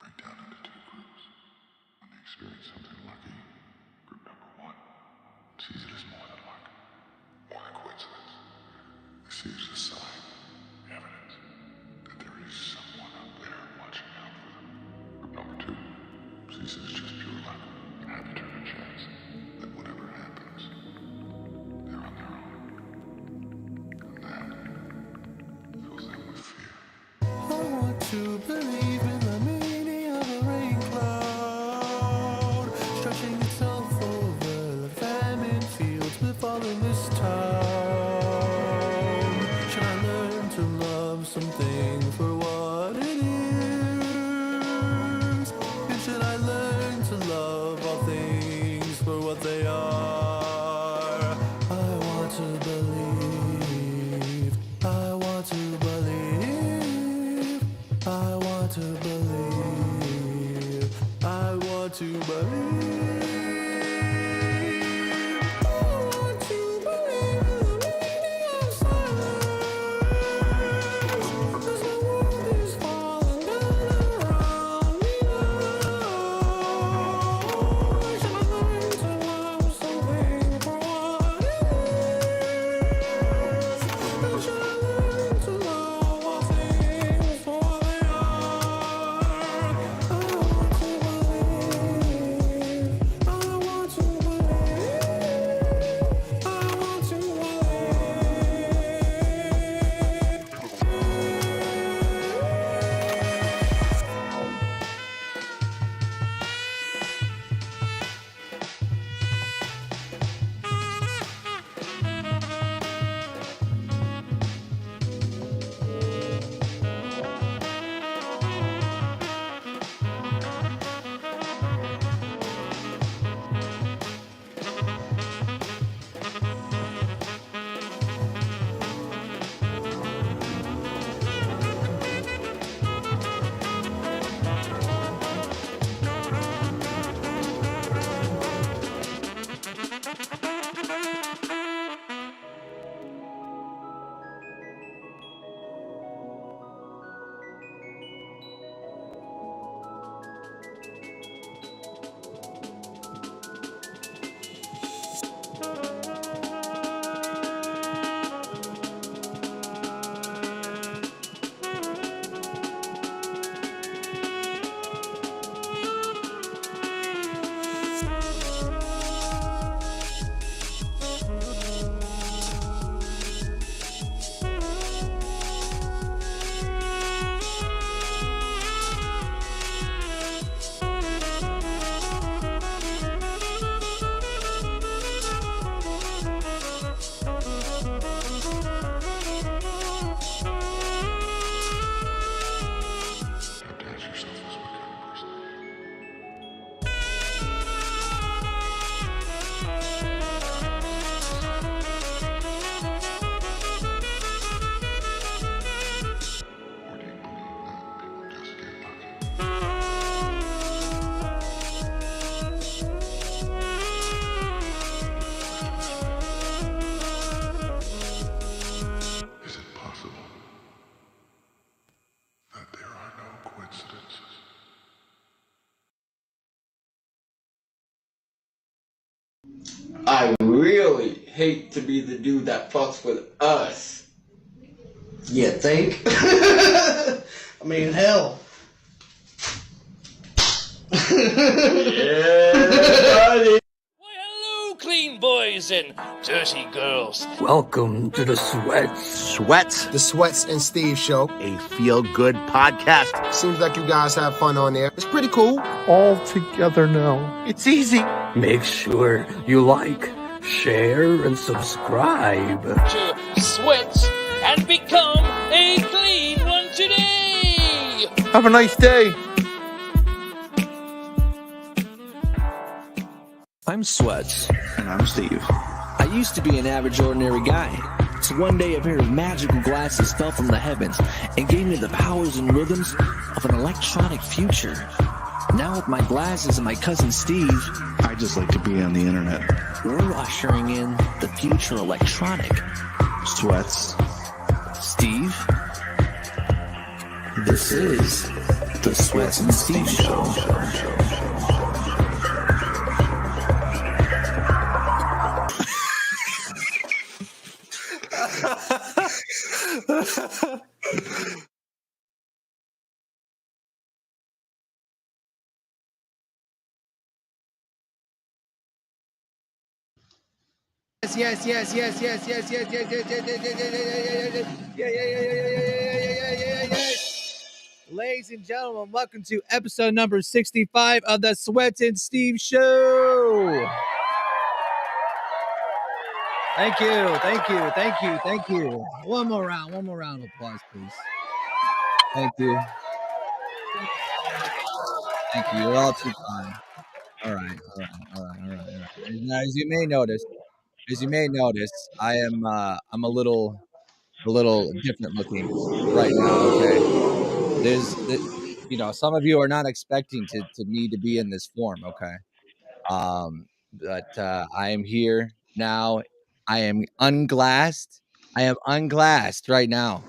break down into two groups. When they experience something lucky, group number one sees it as more than luck, more than coincidence. They see it as a sign, evidence, that there is someone up there watching out for them. Group number two sees it as just pure luck, an undetermined chance that whatever happens, they're on their own. And that fills them with fear. I want to believe in the meaning of a rain cloud, stretching itself over the famine fields befalling this town. Should I learn to love something for what it is? And should I learn to love all things for what they are? I want to believe. I want to believe. I want to believe. I want to believe. I want to believe in the meaning of silence. As the world is falling down around me now. Should I learn to love something for what it is? And should I learn to love all things for what they are? I want to believe. I want to believe. I want to You have to ask yourself this: what kind of person are you? Or do you believe that people just get lucky? Is it possible that there are no coincidences? I really hate to be the dude that fucks with us. You think? I mean, hell. Yeah, buddy. Why, hello, clean boys and dirty girls. Welcome to the Sweats. Sweats, The Sweats and Steve Show. a feel-good podcast. Seems like you guys have fun on there. It's pretty cool. All together now. It's easy. Make sure you like, share, and subscribe. To sweat and become a clean one today. Have a nice day. I'm Sweats. And I'm Steve. I used to be an average, ordinary guy. So one day a pair of magical glasses fell from the heavens and gave me the powers and rhythms of an electronic future. Now with my glasses and my cousin Steve, I just like to be on the internet. we're ushering in the future electronic. Sweats. Steve, This is the Sweats and Steve Show. Ladies and gentlemen, welcome to episode number 65 of the Sweats and Steve Show. Thank you. One more round of applause, please. Thank you. You're all too kind. All right. As you may notice, I am I'm a little different looking right now. Okay, some of you are not expecting to me to be in this form. Okay, but I am here now. I am unglassed. Right now.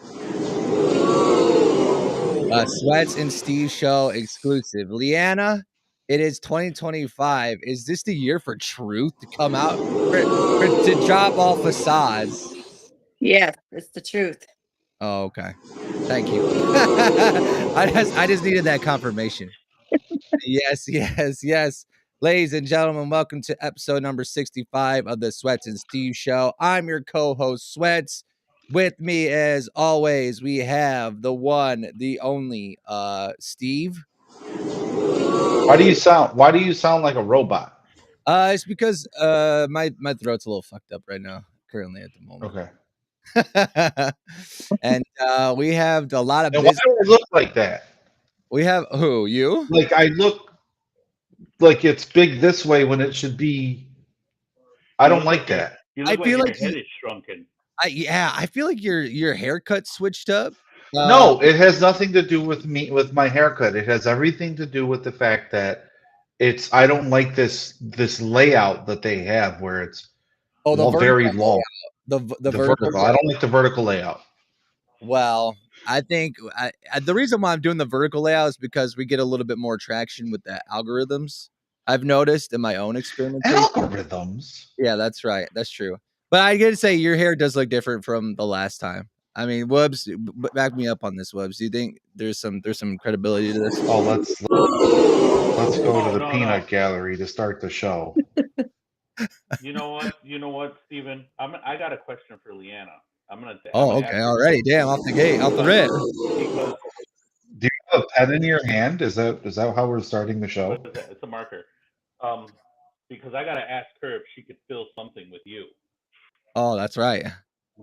Sweats and Steve Show exclusive. Leanna, it is 2025. Is this the year for truth to come out to drop all facades? Yes, it's the truth. Oh, okay. Thank you. I just needed that confirmation. Yes. Ladies and gentlemen, welcome to episode number 65 of the Sweats and Steve Show. I'm your co-host, Sweats. With me, as always, we have the one, the only, Steve. Why do you sound like a robot? It's because my throat's a little fucked up right now, currently at the moment. Okay. And we have a lot of And why business. do I look like that? We have who? You? Like I look like it's big this way when it should be. I don't like that. You look I feel like like your head is shrunken. I feel like your haircut switched up. No, it has nothing to do with me with my haircut. It has everything to do with the fact that I don't like this layout that they have where it's very long. The vertical. I don't like the vertical layout. Well, I think the reason why I'm doing the vertical layout is because we get a little bit more traction with the algorithms. I've noticed in my own experimentation. Algorithms? Yeah, that's right. That's true. But I gotta say, your hair does look different from the last time. I mean, Wubs, back me up on this, Wubs. Do you think there's some credibility to this? Oh, let's go to the peanut gallery to start the show. You know what, Steven? I got a question for Leanna. Oh, okay, already. Damn, off the gate, off the rip. Because do you have a pen in your hand? Is that how we're starting the show? What is that? It's a marker. Because I gotta ask her if she could feel something with you. Oh, that's right.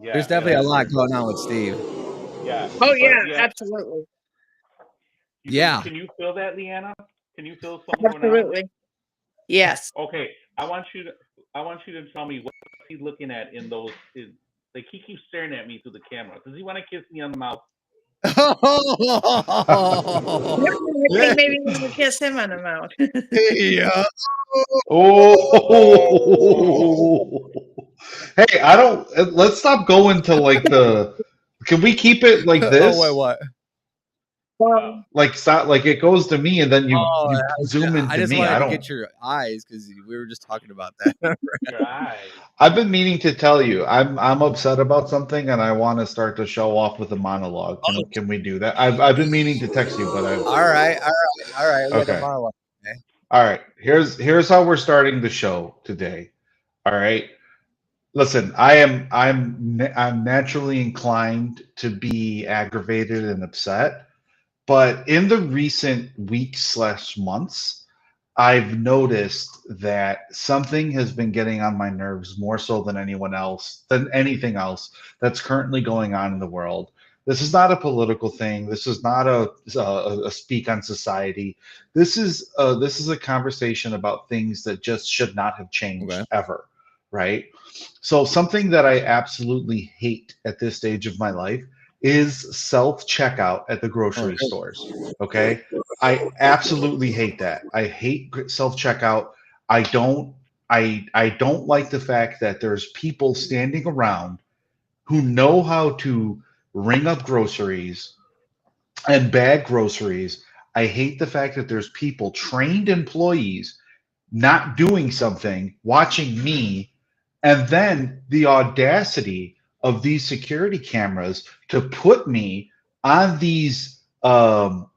Yeah, there's definitely a lot going on with Steve. Yeah. Oh yeah, absolutely. Can you feel that, Leanna? Can you feel something going on? Absolutely. Yes. Okay. I want you to tell me what he's looking at in those. Like he keeps staring at me through the camera. Does he want to kiss me on the mouth? Maybe we can kiss him on the mouth. Yeah. Oh. Hey, I don't. Let's stop going to like the. Can we keep it like this? Oh wait, what? Like stop. Like it goes to me, and then you zoom into me. I just wanted to get your eyes because we were just talking about that. Your eyes. I've been meaning to tell you. I'm upset about something, and I want to start the show off with a monologue. Can we do that? I've been meaning to text you, but I've. All right. Okay. All right. Here's how we're starting the show today. All right. Listen, I'm naturally inclined to be aggravated and upset, but in the recent weeks/months, I've noticed that something has been getting on my nerves more so than anything else that's currently going on in the world. This is not a political thing. This is not a speak on society. This is a conversation about things that just should not have changed ever, right? So something that I absolutely hate at this stage of my life is self-checkout at the grocery stores. Okay? I absolutely hate that. I hate self-checkout. I don't like the fact that there's people standing around who know how to ring up groceries and bag groceries. I hate the fact that there's people, trained employees, not doing something, watching me, and then the audacity of these security cameras to put me on these on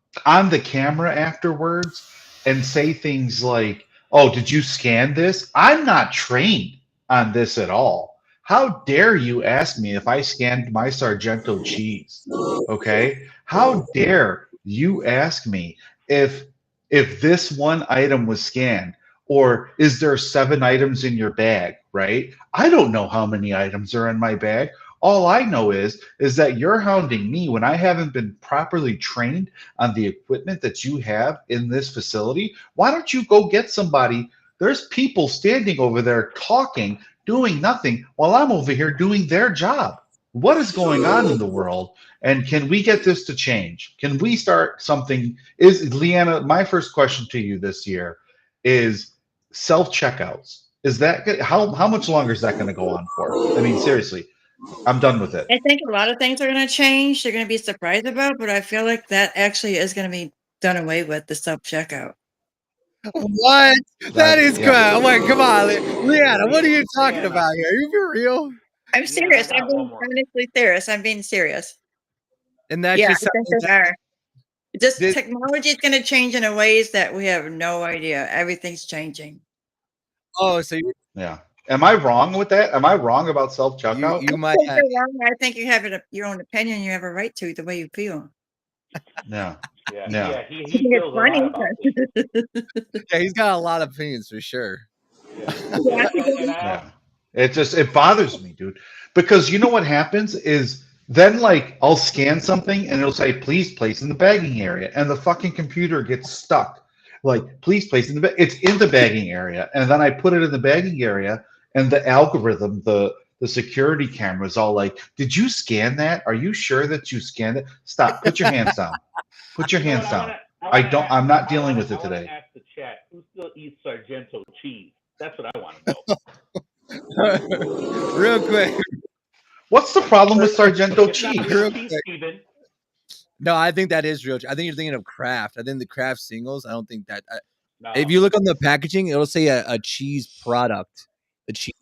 the camera afterwards and say things like, "Oh, did you scan this?" I'm not trained on this at all. How dare you ask me if I scanned my Sargento cheese? Okay? How dare you ask me if this one item was scanned? Or is there 7 items in your bag, right? I don't know how many items are in my bag. All I know is that you're hounding me when I haven't been properly trained on the equipment that you have in this facility. Why don't you go get somebody? There's people standing over there talking, doing nothing, while I'm over here doing their job. What is going on in the world? And can we get this to change? Can we start something? Is Leanna, my first question to you this year is self checkouts. Is that good? How much longer is that going to go on for? I mean, seriously, I'm done with it. I think a lot of things are going to change. They're going to be surprised about, but I feel like that actually is going to be done away with, the self checkout. What? That is Yeah. crap. I'm like, come on, Leanna, what are you talking about here? Are you for real? I'm Leanna, I serious. I'm got one being more. honestly serious. I'm being serious. And that's Yeah, just I think something they are. Just that technology is going to change in a ways that we have no idea. Everything's changing. oh, so Yeah. Am I wrong with that? Am I wrong about self checkout? I you don't might think you're wrong. I think you have your own opinion. You have a right to the way you feel. Yeah. Yeah, Yeah. he It's feels a lot funny. about this. yeah, he's got a lot of opinions for sure. Yeah, Yeah, and I Yeah. It bothers me, dude. Because you know what happens is then like I'll scan something and it'll say please place in the bagging area and the fucking computer gets stuck. Like please place in the it's in the bagging area and then I put it in the bagging area and the algorithm the security camera is all like, "Did you scan that? Are you sure that you scanned it? Stop. Put your hands down. Put your you know what hands down. I'm not dealing with it I want today." to ask the chat who still eats Sargento cheese. That's what I want to know. Real quick. What's the problem with Sargento It's not cheese? real Real cheese, quick. Steven. No, I think that is real. I think you're thinking of Kraft. I think the Kraft singles. I don't think that. No. If you look on the packaging, it'll say a cheese product. A cheese.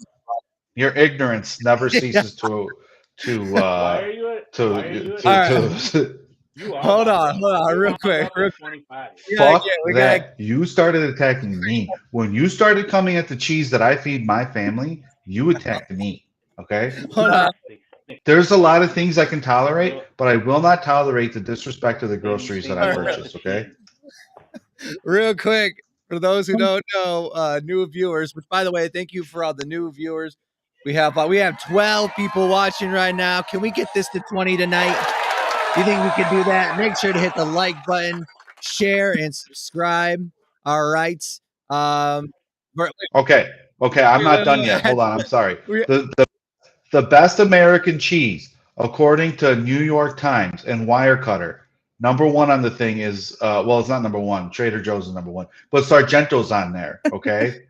Your ignorance never ceases to Why uh are you to All to, right. to You are Hold wound on, up. real Wound quick. up at 25. fuck We gotta that. You started attacking me. When you started coming at the cheese that I feed my family, you attacked me. Okay? hold on. There's a lot of things I can tolerate, but I will not tolerate the disrespect of the groceries that I Steven, look at purchase, the okay? cheese. Real quick, for those who don't know, new viewers, which by the way, thank you for all the new viewers. We have 12 people watching right now. Can we get this to 20 tonight? Do you think we can do that? Make sure to hit the like button, share, and subscribe. All right. Okay. Okay, I'm not done yet. Hold on, I'm sorry. The best American cheese, according to New York Times and Wirecutter, number one on the thing is well, it's not number one. Trader Joe's is number one, but Sargento's on there. Okay,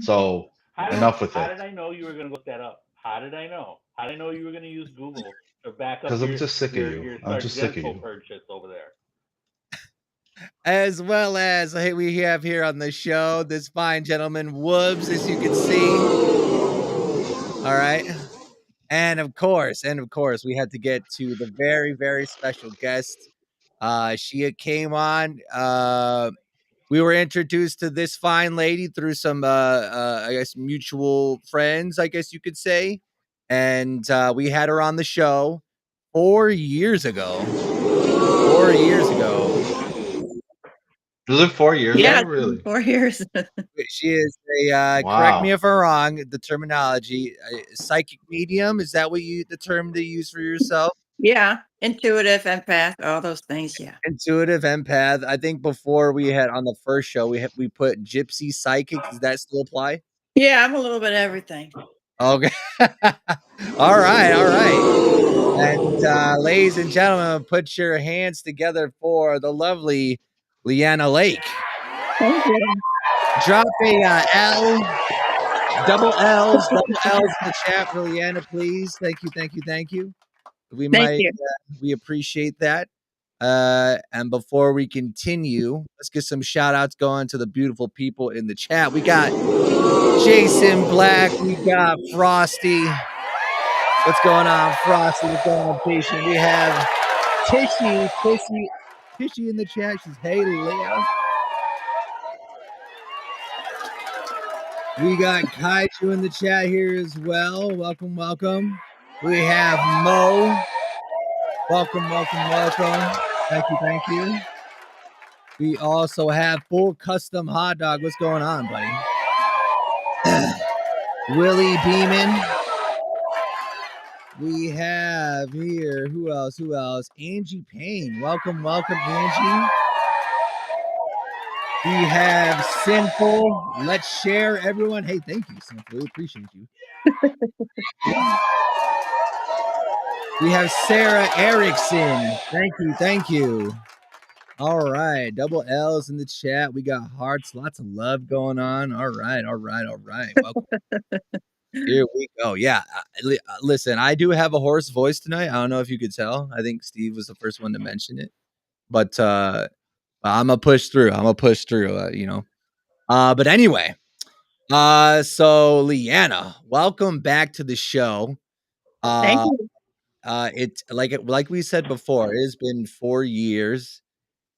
so enough with How it. did I know you were going to look that up? How did I know? How did I know you were going to use Google to back up Because I'm just sick of you. your I'm just sick of Sargento you. purchase over there? As well as we have here on the show this fine gentleman, Woobs, as you can see. All right. And of course, we had to get to the very, very special guest. She came on. We were introduced to this fine lady through some, I guess, mutual friends, I guess you could say. And we had her on the show 4 years ago. 4 years ago. Was it 4 years Yeah, ago? Really? 4 years. She is a, correct me Wow. if I'm wrong, the terminology, psychic medium. Is that what the term they use for yourself? Yeah, intuitive, empath, all those things. Yeah. Intuitive empath. I think before we had on the first show, we put gypsy psychic. Does that still apply? Yeah, I'm a little bit of everything. Okay. All right. And ladies and gentlemen, put your hands together for the lovely Leanna Lake. Thank you. Drop a L, double L's in the chat for Leanna, please. Thank you. We Thank might, you. we appreciate that. And before we continue, let's get some shout outs going to the beautiful people in the chat. We got Jason Black, we got Frosty. What's going on, Frosty? What's going on, Jason? We have Tishy in the chat. She's hey Leah. We got Kaiju in the chat here as well. Welcome, welcome. We have Mo. Welcome, welcome, welcome. Thank you, thank you. We also have Full Custom Hot Dog. What's going on, buddy? Willie Beeman. We have here, who else? Who else? Angie Payne. Welcome, welcome, Angie. We have Sinful. Let's share, everyone. Hey, thank you, Sinful. We appreciate you. We have Sarah Erickson. Thank you, thank you. All right, double L's in the chat. We got hearts, lots of love going on. All right, all right, all right. Welcome. Here we go. Yeah, listen, I do have a hoarse voice tonight. I don't know if you could tell. I think Steve was the first one to mention it, but I'm gonna push through. You know. But anyway, so Leanna, welcome back to the show. Thank you. It's like we said before, it has been 4 years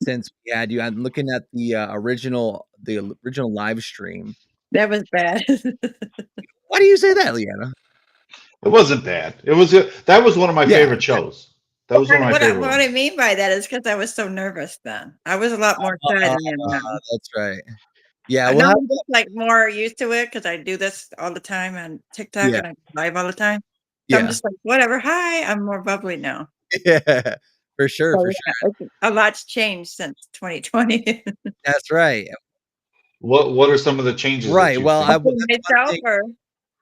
since we had you. I'm looking at the original live stream. That was bad. Why do you say that, Leanna? It wasn't bad. It was that was one of my favorite shows. That was one of my favorite What ones. I mean by that is because I was so nervous then. I was a lot more shy than I am now. That's right. Yeah, I well, know I'm just like more used to it because I do this all the time on TikTok and I live all the time. So I'm just like, whatever. Hi, I'm more bubbly now. Yeah, for sure, So, for yeah, sure. a lot's changed since 2020. That's right. What are some of the changes? Right. That Well,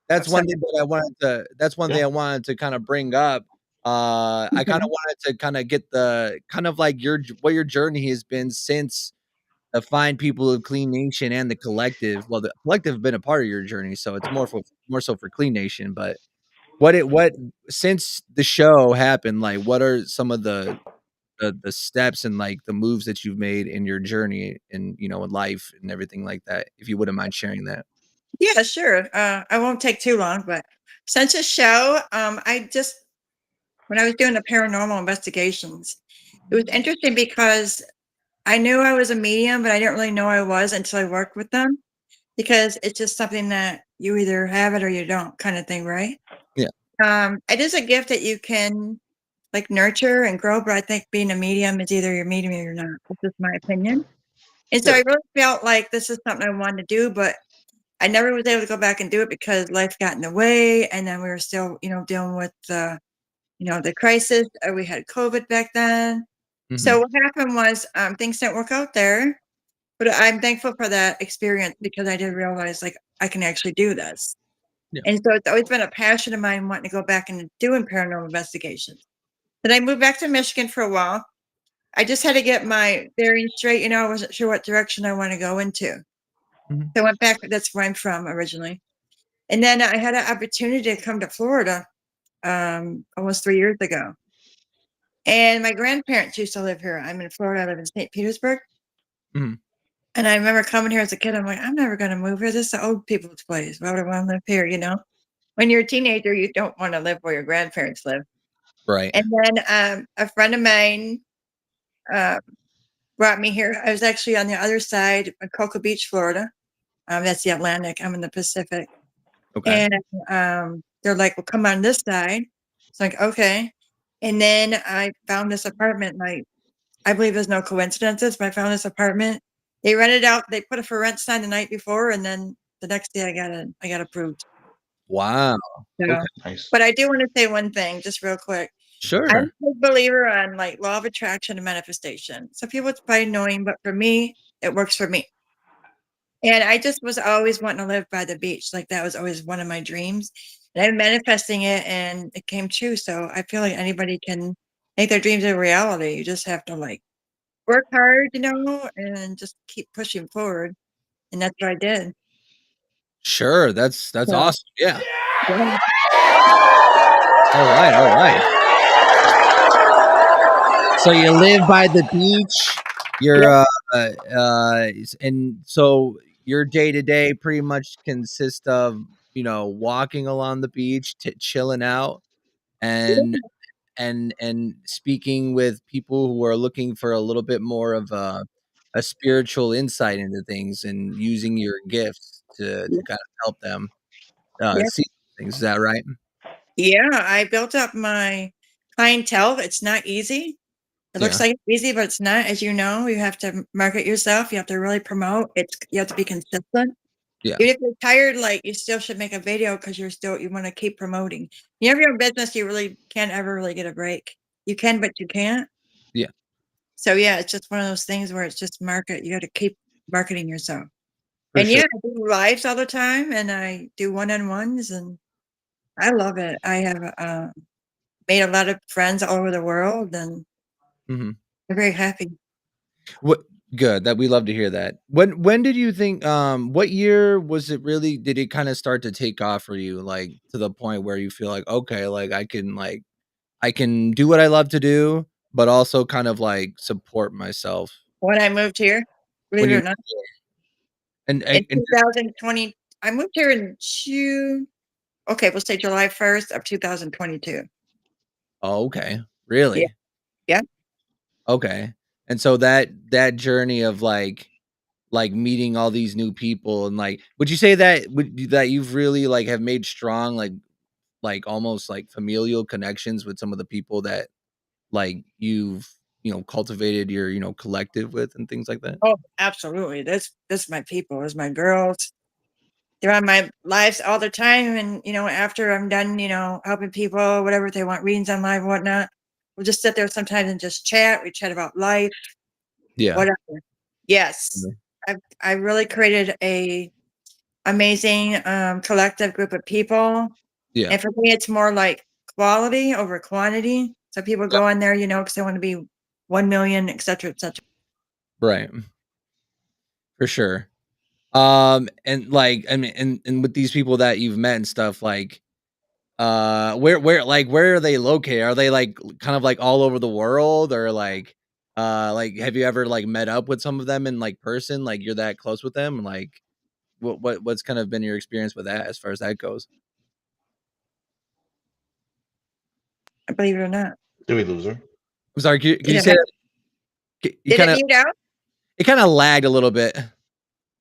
that's one thing that I wanted to. That's one thing I wanted to kind of bring up. I kind of wanted to kind of get the kind of like what your journey has been since the Fine People of Clean Nation and the collective. Well, the collective have been a part of your journey, so it's more so for Clean Nation. But what since the show happened, like what are some of the steps and like the moves that you've made in your journey and in life and everything like that, if you wouldn't mind sharing that. Yeah, sure. I won't take too long, but since the show, when I was doing the paranormal investigations, it was interesting because I knew I was a medium, but I didn't really know I was until I worked with them, because it's just something that you either have it or you don't, kind of thing, right? Yeah. It is a gift that you can like nurture and grow, but I think being a medium is either you're medium or you're not. This is my opinion. And so I really felt like this is something I wanted to do, but I never was able to go back and do it because life got in the way. And then we were still, dealing with the crisis. We had COVID back then. So what happened was things didn't work out there, but I'm thankful for that experience because I did realize like I can actually do this. Yeah. And so it's always been a passion of mine wanting to go back and doing paranormal investigations. Then I moved back to Michigan for a while. I just had to get my bearings straight. I wasn't sure what direction I want to go into. So I went back. That's where I'm from originally. And then I had an opportunity to come to Florida almost 3 years ago. And my grandparents used to live here. I'm in Florida. I live in St. Petersburg. And I remember coming here as a kid. I'm like, I'm never going to move here. This is the old people's place. Why would I want to live here? When you're a teenager, you don't want to live where your grandparents live. Right. And then a friend of mine brought me here. I was actually on the other side of Cocoa Beach, Florida. That's the Atlantic. I'm in the Pacific. Okay. And they're like, well, come on this side. It's like, okay. And then I found this apartment. I believe there's no coincidences, but I found this apartment. They rented out. They put a for rent sign the night before, and then the next day I got approved. Wow. So, okay. Nice. But I do want to say one thing, just real quick. Sure. I'm a big believer on like law of attraction and manifestation. Some people it's probably annoying, but for me, it works for me. And I just was always wanting to live by the beach. Like that was always one of my dreams. And I'm manifesting it and it came true. So I feel like anybody can make their dreams a reality. You just have to like work hard, and just keep pushing forward. And that's what I did. Sure. That's awesome. Yeah. Yeah. All right. So you live by the beach. You're and so your day to day pretty much consists of walking along the beach, chilling out, and speaking with people who are looking for a little bit more of a spiritual insight into things, and using your gifts to kind of help them Yeah. see things. Is that right? Yeah, I built up my clientele. It's not easy. It looks Yeah. like it's easy, but it's not. As you know, you have to market yourself. You have to really promote. You have to be consistent. Yeah. Even if you're tired, like you still should make a video because you want to keep promoting. You have your own business, you really can't ever really get a break. You can, but you can't. Yeah. So yeah, it's just one of those things where it's just market. You got to keep marketing yourself. For And sure. yeah, I do lives all the time, and I do one-on-ones, and I love it. I have made a lot of friends all over the world, and Mm-hmm. I'm very happy. What good that we love to hear that. When did you think what year was it really did it kind of start to take off for you, like to the point where you feel like, okay, like I can do what I love to do, but also kind of like support myself When I moved here, when believe it you or not, in and 2020, I moved here in June. Okay, we'll say July 1st of 2022. oh, okay. Yeah. Really? Yeah. Okay. And so that journey of like meeting all these new people, and like would you say that you've really like have made strong like almost like familial connections with some of the people that like you've cultivated your collective with and things like that? Oh, absolutely. That's my people. It's my girls. They're on my lives all the time. And, after I'm done, helping people, whatever, if they want readings on live, whatnot, we'll just sit there sometimes and just chat. We chat about life, Yeah. whatever. Yes. I really created a amazing collective group of people. Yeah. And for me, it's more like quality over quantity. So people go in there, because they want to be 1 million, et cetera, et cetera. Right. For sure. And like I mean and with these people that you've met and stuff, like where are they located? Are they like kind of like all over the world, or like have you ever like met up with some of them in like person, like you're that close with them? Like what's kind of been your experience with that as far as that goes? Believe it or not. Did we lose her? I'm sorry, can Did you it, say that? You did it kind of mute out? it kind of lagged a little bit.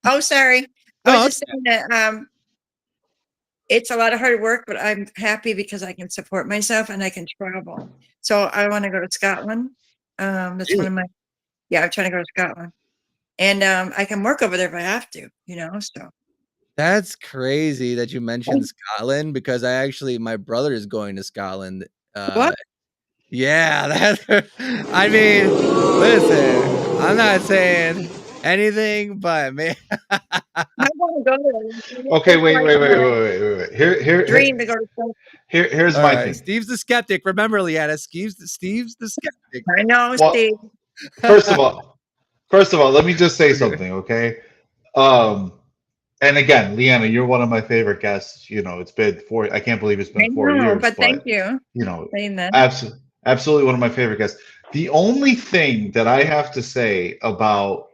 Oh, sorry. I was No, just saying that it's a lot of hard work, but I'm happy because I can support myself and I can travel. So I want to go to Scotland. That's one really? of my, yeah, I'm trying to go to Scotland. And I can work over there if I have to, so. That's crazy that you mentioned Scotland, because my brother is going to Scotland. What? Yeah, that I mean, listen, I'm not saying anything, but man, I want to go there. Okay, It's wait, like wait, wait, my wait, wait, wait, wait. dream to go to Scotland. Here's all my right. thing. Steve's the skeptic. Remember, Leanna, Steve's the skeptic. I know, Well, Steve. first of all, let me just say something, okay? Um, and again, Leanna, you're one of my favorite guests. It's been I can't believe it's I been four know, years, but thank but you you know, for saying that. absolutely one of my favorite guests. The only thing that I have to say about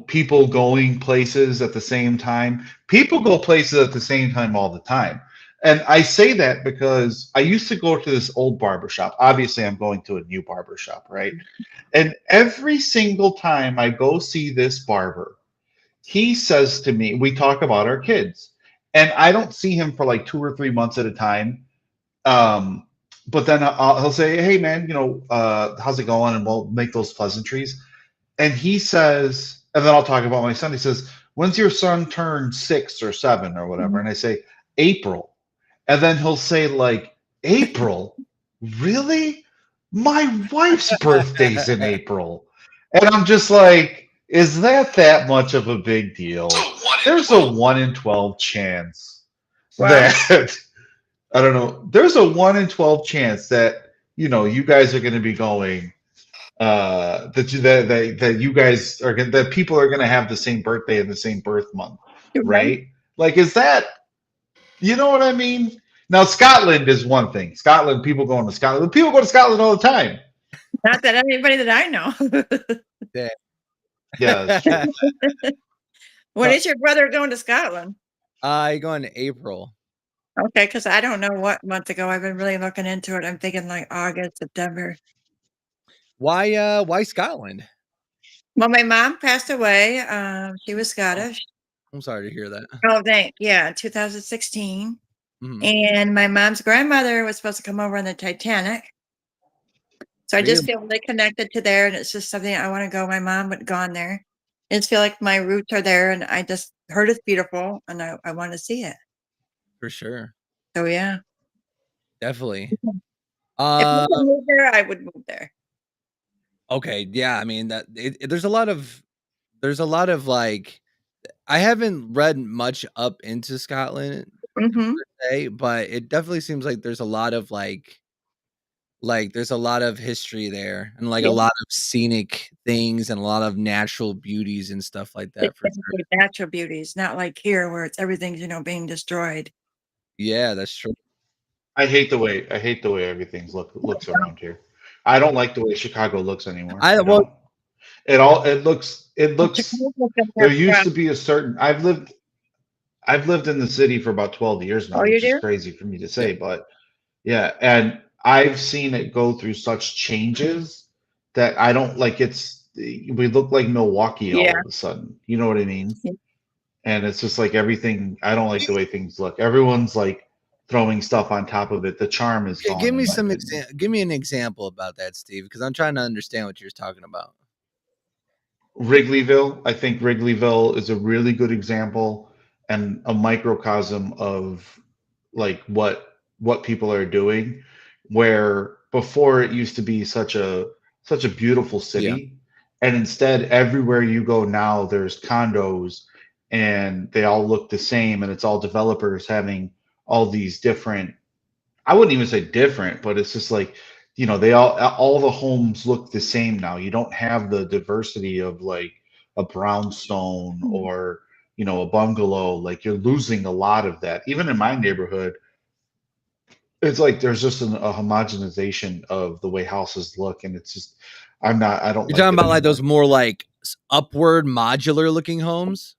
people going places at the same time, people go places at the same time all the time. And I say that because I used to go to this old barber shop. Obviously, I'm going to a new barber shop, right? And every single time I go see this barber, he says to me, we talk about our kids. And I don't see him for like 2 or 3 months at a time. Um, but then he'll say, hey, man, how's it going? And we'll make those pleasantries. And he says, and then I'll talk about my son. He says, when's your son turn 6 or 7 or whatever? And I say, April. And then he'll say, like, April? Really? My wife's birthday's in April. And I'm just like, is that much of a big deal? There's a 1 in 12 chance Wow. that, I don't know, there's a 1 in 12 chance that, you guys are going to be going that you guys are going that people are going to have the same birthday and the same birth month, You're right. right? Like, is that, you know what I mean? Now, Scotland is one thing. Scotland, people going to Scotland. People go to Scotland all the time. Not that anybody that I know. Yeah. Yeah, that's true. When is your brother going to Scotland? I go in April. Okay, because I don't know what month to go. I've been really looking into it. I'm thinking like August, September. Why Scotland? Well, my mom passed away. She was Scottish. I'm sorry to hear that. Oh, yeah, 2016. Mhm. And my mom's grandmother was supposed to come over on the Titanic. So I just Really? feel really connected to there, and it's just something I want to go. My mom would gone there. I just feel like my roots are there, and I just heard it's beautiful, and I want to see it. For sure. So yeah, Definitely. if I could move there, I would move there. Okay, yeah, I mean there's a lot of like I haven't read much up into Scotland Mm-hmm. per se, but it definitely seems like there's a lot of there's a lot of history there and like a Yeah, lot of scenic things and a lot of natural beauties and stuff like that it's for sure. natural beauties, not like here where it's everything's being destroyed. Yeah, that's true. I hate the way everything looks around here. I don't like the way Chicago looks anymore. I Well, don't. It looks there used to be a certain I've lived in the city for about 12 years now, Oh, you which is do? crazy for me to yeah, say, but yeah, and I've seen it go through such changes that I don't like we look like Milwaukee Yeah. all of a sudden. You know what I mean? And it's just like everything, I don't like the way things look. Everyone's like throwing stuff on top of it. The charm is okay, gone, in my opinion. give me an example about that, Steve, because I'm trying to understand what you're talking about. Wrigleyville, I think Wrigleyville is a really good example and a microcosm of like what people are doing, where before it used to be such a beautiful Yeah, city, and instead everywhere you go now there's condos and they all look the same, and it's all developers having all these different, I wouldn't even say different, but it's just like, they all the homes look the same now. You don't have the diversity of like a brownstone or, a bungalow. Like you're losing a lot of that. Even in my neighborhood, it's like there's just a homogenization of the way houses look, and it's just I don't you're like talking it about like anymore. those more like upward modular looking homes.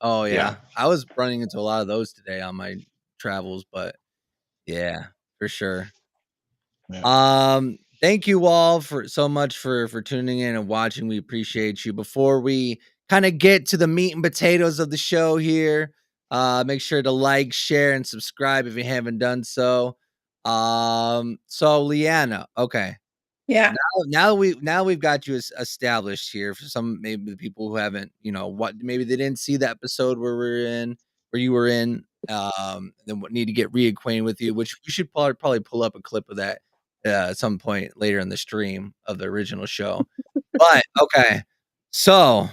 Oh Yeah. yeah, I was running into a lot of those today on my travels, but yeah, for sure. Yeah. Thank you all for so much for tuning in and watching. We appreciate you. Before we kind of get to the meat and potatoes of the show here, make sure to like, share, and subscribe if you haven't done so. So Leanna, okay. Yeah. Now we've got you established here for some maybe the people who haven't, what maybe they didn't see the episode where you were in, then need to get reacquainted with you, which we should probably pull up a clip of that at some point later in the stream of the original show. But okay, so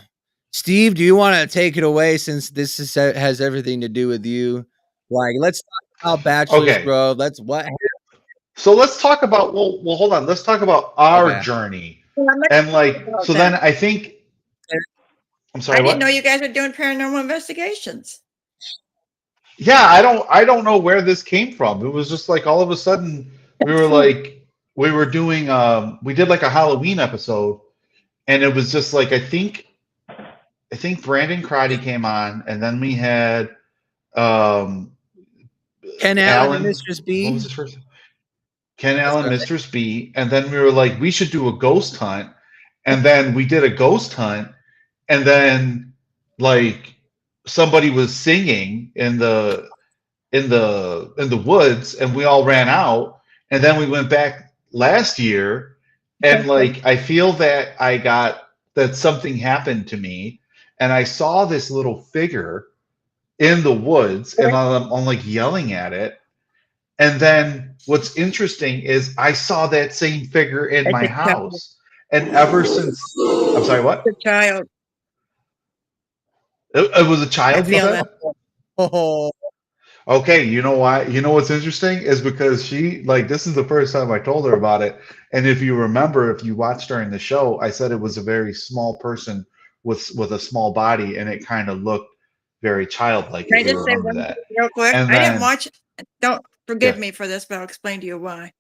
Steve, do you want to take it away since has everything to do with you? Like, let's talk about Bachelor's Okay. Grove. What So let's talk about, well, hold on. Let's talk about our okay. journey. Well, I'm not And like, about so then that. I think, I'm I sorry, didn't know what? you guys were doing paranormal investigations. Yeah, I don't know where this came from. It was just like all of a sudden we were like we were doing we did like a Halloween episode, and it was just like I think Brandon Crotty came on, and then we had um Ken Allen and Alan, Mistress what was B. his first? Ken That's Allen, right. Mistress B, and then we were like we should do a ghost hunt, and then we did a ghost hunt, and then like somebody was singing in the woods, and we all ran out, and then we went back last year, and like I feel that something happened to me, and I saw this little figure in the woods, and I'm like yelling at it, and then what's interesting is I saw that same figure in As my a child. house, and ever since, I'm sorry, As a what? child. It was a I child, you feel said? that. Oh, Okay, you know why? You know what's interesting is because she, like, this is the first time I told her about it. And if you remember, if you watched during the show, I said it was a very small person with a small body, and it kind of looked very childlike, Can I if you just say remember one that. thing real quick? And I didn't then, watch. Don't forgive me for this, but I'll explain to you why.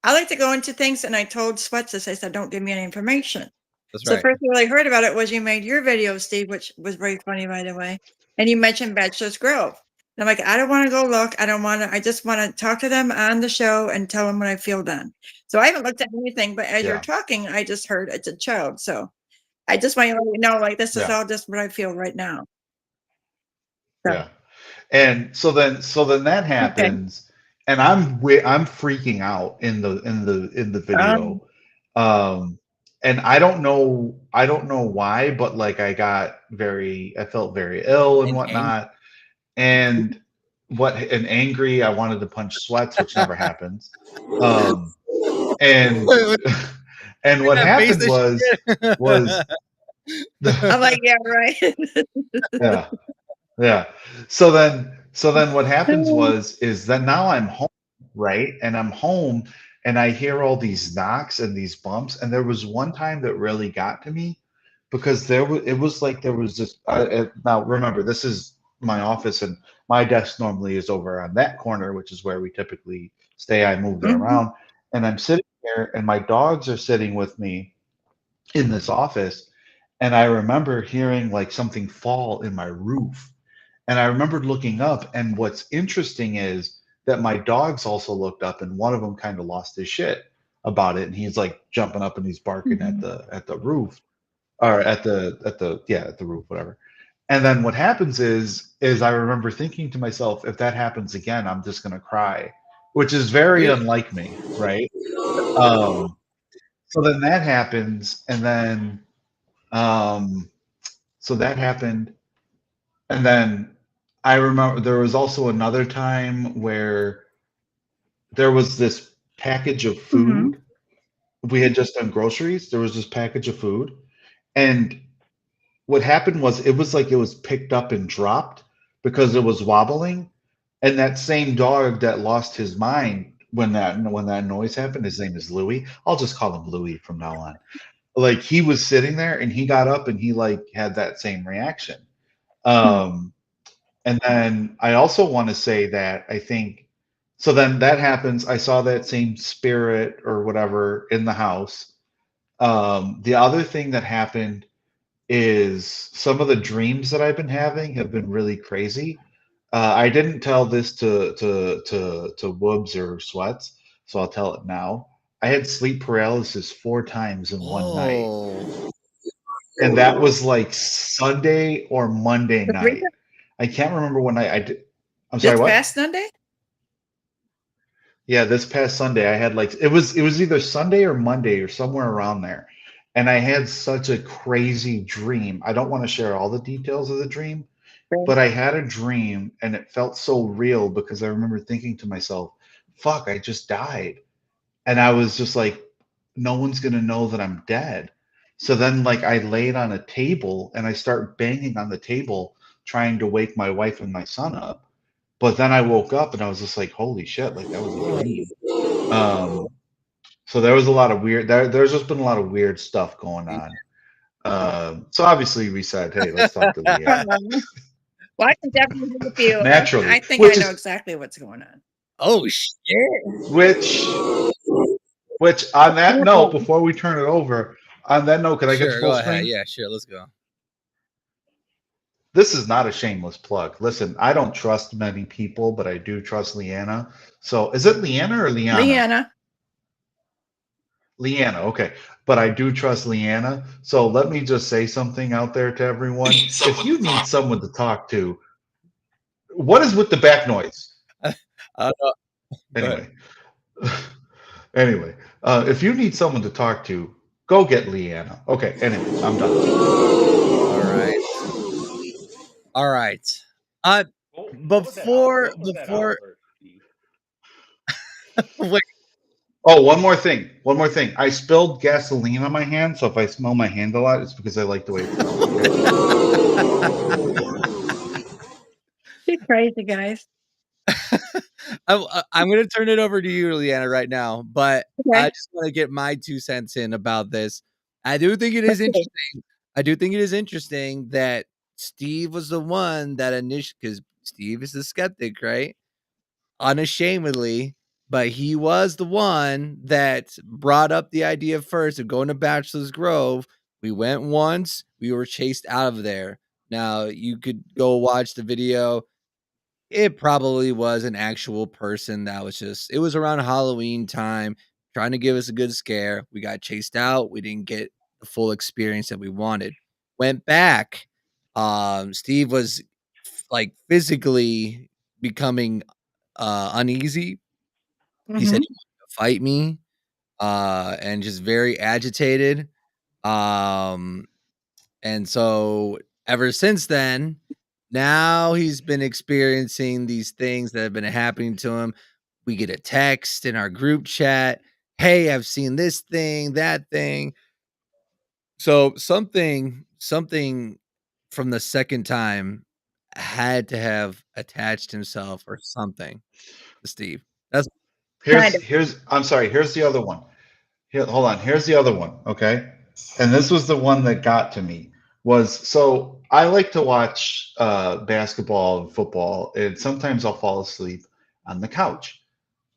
I like to go into things, and I told Sweats this. I said, don't give me any information. That's So right. first thing I heard about it was you made your video, Steve, which was very funny, by the way. And you mentioned Bachelor's Grove. And I'm like, I don't want to go look. I just want to talk to them on the show and tell them what I feel done. So I haven't looked at anything, but as you're talking, I just heard it's a child. So I just want you to let you know, like, this is all just what I feel right now. So. Yeah. And so then that happens, and I'm freaking out in the video. And I don't know why, but like I felt very ill and whatnot. And angry, I wanted to punch Sweats, which never happens. And and what happened was I'm like, yeah, right. yeah. So then what happens is that now I'm home, right? And I'm home and I hear all these knocks and these bumps. And there was one time that really got to me because it was like there was this. Now remember, this is my office and my desk normally is over on that corner, which is where we typically stay. I moved it around and I'm sitting here and my dogs are sitting with me in this office. And I remember hearing like something fall in my roof. And I remembered looking up, and what's interesting is that my dogs also looked up, and one of them kind of lost his shit about it, and he's like jumping up and he's barking at the roof, or at the roof, whatever. And then what happens is I remember thinking to myself, if that happens again, I'm just gonna cry, which is very unlike me, right? So then that happens, and then so that happened, and then I remember there was also another time where there was this package of food. We had just done groceries. There was this package of food. And what happened was it was like it was picked up and dropped because it was wobbling. And that same dog that lost his mind when that noise happened, his name is Louie. I'll just call him Louie from now on. Like he was sitting there and he got up and he like had that same reaction. And then I also want to say that I think so then that happens. I saw that same spirit or whatever in the house. The other thing that happened is some of the dreams that I've been having have been really crazy. I didn't tell this to Woobs or Sweats, so I'll tell it now. I had sleep paralysis 4 times in one night. And that was like Sunday or Monday night. I can't remember when I did. I'm sorry, This what? past Sunday? Yeah, this past Sunday I had like it was either Sunday or Monday or somewhere around there. And I had such a crazy dream. I don't want to share all the details of the dream, but I had a dream and it felt so real because I remember thinking to myself, fuck, I just died. And I was just like, no one's gonna know that I'm dead. So then like I laid on a table and I start banging on the table trying to wake my wife and my son up. But then I woke up and I was just like, holy shit, like that was a dream. So there was a lot of there's just been a lot of weird stuff going on. So obviously we said, hey, let's talk to Leanna. Well, I can definitely help you. Naturally. I think I know exactly what's going on. Oh shit. Which on that note, before we turn it over, on that note, can I get full go screen? ahead. Yeah, sure. Let's go. This is not a shameless plug. Listen, I don't trust many people, but I do trust Leanna. So is it Leanna or Leanna? Leanna. Leanna, okay. But I do trust Leanna. So let me just say something out there to everyone. If you need someone to talk to, what is with the back noise? Anyway. Anyway, if you need someone to talk to, go get Leanna. Okay, anyway, I'm done. All right. Before wait. Oh, one more thing. I spilled gasoline on my hand, so if I smell my hand a lot, it's because I like the way it smells. Okay? You're crazy, guys. I'm going to turn it over to you, Leanna, right now, but Okay. I just want to get my 2 cents in about this. I do think it is interesting that Steve was the one that because Steve is the skeptic, right? unashamedly, but he was the one that brought up the idea first of going to Bachelor's Grove. We went once, we were chased out of there. Now, you could go watch the video. It probably was an actual person that was it was around Halloween time, trying to give us a good scare. We got chased out. We didn't get the full experience that we wanted. Went back. Steve was like physically becoming uneasy. He said Mhm. he wanted to fight me, and just very agitated. Um, and so ever since then, now he's been experiencing these things that have been happening to him. We get a text in our group chat, "Hey, I've seen this thing, that thing." So something from the second time had to have attached himself or something to Steve. That's Kind of. Here's I'm sorry, here's the other one. Here, hold on. Here's the other one, okay? And this was the one that got to me. Was so I like to watch basketball and football, and sometimes I'll fall asleep on the couch.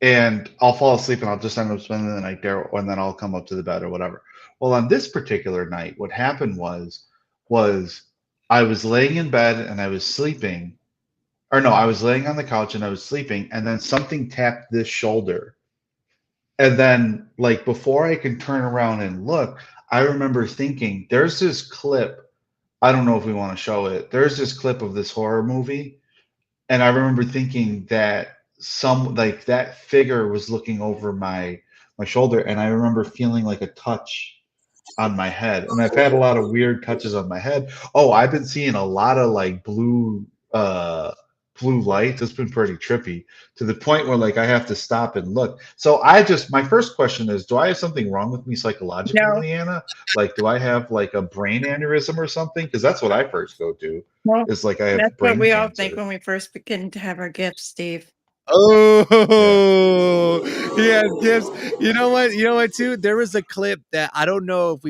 And I'll fall asleep and I'll just end up spending the night there, and then I'll come up to the bed or whatever. Well, on this particular night, what happened was I was laying in bed and I was sleeping, or no, I was laying on the couch and I was sleeping, and then something tapped this shoulder. And then, like, before I can turn around and look, I remember thinking, there's this clip. I don't know if we want to show it. There's this clip of this horror movie. And I remember thinking that some like that figure was looking over my shoulder. And I remember feeling like a touch on my head. And I've had a lot of weird touches on my head. Oh, I've been seeing a lot of like blue lights. It's been pretty trippy to the point where like I have to stop and look. So my first question is, do I have something wrong with me psychologically, No. Leanna? Like, do I have like a brain aneurysm or something? Because that's what I first go to. Well, Is like I have that's what brain we all think cancer. when we first begin to have our gifts, Steve. Yeah. Oh, he has gifts. You know what too? There was a clip that I don't know if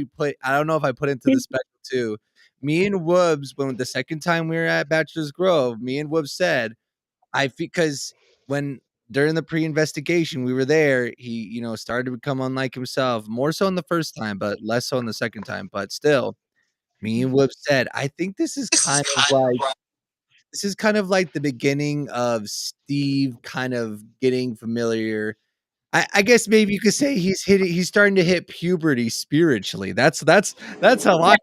I put into the special too. Me and Woobs, when the second time we were at Bachelor's Grove, me and Woobs said, because when during the pre-investigation we were there, he, started to become unlike himself, more so in the first time, but less so in the second time. But still, me and Woobs said, I think this is kind of like the beginning of Steve kind of getting familiar. I guess maybe you could say he's starting to hit puberty spiritually. That's how I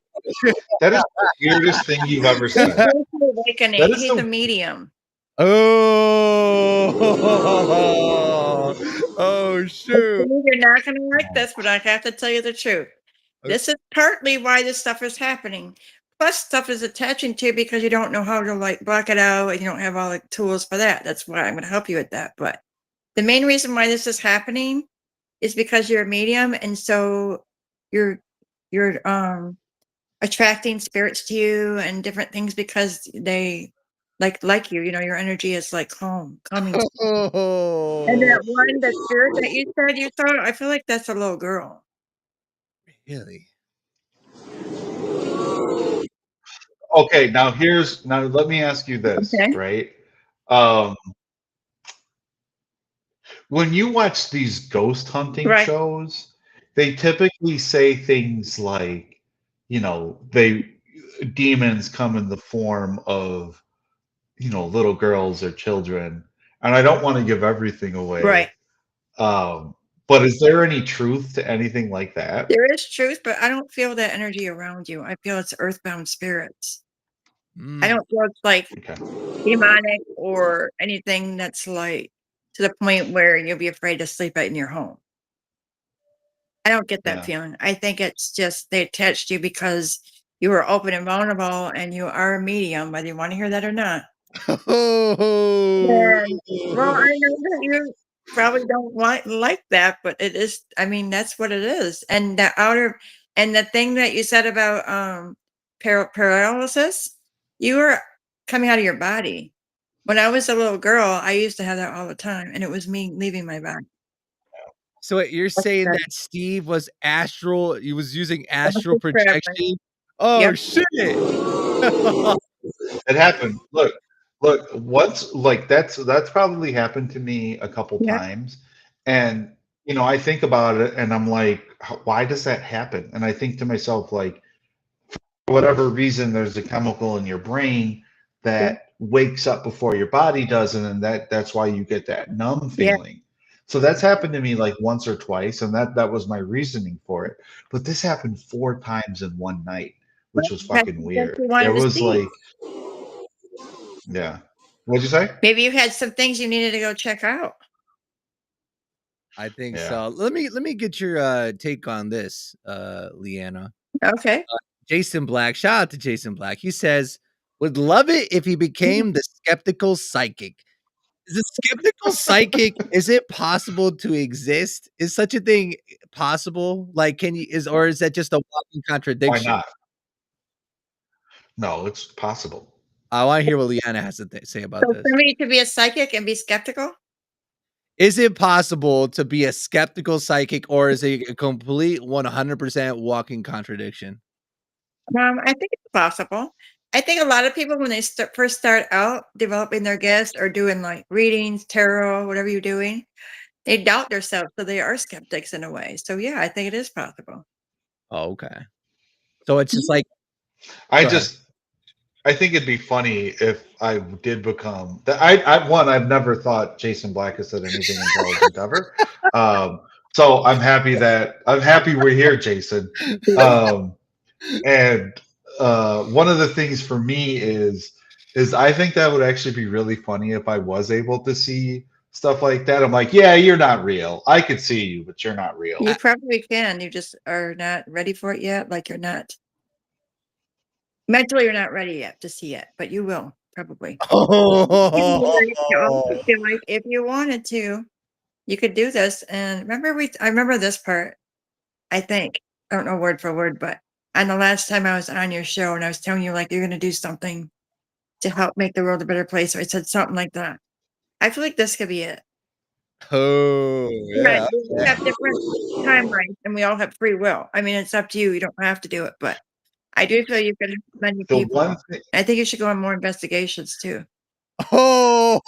That is the weirdest thing you've ever His said. spiritual That awakening. is He's a the medium. Oh, oh Steve, shoot. you're not going to like this, but I have to tell you the truth. This is partly why this stuff is happening. Plus, stuff is attaching to you because you don't know how to like block it out, and you don't have all the tools for that. That's why I'm going to help you with that. But the main reason why this is happening is because you're a medium, and so you're attracting spirits to you and different things because they like you. Your energy is like calming. And Oh, that one, the spirit that you said you saw, I feel like that's a little girl. really? Okay, now let me ask you this, Okay. right? Um, when you watch these ghost hunting Right. shows, they typically say things like, they demons come in the form of, little girls or children. And I don't want to give everything Right. away. But is there any truth to anything like that? There is truth, but I don't feel that energy around you. I feel it's earthbound spirits. I Mm. don't feel it's like Okay. demonic or anything that's like to the point where you'll be afraid to sleep in your home. I don't get that Yeah. feeling. I think it's just they attached you because you were open and vulnerable and you are a medium, whether you want to hear that or not. Oh. And well, I know that you probably don't like that, but it is. I mean, that's what it is. And the thing that you said about paralysis, you were coming out of your body. When I was a little girl, I used to have that all the time, and it was me leaving my body. So what you're That's saying good. that Steve was he was using That's astral just forever. projection? Oh Yep. shit. It happened. Look, Look, what's like that's probably happened to me a couple Yeah. times, and I think about it, and I'm like, why does that happen? And I think to myself, like, for whatever reason, there's a chemical in your brain Yeah. that wakes up before your body does, and then that's why you get that numb Yeah. feeling. So that's happened to me like once or twice, and that was my reasoning for it. But this happened 4 times in one night, Well, which was you had fucking some things weird. you It wanted to was see. like, yeah. What'd you say? Maybe you had some things you needed to go check out. I think Yeah. so. Let me get your take on this, Leanna. Okay. Jason Black, shout out to Jason Black. He says, would love it if he became the skeptical psychic. Is a skeptical psychic, is it possible to exist? Is such a thing possible? Like, or is that just a walking Why contradiction? not? No, it's possible. I want to hear what Leanna has to say about So this. for me to be a psychic and be skeptical? Is it possible to be a skeptical psychic, or is it a complete 100% walking contradiction? I think it's possible. I think a lot of people, when they first start out developing their gifts or doing like readings, tarot, whatever you're doing, they doubt themselves, so they are skeptics in a way. So yeah, I think it is possible. Oh, okay. So it's just like, I go ahead. just I think it'd be funny if I did become that. I've never thought Jason Black has said anything intelligent ever. So I'm happy we're here, Jason. Um, and one of the things for me is I think that would actually be really funny if I was able to see stuff like that. I'm like, yeah, you're not real. I could see you, but you're not real. You probably can. You just are not ready for it yet. Like you're not mentally, you're not ready yet to see it, but you will probably. You also feel like if you wanted to, you could do this. And I remember this part. I think I don't know word for word, but on the last time I was on your show and I was telling you like you're going to do something to help make the world a better place, or I said something like that. I feel like this could be it. Oh, But yeah. we have different timelines, and we all have free will. I mean, it's up to you. You don't have to do it, but I do feel you could help many The people. one thing, I think you should go on more investigations too. Oh.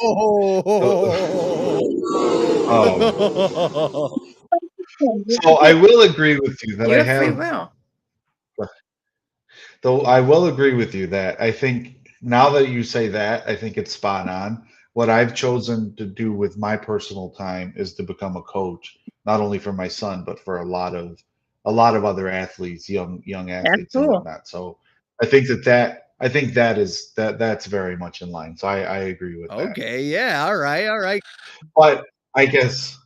so I will agree with you that You I have free have. will. Though I will agree with you that I think now that you say that, I think it's spot on. What I've chosen to do with my personal time is to become a coach, not only for my son, but for a lot of other athletes, young That's athletes and cool. whatnot. So I think that's very much in line. So I agree with that. Okay, yeah, all right. But I guess,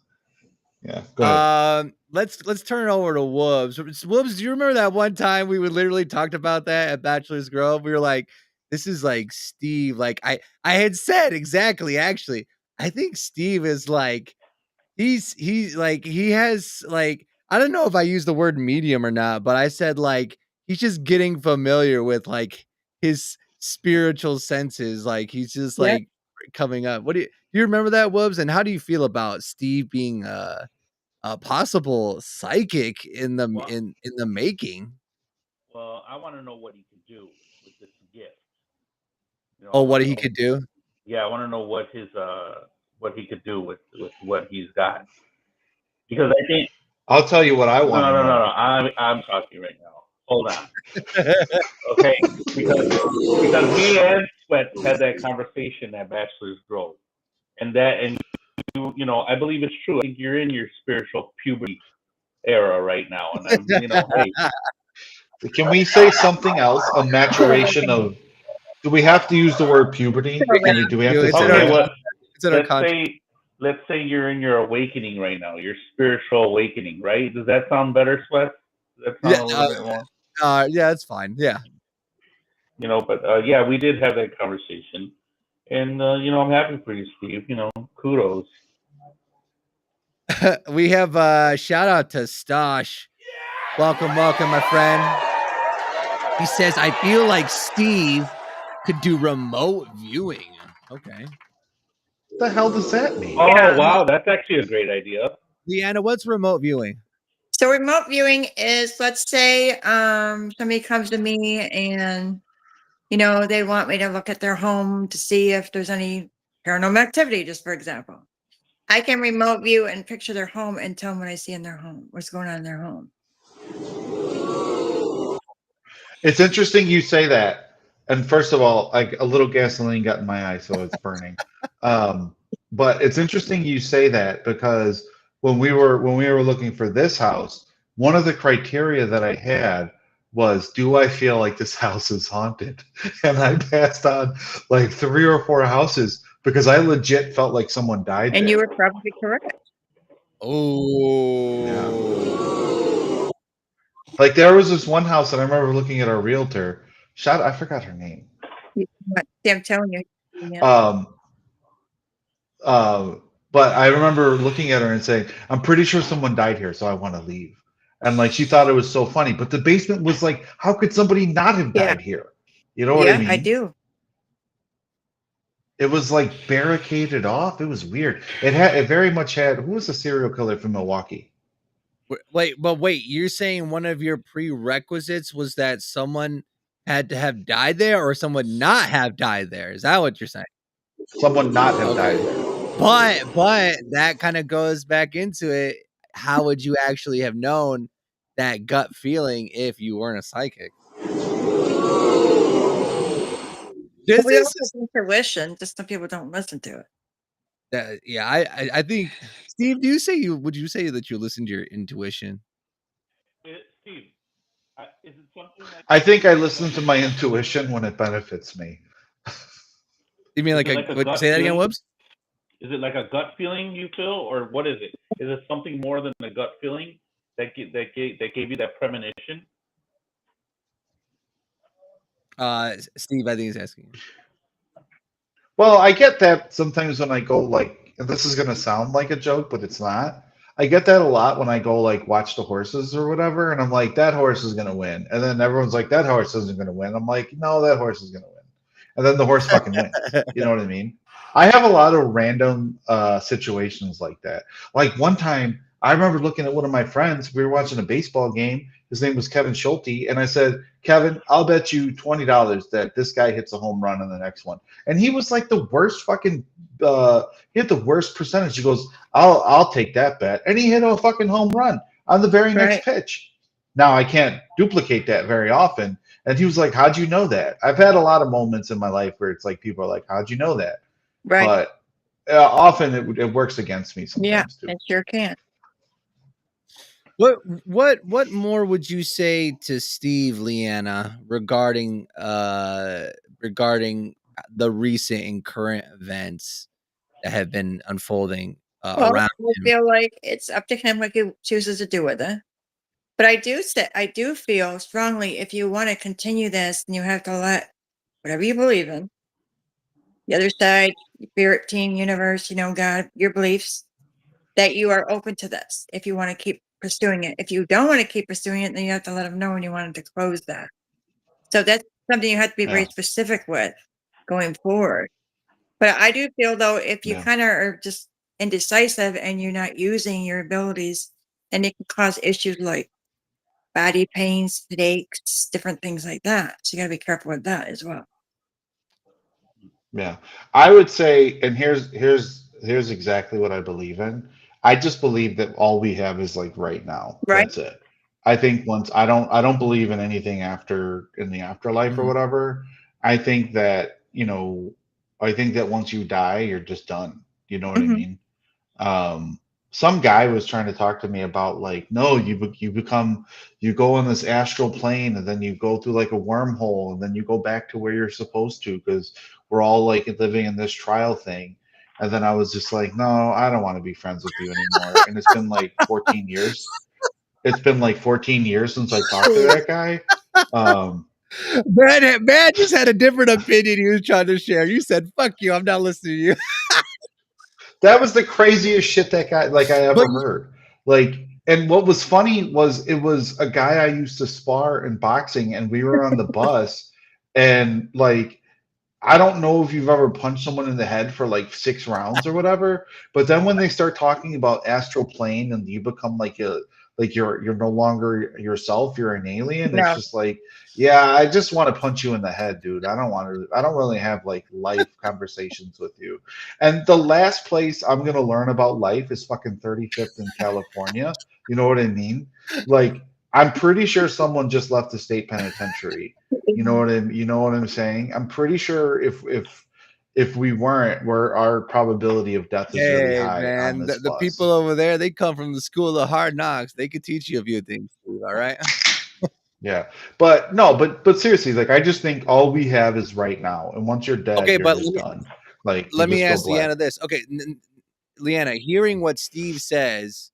yeah, go ahead. Let's turn it over to Woods. Woods, do you remember that one time we would literally talked about that at Bachelor's Grove? We were like, this is like Steve. Like I had said exactly, actually. I think Steve is like he's like he has like I don't know if I used the word medium or not, but I said like he's just getting familiar with like his spiritual senses. Like he's just Yeah. like coming up. Do you remember that, Woods? And how do you feel about Steve being a possible psychic in the Well, in the making? well, I want to know what he could do with this gift. I Oh, want what to he know. could do? Yeah, I want to know what he could do with what he's got. Because I think I'll tell you what I no, want no, to no, no, know. no. I'm talking right now. Hold on, okay? Because me and Sweat had that conversation at Bachelor's Grove, and I believe it's true. I think you're in your spiritual puberty era right now, and hey, Can we say something else? A maturation of. Do we have to use the word puberty? Do we have to It's in say our okay, that? well, it's in our let's contract. say you're in your awakening right now, your spiritual awakening, right? Does that sound better, Sweat? Does that Yeah, sound a little bit more? yeah, it's fine. Yeah. But yeah, we did have that conversation, and I'm happy for you, Steve. Kudos. We have shout out to Stosh. Welcome, my friend. He says, I feel like Steve could do remote viewing. Okay. What the hell does that mean? Oh Yeah. wow, that's actually a great idea. Leanna, what's remote viewing? So remote viewing is, let's say, somebody comes to me and You know, they want me to look at their home to see if there's any paranormal activity, just for example. I can remote view and picture their home and tell them what I see in their home, what's going on in their home. It's interesting you say that. And first of all, like a little gasoline got in my eye, so it's burning. Um, but it's interesting you say that because when we were looking for this house, one of the criteria that I had was, do I feel like this house is haunted? And I passed on like 3 or 4 houses because I legit felt like someone died And you there. were probably correct. Oh. Like there was this one house that I remember looking at our realtor. I forgot her name. See, I'm telling you. Yeah. Um, but I remember looking at her and saying, "I'm pretty sure someone died here, so I want to leave." And like she thought it was so funny, but the basement was like, how could somebody not have Yeah. died here? You know what I Yeah, I mean? do. It was like barricaded off. It was weird. It very much had, who was the serial killer from Milwaukee? Wait, you're saying one of your prerequisites was that someone had to have died there or someone not have died there? Is that what you're saying? Someone not have died there. But that kind of goes back into it. How would you actually have known that gut feeling if you weren't a psychic? But This we is also have intuition, just some people don't listen to it. yeah. I think Steve. Would you say that you listen to your intuition? Steve, is it something like? I think I listen to my intuition when it benefits me. You mean like a gut say that again, feeling? Whoops? Is it like a gut feeling you feel, or what is it? Is it something more than a gut feeling that gave you that premonition? Steve, I think he's asking. Well, I get that sometimes when I go like, and this is gonna sound like a joke, but it's not. I get that a lot when I go like watch the horses or whatever, and I'm like, that horse is gonna win, and then everyone's like, that horse isn't gonna win. I'm like, no, that horse is gonna win, and then the horse fucking wins. You know what I mean? I have a lot of random situations like that. Like one time, I remember looking at one of my friends. We were watching a baseball game. His name was Kevin Schulte, and I said, Kevin, I'll bet you $20 that this guy hits a home run in the next one. And he was like the worst fucking. He had the worst percentage. He goes, I'll take that bet, and he hit a fucking home run on the very next pitch. Now I can't duplicate that very often. And he was like, how'd you know that? I've had a lot of moments in my life where it's like people are like, how'd you know that? Right. But often it works against me sometimes too. It sure can. What more would you say to Steve, Leanna, regarding the recent and current events that have been unfolding Well, around I him? feel like it's up to him what he chooses to do with it. But I do feel strongly if you want to continue this, then you have to let whatever you believe in, the other side, spirit team, universe, God, your beliefs, that you are open to this if you want to keep pursuing it. If you don't want to keep pursuing it, then you have to let them know when you wanted to close that. So that's something you have to be very specific with going forward. But I do feel though, if you kind of are just indecisive and you're not using your abilities, then it can cause issues like body pains, headaches, different things like that. So you got to be careful with that as well. Yeah, I would say, and here's exactly what I believe in. I just believe that all we have is like right now. Right. That's it. I think once I don't believe in anything after in the afterlife or whatever. I think that I think that once you die, you're just done. You know what I mean? Some guy was trying to talk to me about like, no, you go on this astral plane and then you go through like a wormhole and then you go back to where you're supposed to because we're all like living in this trial thing. And then I was just like, no, I don't want to be friends with you anymore. And it's been like 14 years. It's been like 14 years since I talked to that guy. Man just had a different opinion he was trying to share. You said, fuck you, I'm not listening to you. That was the craziest shit that guy like I ever heard. Like, and what was funny was it was a guy I used to spar in boxing, and we were on the bus, and like I don't know if you've ever punched someone in the head for like 6 rounds or whatever, but then when they start talking about astral plane and you become like you're no longer yourself, you're an alien. It's No. just like, yeah, I just want to punch you in the head, dude. I don't really have like life conversations with you. And the last place I'm gonna learn about life is fucking 35th in California. You know what I mean? Like, I'm pretty sure someone just left the state penitentiary. You know what I'm saying? I'm pretty sure if we weren't, where our probability of death is really Hey high on man, this the bus. people over there, they come from the school of hard knocks. They could teach you a few things, Steve, all right? Yeah. But no, but seriously, like I just think all we have is right now. And once you're dead, Okay, you're but just done. Like you let me just go ask black. Leanna this. Okay, Leanna, hearing what Steve says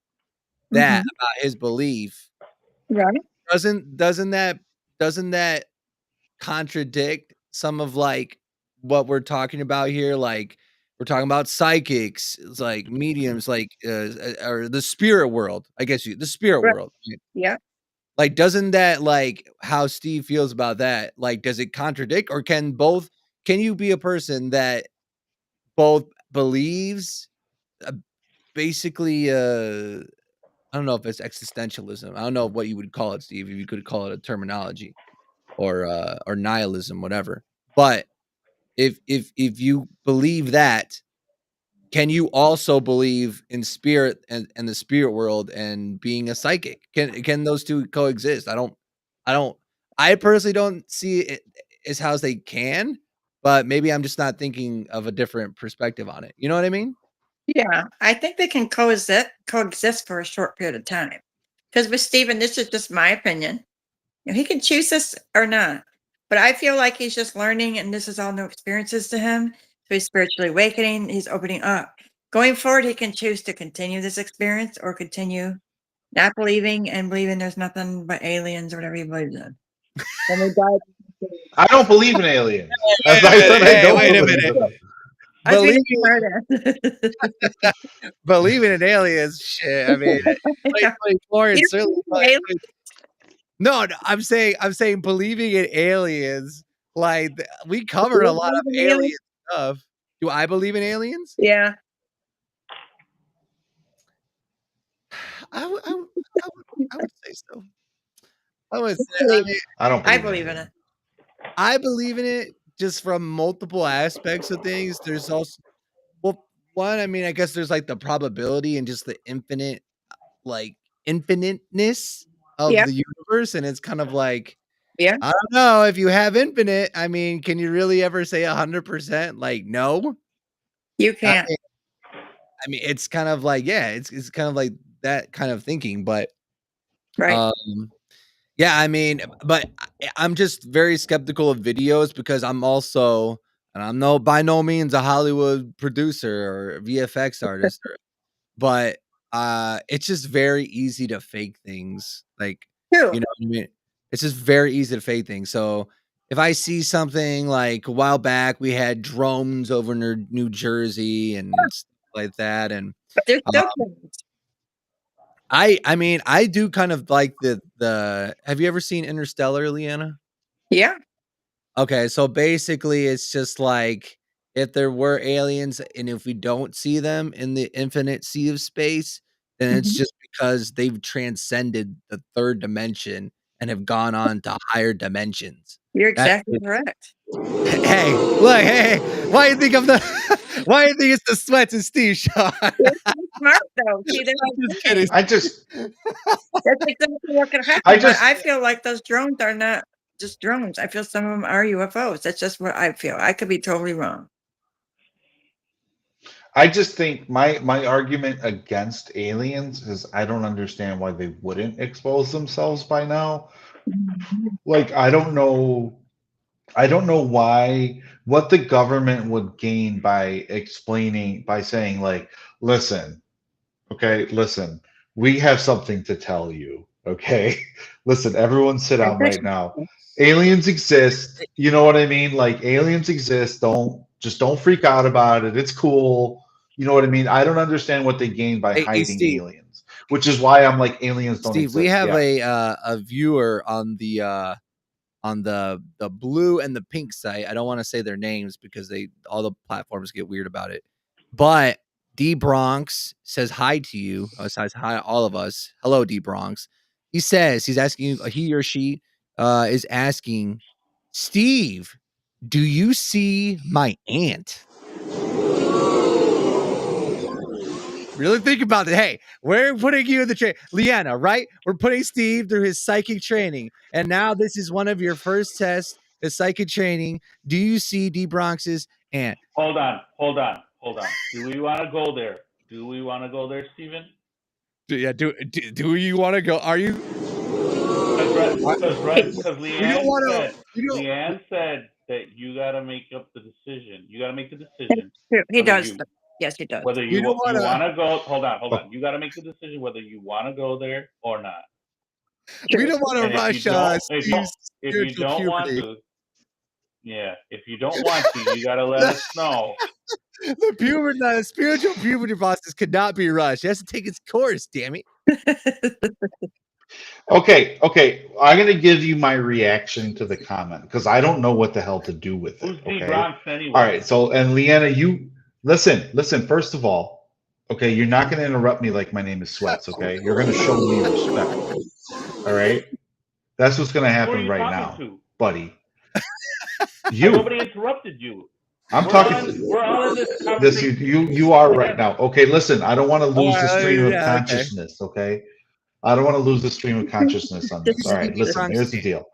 that Mhm. about his belief, Right. doesn't that contradict some of like what we're talking about here? Like we're talking about psychics, it's like mediums, like or the spirit world. I guess the spirit Right. world. Right? Yeah. Like, doesn't that like how Steve feels about that? Like, does it contradict, or can you be a person that both believes uh, basically I don't know if it's existentialism. I don't know what you would call it, Steve, if you could call it a terminology or nihilism, whatever. But if you believe that, can you also believe in spirit and the spirit world and being a psychic? Can those two coexist? I don't I personally don't see it as how they can, but maybe I'm just not thinking of a different perspective on it. You know what I mean? Yeah. I think they can coexist for a short period of time. Because with Stephen, this is just my opinion. He can choose this or not. But I feel like he's just learning and this is all new experiences to him. So he's spiritually awakening, he's opening up. Going forward, he can choose to continue this experience or continue not believing and believing there's nothing but aliens or whatever he believes in. When we die, I don't believe in aliens. Wait As a I minute. said, I Hey, don't wait a believe minute. in them. I was being Believing smart. believing in aliens, shit. I mean, 2024 You and don't certainly believe in aliens? no, I'm saying believing in aliens. Like we covered Do a you lot of believe in aliens? alien stuff. Do I believe in aliens? Yeah. I would, I would, I would say so. I would say. I believe I mean, I don't I believe in believe in aliens. it. I believe in it just from multiple aspects of things. There's also well, one. I mean, I guess there's like the probability and just the like infiniteness of Yeah. the universe, and it's kind of like Yeah. I don't know if you have infinite. I mean, can you really ever say 100%? Like, no. You I can't. mean, it's kind of like, yeah, it's kind of like that kind of thinking, but Right. um, yeah, I mean, but I'm just very skeptical of videos because I'm also, and I'm by no means a Hollywood producer or VFX artist, but it's just very easy to fake things. Like, True. you know what I mean? It's just very easy to fake things. So if I see something like a while back, we had drones over near New Jersey and stuff like that, and But there's uh, still things. I mean, I do kind of like the. Have you ever seen Interstellar, Leanna? Yeah. Okay, so basically, it's just like if there were aliens, and if we don't see them in the infinite sea of space, then it's Mhm. just because they've transcended the third dimension and have gone on to higher dimensions. You're That's exactly correct. hey, look, hey, why you think I'm the why you think it's the sweats and Steve show? You're so smart though. See, that's I'm the just kidding. thing. I just That's exactly what could I happen. But just I feel like those drones are not just drones. I feel some of them are UFOs. That's just what I feel. I could be totally wrong. I just think my argument against aliens is I don't understand why they wouldn't expose themselves by now. Mhm. Like I don't know why what the government would gain by explaining by saying like, listen, okay, listen, we have something to tell you. Okay. Listen, everyone sit down right now. Aliens exist. You know what I mean? Like aliens exist. Don't freak out about it. It's cool. You know what I mean? I don't understand what they gain by Hey, hiding Steve. aliens, which is why I'm like aliens don't Steve, we exist. have Yeah. a viewer on the blue and the pink site. I don't want to say their names because they all the platforms get weird about it. But D Bronx says hi to you. Says hi to all of us. Hello, D Bronx. He says he's asking you. He or she is asking Steve, do you see my aunt? Really think about it. Hey, we're putting you in the train. Leanna, right? We're putting Steve through his psychic training. And now this is one of your first tests, is psychic training. Do you see D Bronx's aunt? Hold on. Do we want to go there? Steven? Do you want to go? Are you? Because We don't want to. Leanne said that you got to make up the decision. You got to make the That's decision. true. He whether does. you- Yes, he does. Whether You don't you wanna- want to go, hold on. You got to make the decision whether you want to go there or not. We don't want to rush Steve's if you spiritual don't want puberty. to, yeah, if you don't want to, you got to let us know. The spiritual puberty process could not be rushed. It has to take its course, damn it. Okay. I'm gonna give you my reaction to the comment because I don't know what the hell to do with it. Who's D Okay. Bronx anyway? All right. So, and Leanna, you listen. First of all, okay, you're not gonna interrupt me like my name is Sweats. Okay, you're gonna show me respect. All right. That's what's gonna Who are happen you right talking now, to? buddy. You. Nobody interrupted you. I'm We're talking. we're all in this This conversation. you are right now. Okay, listen. I don't want to lose the stream of yeah, okay. consciousness. Okay. I don't want to lose the stream of consciousness on this. All right, listen, here's the deal.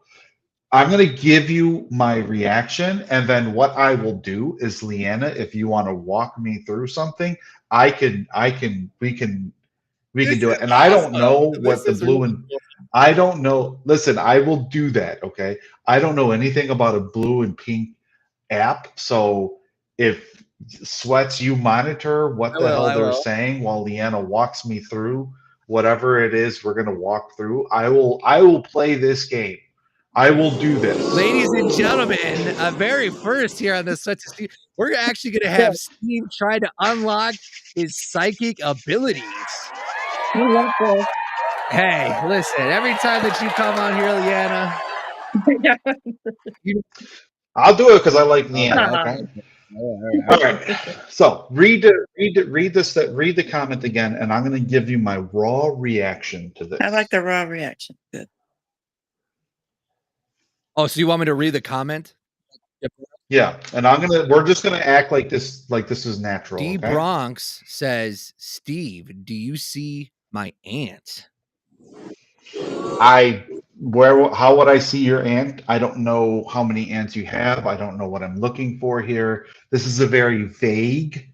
I'm going to give you my reaction, and then what I will do is, Leanna, if you want to walk me through something, we can do it. And I don't know what the blue and I don't know. Listen, I will do that. Okay. I don't know anything about a blue and pink app. So if Sweats, you monitor what the hell they're saying while Leanna walks me through whatever it is we're gonna walk through. I will play this game. I will do this. Ladies and gentlemen, very first here on the Sweats of Steve, we're actually going to have Steve try to unlock his psychic abilities. Hey, listen, every time that you come on here, Leanna, I'll do it because I like Leanna. okay. All right. So read the comment again, and I'm going to give you my raw reaction to this. I like the raw reaction. Good. Oh, so you want me to read the comment? Yeah, and we're just gonna act like this is natural. D Okay? Bronx says, Steve, do you see my aunt? How would I see your aunt? I don't know how many aunts you have. I don't know what I'm looking for here. This is a very vague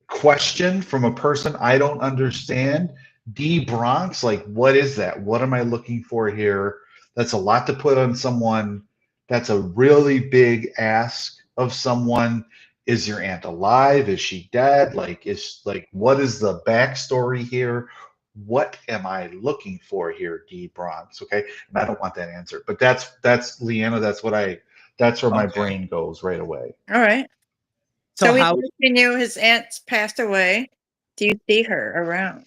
question from a person I don't understand. D Bronx, like, what is that? What am I looking for here? That's a lot to put on someone. That's a really big ask of someone. Is your aunt alive? Is she dead? What is the backstory here? What am I looking for here, D Bronx? Okay. And I don't want that answer. But that's Leanna, that's where my brain goes right away. All right. So we how knew his aunt's passed away. Do you see her around?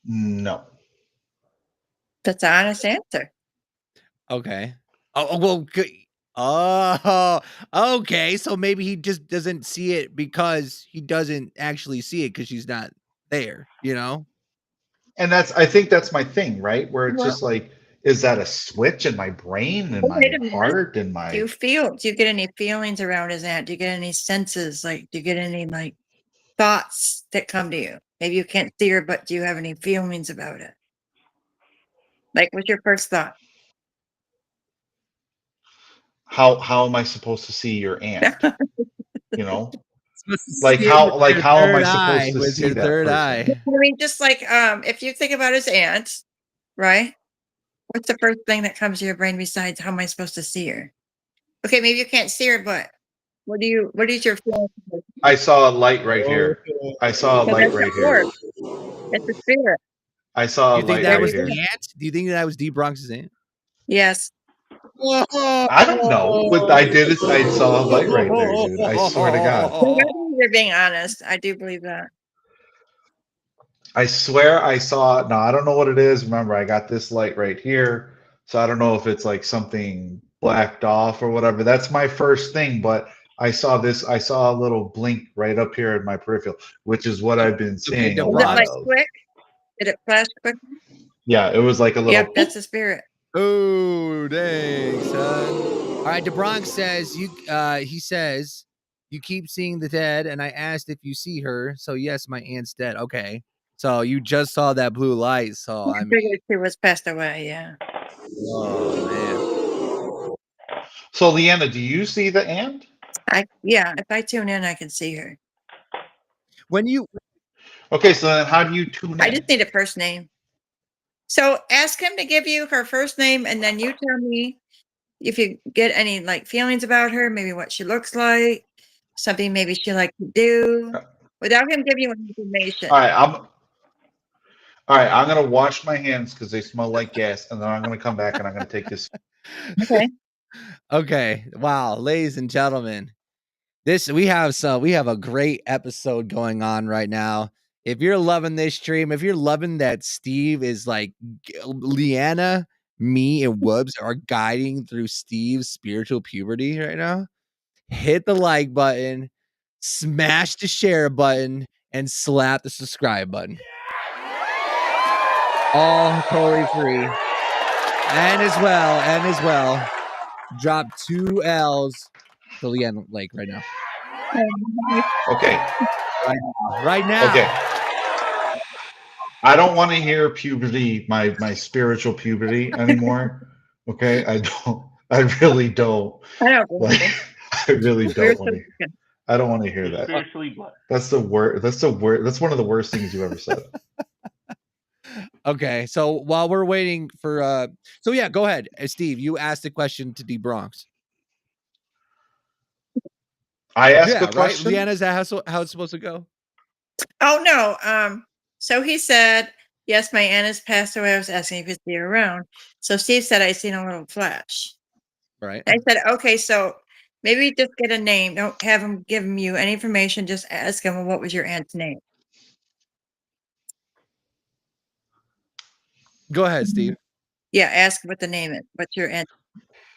No. That's an honest answer. Okay. Oh, okay. So maybe he just doesn't see it because he doesn't actually see it because she's not there, you know? And I think that's my thing, right? Where it's just like, is that a switch in my brain and my heart and my... Do you get any feelings around his aunt? Do you get any senses? Do you get any thoughts that come to you? Maybe you can't see her, but do you have any feelings about it? What's your first thought? How am I supposed to see your aunt? You know? How am I supposed to see that person? Eye. I mean, just if you think about his aunt, right? What's the first thing that comes to your brain besides how am I supposed to see her? Okay, maybe you can't see her, but what is your feeling? I saw a light right here. I saw a light right here. It's a spirit. I saw a Do you think light that right was here. the aunt? Do you think that was D Bronx's aunt? Yes. I don't know. What I did is I saw a light right there, dude. I swear to God. You're being honest. I do believe that. I swear I saw. No, I don't know what it is. Remember, I got this light right here, so I don't know if it's like something blacked off or whatever. That's my first thing, but I saw this. I saw a little blink right up here in my peripheral, which is what I've been Okay, seeing a Was it lot like of. quick? Did it flash quick? Yeah, it was like a little. Yep, that's the spirit. Oh, dang, son. All right, DeBronx says he says you keep seeing the dead, and I asked if you see her. So yes, my aunt's dead. Okay. So you just saw that blue light. So I I mean, figured she was passed away, yeah. oh man. So Leanna, do you see the ant? Yeah, if I tune in, I can see her. When you Okay, so then how do you tune I in? just need a first name. So ask him to give you her first name, and then you tell me if you get any like feelings about her, maybe what she looks like, something maybe she like to do, without him giving you information. All right, I'm gonna wash my hands because they smell like gas, and then I'm gonna come back and I'm gonna take this. Okay. Okay. Wow, ladies and gentlemen. We have a great episode going on right now. If you're loving this stream, if you're loving that Steve is like Leanna, me, and Wubs are guiding through Steve's spiritual puberty right now, hit the like button, smash the share button, and slap the subscribe button. All totally free. And as well, drop 2 L's to Leanna Lake right now. Okay. Right now. Okay. I don't want to hear puberty, my spiritual puberty anymore. Okay, I don't. I really don't. I don't Like, I really don't want to. Spiritual- I don't want to hear You're that. spiritually blessed. That's the word. That's the word. That's one of the worst things you ever said. Okay, so while we're waiting for so yeah, go ahead. Steve, you asked the question to D Bronx. I asked Yeah, a right? question. Leanna, is that how it's supposed to go? Oh no. So he said, yes, my aunt has passed away. I was asking if he'd be around. So Steve said I seen a little flash. Right. I said, okay, so maybe just get a name. Don't have him give you any information. Just ask him, well, what was your aunt's name? Go ahead, Steve. Yeah, ask what the name is. What's your aunt?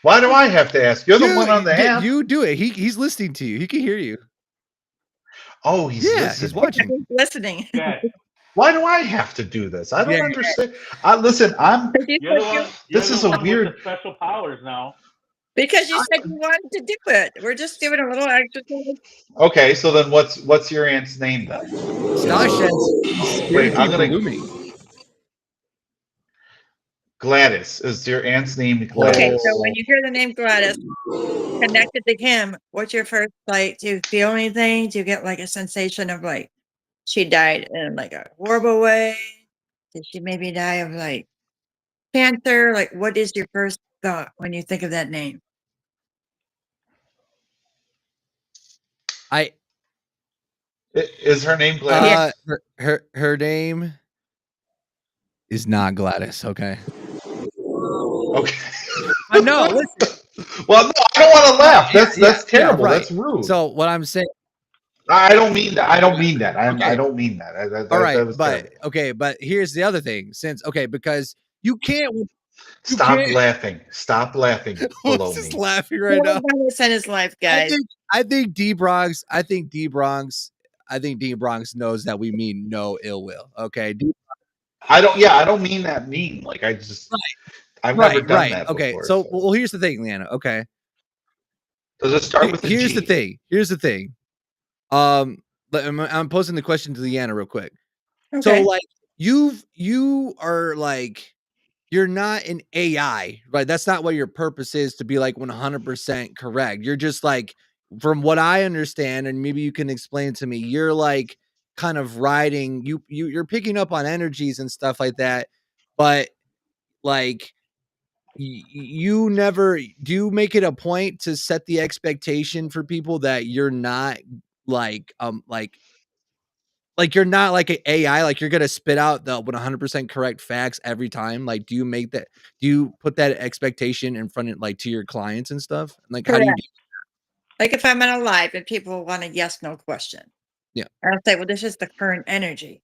Why do I have to ask? You're the one on the app. You do it. He's listening to you. He can hear you. Oh, he's listening. He's watching. He's listening. Why do I have to do this? I don't Yeah. understand. Listen, You're the one. This is a with weird. the special powers now. Because you said you wanted to do it. We're just doing a little exercise. Okay, so then what's your aunt's name then? Wait, I'm gonna. Gladys. Is your aunt's name Gladys? Okay, so when you hear the name Gladys connected to him, what's your first like? Do you feel anything? Do you get like a sensation of like she died in like a horrible way? Did she maybe die of like cancer? Like, what is your first thought when you think of that name? Is her name Gladys? Her name is not Gladys. Okay. Okay. No, listen. Well, no, I don't want to laugh. That's terrible. right. That's rude. So what I'm saying, I don't mean that. I don't mean that. Okay. I don't mean that. all right, that was but terrible. but here's the other thing. Because you can't. Stop laughing. Stop laughing below Who's just me. laughing right now? In his life, guys. I think D Bronx knows that we mean no ill will. Okay. I don't mean that mean. Like I just. I've never done that before. Okay. So well, here's the thing, Leanna. Okay. Does it start with a Here's G? the thing. I'm posing the question to Leanna real quick. Okay. So like you are like you're not an AI, right? That's not what your purpose is, to be like 100% correct. You're just like, from what I understand, and maybe you can explain to me, you're like kind of riding, you're picking up on energies and stuff like that, but like you never do you make it a point to set the expectation for people that you're not like you're not like an AI, like you're gonna spit out the 100% correct facts every time. Like, do you put that expectation in front of like to your clients and stuff? Like, how do you do? Like if I'm in a live and people want a yes, no question. Yeah. I'll say, well, this is the current energy.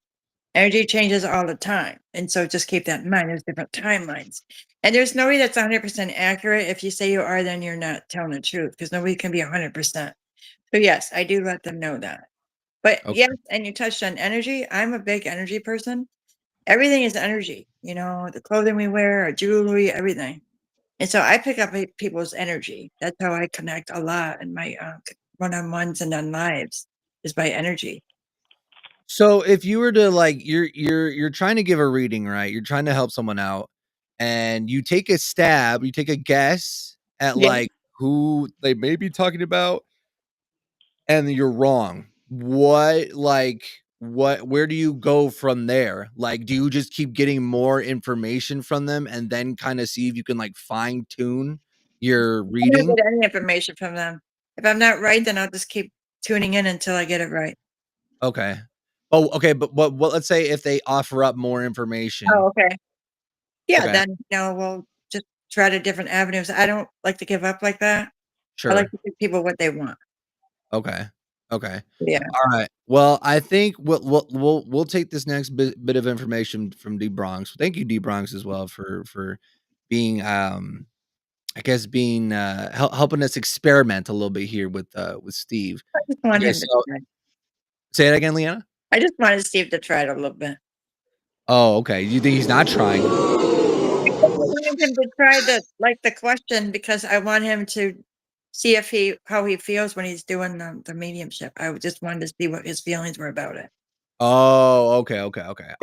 Energy changes all the time. And so just keep that in mind. There's different timelines. And there's nobody that's 100% accurate. If you say you are, then you're not telling the truth, because nobody can be 100%. So yes, I do let them know that. But Okay. yes, and you touched on energy. I'm a big energy person. Everything is energy, the clothing we wear, our jewelry, everything. And so I pick up people's energy. That's how I connect a lot in my one-on-ones and on lives is by energy. So if you were to like, you're trying to give a reading, right? You're trying to help someone out, and you take a stab, you take a guess at Yeah. like who they may be talking about, and you're wrong. Where do you go from there? Like, do you just keep getting more information from them and then kind of see if you can like fine tune your I don't reading? get any information from them. If I'm not right, then I'll just keep tuning in until I get it right. Okay. Oh, okay. But what? Let's say if they offer up more information. Oh, okay. Yeah, Okay. then we'll just try to different avenues. I don't like to give up like that. I like Sure. to give people what they want. Okay. Okay. Yeah. All right. Well, I think we'll take this next bit of information from D Bronx. Thank you, D Bronx, as well for being I guess being helping us experiment a little bit here with Steve. I just want Okay, him to so try. say it again, Leanna. I just wanted Steve to try it a little bit. Oh, okay. You think he's not trying? I wanted him to try the question because I want him to see how he feels when he's doing the mediumship. I just wanted to see what his feelings were about it. Oh, okay. All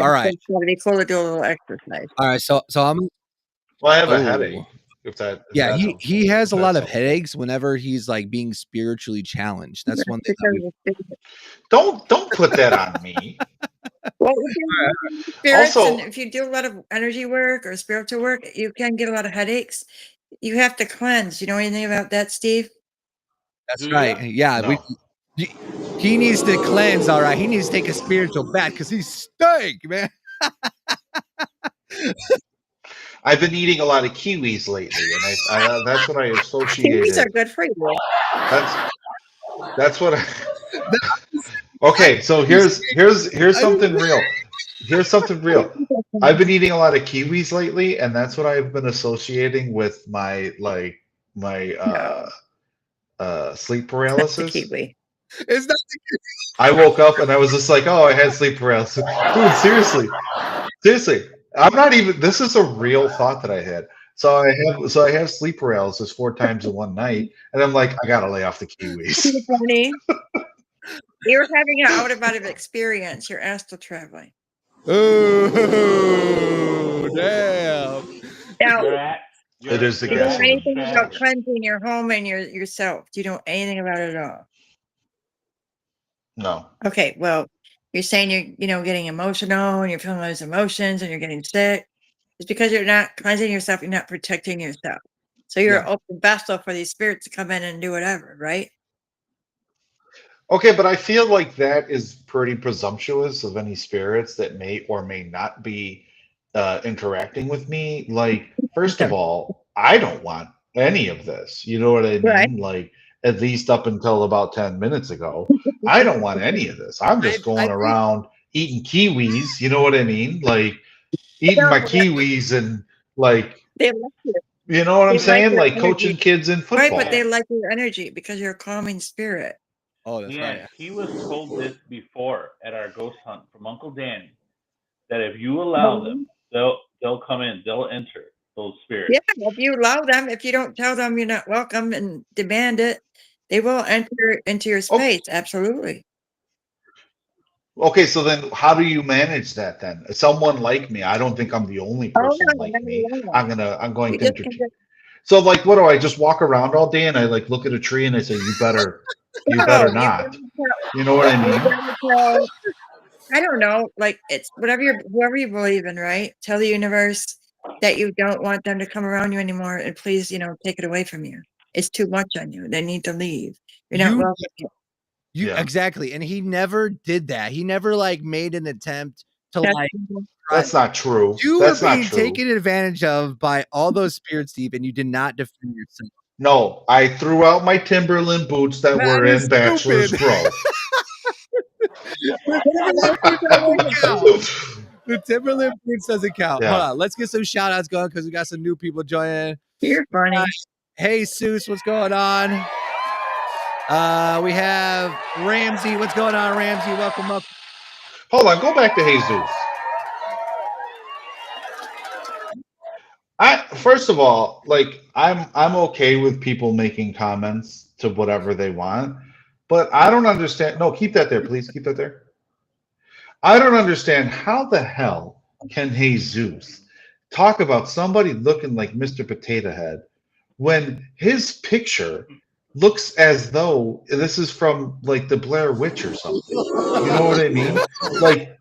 right. It's gonna be cool to do a little exercise. All right. So I'm Well, I have a oh headache. If that yeah, he helps, he has if a lot that's of helpful. headaches whenever he's like being spiritually challenged. That's one thing that Because we of the spirit. Don't put that on me. Well, if you're spirits and Also, if you do a lot of energy work or spiritual work, you can get a lot of headaches. You have to cleanse. You know anything about that, Steve? That's Do right. ya? Yeah, no. he needs to cleanse, all right. He needs to take a spiritual bath because he's stank, man. I've been eating a lot of kiwis lately, and I that's what I Kiwis are associated. good for you. That's what I. Okay, so here's something real. Here's something real. I've been eating a lot of kiwis lately, and that's what I've been associating with my No, sleep it's not the paralysis. kiwi. It's not I woke up and I was just like, oh, I had sleep paralysis. Dude, seriously. I'm not even. This is a real thought that I had. So I have sleep paralysis 4 times in one night, and I'm like, I gotta lay off the kiwis. You're funny. You're having an out of body experience. You're astral traveling. oh damn. Now, You're at It is the you don't know gasoline. anything about Folks. traveling. cleansing your home and yourself. Do you know anything about it at all? No. Okay, well, you're saying you're getting emotional and you're feeling those emotions and you're getting sick. It's because you're not cleansing yourself, you're not protecting yourself. So you're an Yeah. open vessel for these spirits to come in and do whatever, right? Okay, but I feel like that is pretty presumptuous of any spirits that may or may not be interacting with me. Like, first of So, all, I don't want any of this. You know what I right. mean? Like, at least up until about 10 minutes ago, I don't want any of this. I'm just I going think around eating kiwis. You know what I mean? Like, eating No, my kiwis and, like, they like you. you know what I'm They like saying? your Like coaching energy. kids in Right, but they football. Yes, like your energy because you're a calming spirit. oh, that's yes. right. He was told this before at our ghost hunt from Uncle Danny that if you allow them, they'll come in, they'll enter those Yeah, spirits. if you allow them, if you don't tell them you're not welcome and demand it, they will enter into your Oh, space. Absolutely. okay, so then how do you manage that then? Someone like me, I don't think I'm the only Oh person no, like never me. mind. I'm going You to just can entertain. just So like what do I just walk around all day and I like look at a tree and I say, you no, better not. You know what I you mean? gotta tell. I don't know, like it's whoever you believe in, right? Tell the universe that you don't want them to come around you anymore, and please, take it away from you. It's too much on you. They need to leave. You're not You welcome here. you Yeah. exactly. And he never did that. He never like made an attempt to That's like try. That's not true. You were That's not being true. taken advantage of by all those spirits, Steve, and you did not defend yourself. No, I threw out my Timberland boots that That were is in Bachelor's stupid. Grove. The Timberland boots doesn't count. The Timberland boots doesn't count. Hold Yeah. on, let's get some shout outs going because we got some new people joining. You're funny. Hey, Seuss, what's going on? We have Ramsey. What's going on, Ramsey? Welcome up. Hold on, go back to Jesus. First of all, like I'm okay with people making comments to whatever they want, but I don't understand. No, keep that there, please. Keep that there. I don't understand how the hell can Jesus talk about somebody looking like Mr. Potato Head when his picture looks as though this is from like the Blair Witch or something. You know what I mean? Like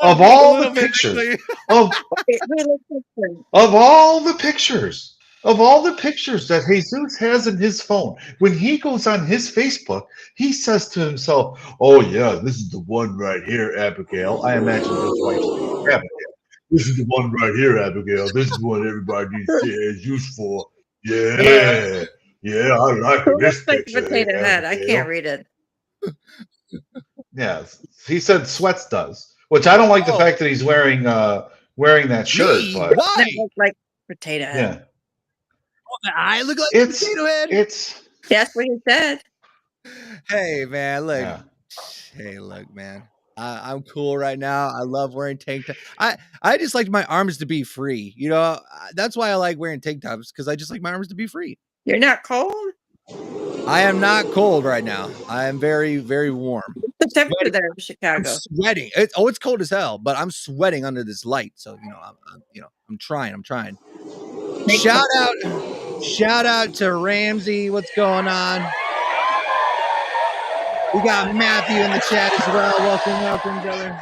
of A all the little bit, pictures actually. of It really different. of all the pictures, of all the pictures that Jesus has in his phone, when he goes on his Facebook, he says to himself, "Oh yeah, this is the one right here, Abigail." I imagine his wife's name, Abigail. This is the one right here, Abigail. This is what everybody needs to is used for. Yeah. Yeah, yeah, I like Who looks this like a picture, potato head? I can't Abigail. read it. Yeah, he said Sweats does, which I don't like the Oh, fact that he's wearing that shirt, me? but Why? That looks like potato head. yeah, I look like a it's potato head. it's That's what he said. Hey, man, look. yeah. Hey, look, man. I'm cool right now. I love wearing tank tops. I just like my arms to be free. You know, that's why I like wearing tank tops because I just like my arms to be free. You're not cold? I am not cold right now. I am very, very warm. What's the temperature Sweating. there in I'm Chicago? sweating. It's cold as hell, but I'm sweating under this light. So I'm trying. I'm trying. Make some. Shout out to Ramsey. What's going on? We got Matthew in the chat as well. Welcome, brother.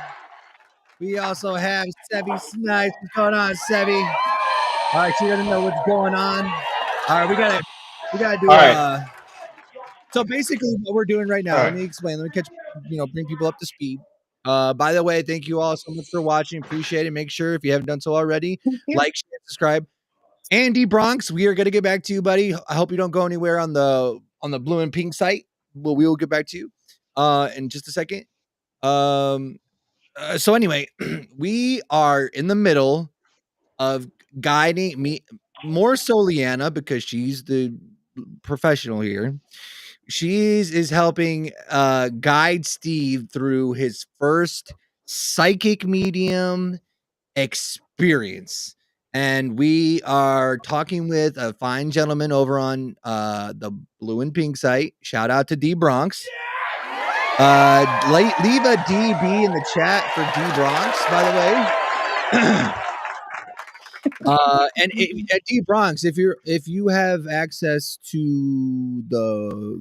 We also have Sebi Snipes. What's going on, Sebi? All right, she doesn't know what's going on. All right, we gotta do All right, so basically what we're doing right all now, let right. me explain, let me bring people up to speed. By the way, thank you all so much for watching. Appreciate it. Make sure if you haven't done so already, like, share, subscribe. Andy Bronx, we are gonna get back to you, buddy. I hope you don't go anywhere on the blue and pink site. But we will get back to you in just a second. So anyway, we are in the middle of guiding me, more so Leanna, because she's the professional here. Is helping guide Steve through his first psychic medium experience. And we are talking with a fine gentleman over on the blue and pink site. Shout out to D Bronx. Leave a DB in the chat for D Bronx, by the way. At D Bronx, if you have access to the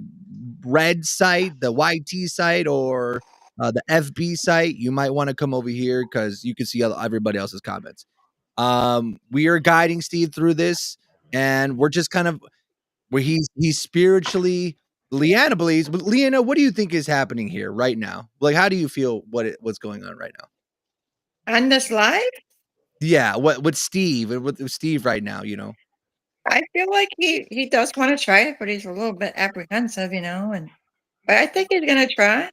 red site, the YT site, or the FB site, you might want to come over here because you can see everybody else's comments. We are guiding Steve through this, and we're just kind of where he's spiritually. Leanna believes, but Leanna, what do you think is happening here right now? Like, how do you feel what's going on right now? On this live? Yeah, what with Steve right now, you know. I feel like he does want to try it, but he's a little bit apprehensive, but I think he's gonna try.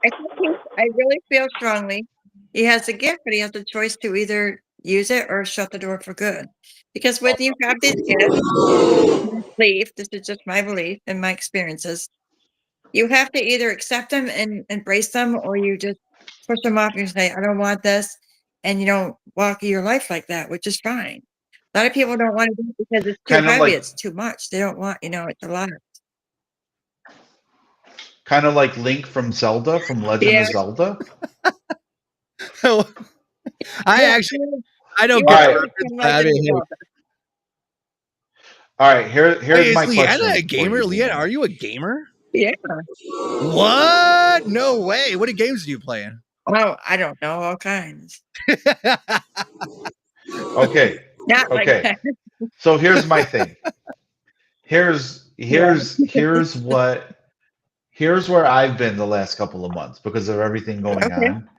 I really feel strongly he has a gift, but he has a choice to either use it or shut the door for good. Because when you have these gifts, belief, this is just my belief and my experiences, you have to either accept them and embrace them, or you just push them off and say, I don't want this. And you don't walk your life like that, which is fine. A lot of people don't want to do it because it's too Kind of heavy, like it's too much. They don't want, it's a lot. Link from Zelda, from Legend Yeah. of Zelda. I don't You get have All the right. reference. I mean, All right, here's is my Leanna question a for gamer? you, Leanna, Leanna. are you a gamer? Yeah. What? No way. What games are you playing? Oh, I don't know, all kinds. Okay. Not like Okay. that. So here's my thing. Here's Yeah. where I've been the last couple of months because of everything going Okay. on.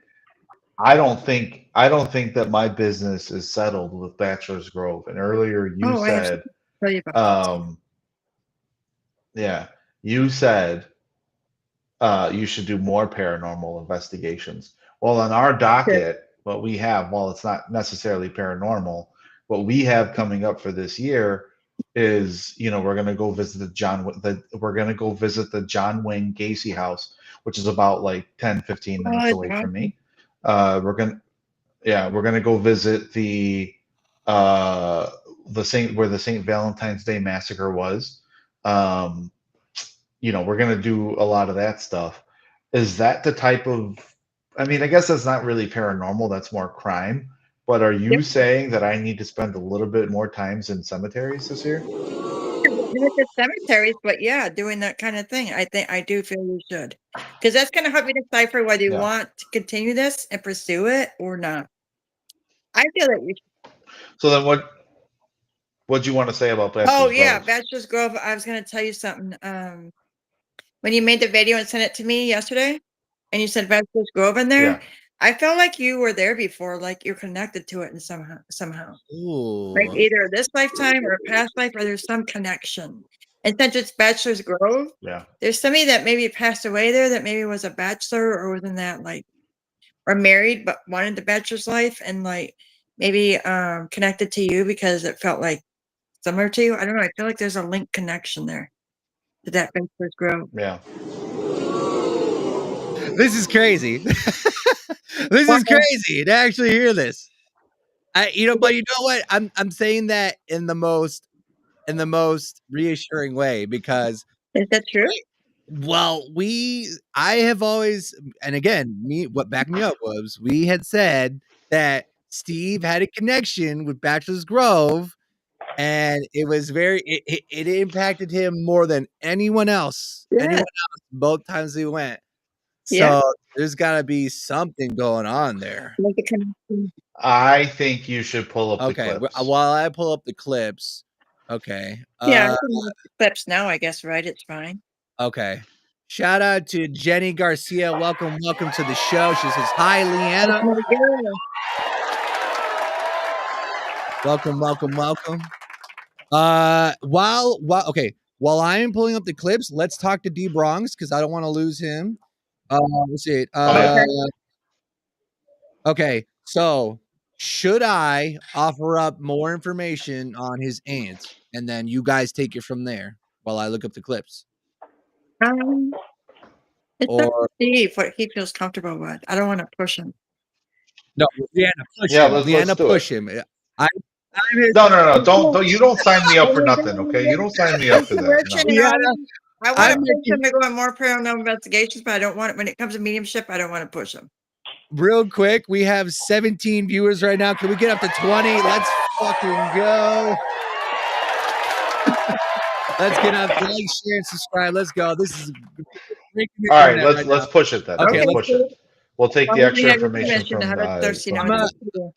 I don't think that my business is settled with Bachelor's Grove. And earlier you Oh, I have said, something to tell you about that. yeah, you said you should do more paranormal investigations. Well, on our Good. docket, it's not necessarily paranormal, what we have coming up for this year is, we're gonna go visit we're gonna go visit the John Wayne Gacy house, which is about like 10, 15 Oh, minutes it's away from awesome. me. We're gonna we're gonna go visit uh the Saint where the St. Valentine's Day massacre was. Um, we're gonna do a lot of that stuff. Is that the type of I mean, I guess that's not really paranormal, that's more crime. But are you Yep. saying that I need to spend a little bit more times in cemeteries this year? Not just cemeteries, but yeah, doing that kind of thing. I do feel you should, because that's going to help you decipher whether you Yeah. want to continue this and pursue it or not. I feel that you. So then what do you want to say about Oh Bachelor's yeah, Grove? Bachelor's Grove. I was going to tell you something. When you made the video and sent it to me yesterday, and you said Bachelor's Grove in there, Yeah. I felt like you were there before, like you're connected to it in somehow. Like Ooh. either this lifetime or a past life, or there's some connection. And since it's Bachelor's Grove, Yeah. there's somebody that maybe passed away there that maybe was a bachelor or was in that like or married but wanted the bachelor's life and like maybe connected to you because it felt like similar to you. I don't know. I feel like there's a link connection there to that Bachelor's Grove. Yeah. This is crazy. This is crazy to actually hear this. But you know what? I'm saying that in the most reassuring way because Is that true? well, I have always, and again, what backed me up was we had said that Steve had a connection with Bachelor's Grove, and it was it impacted him more than anyone else. Yeah. Anyone else, both times we went. Yeah. So there's got to be something going on there. Like a connection. I think you should pull up the Okay, clips. while I pull up the clips. Okay. Yeah, I can watch the clips now, I guess, right? It's fine. Okay. Shout out to Jenny Garcia. Welcome to the show. She says, "Hi, That's Leanna." my girl. Welcome. While I am pulling up the clips, let's talk to D Bronx because I don't want to lose him. Let's see. yeah. Okay. So should I offer up more information on his aunt, and then you guys take it from there while I look up the clips? It's up to Or Steve what he feels comfortable with. I don't want to push him. no, Leanna, push Yeah, him. let's Leanna, do push it. him. I'm here No, to no, no. Well, Don't you don't sign me up when for we're nothing, doing okay? You don't sign me up for that. intuition No. and all, Leanna, I want to I'm push him to go on more paranormal investigations, but I don't want it when it comes to mediumship. I don't want to push him. real quick. We have 17 viewers right now. Can we get up to 20? Let's fucking go. Let's get up. Like, share, and subscribe. Let's go. This is breaking the All right, internet right let's now. push it then. Okay, Let's push it. We'll take the Well, we extra have your information permission to have it thirsty now. from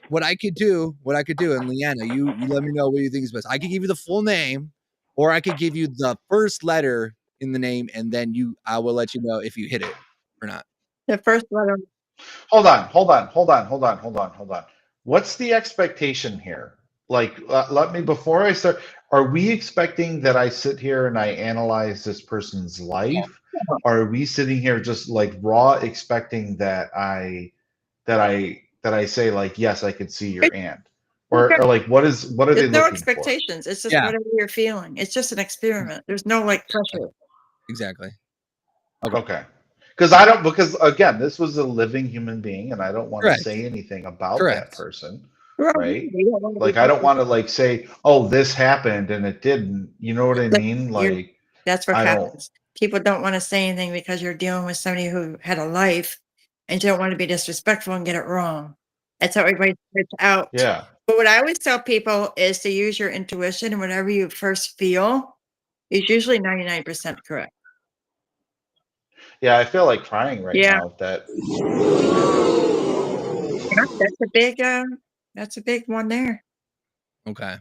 what I could do, and Leanna, you let me know what you think is best. I could give you the full name, or I could give you the first letter in the name, and then I will let you know if you hit it or not. The first letter. Hold on. What's the expectation here? Like, let me before I start. Are we expecting that I sit here and I analyze this person's life? Or are we sitting here just like raw expecting that I say like, yes, I could see your aunt, or like what are they There's no looking for? expectations. It's just whatever you're feeling. It's just an experiment. There's no like pressure. Exactly. Okay. Because again, this was a living human being, and I don't want to Correct. say anything about that Correct. person, Well, right? you don't want to Like be I don't want to like say, oh, this happened and it didn't. You know what I mean? Like That's what I don't. happens. People don't want to say anything because you're dealing with somebody who had a life and you don't want to be disrespectful and get it wrong. That's how everybody starts out. Yeah. But what I always tell people is to use your intuition, and whatever you first feel is usually 99% correct. Yeah, I feel like crying right Yeah. now. That Yeah, that's a big one there. Okay.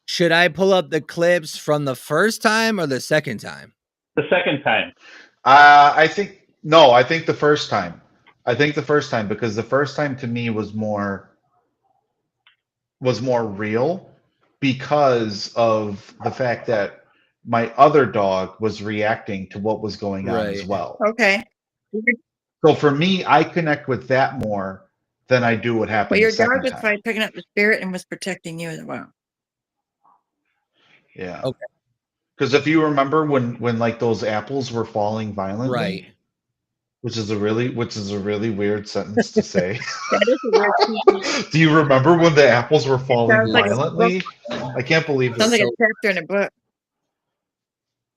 Should I pull up the clips from the first time or the second time? The second time. I think the first time. I think the first time because the first time to me was more real because of the fact that my other dog was reacting to what was going on as well. Okay. So for me, I connect with that more than I do what happened Well, your the dog second was time. probably picking up the spirit and was protecting you as well. Yeah. Okay. Because if you remember when like those apples were falling violently, Right. which is a really weird sentence to say. That is a weird sentence. Do you remember when the apples were falling Sounds like a book. violently? I can't believe Sounds it. like a chapter in a book.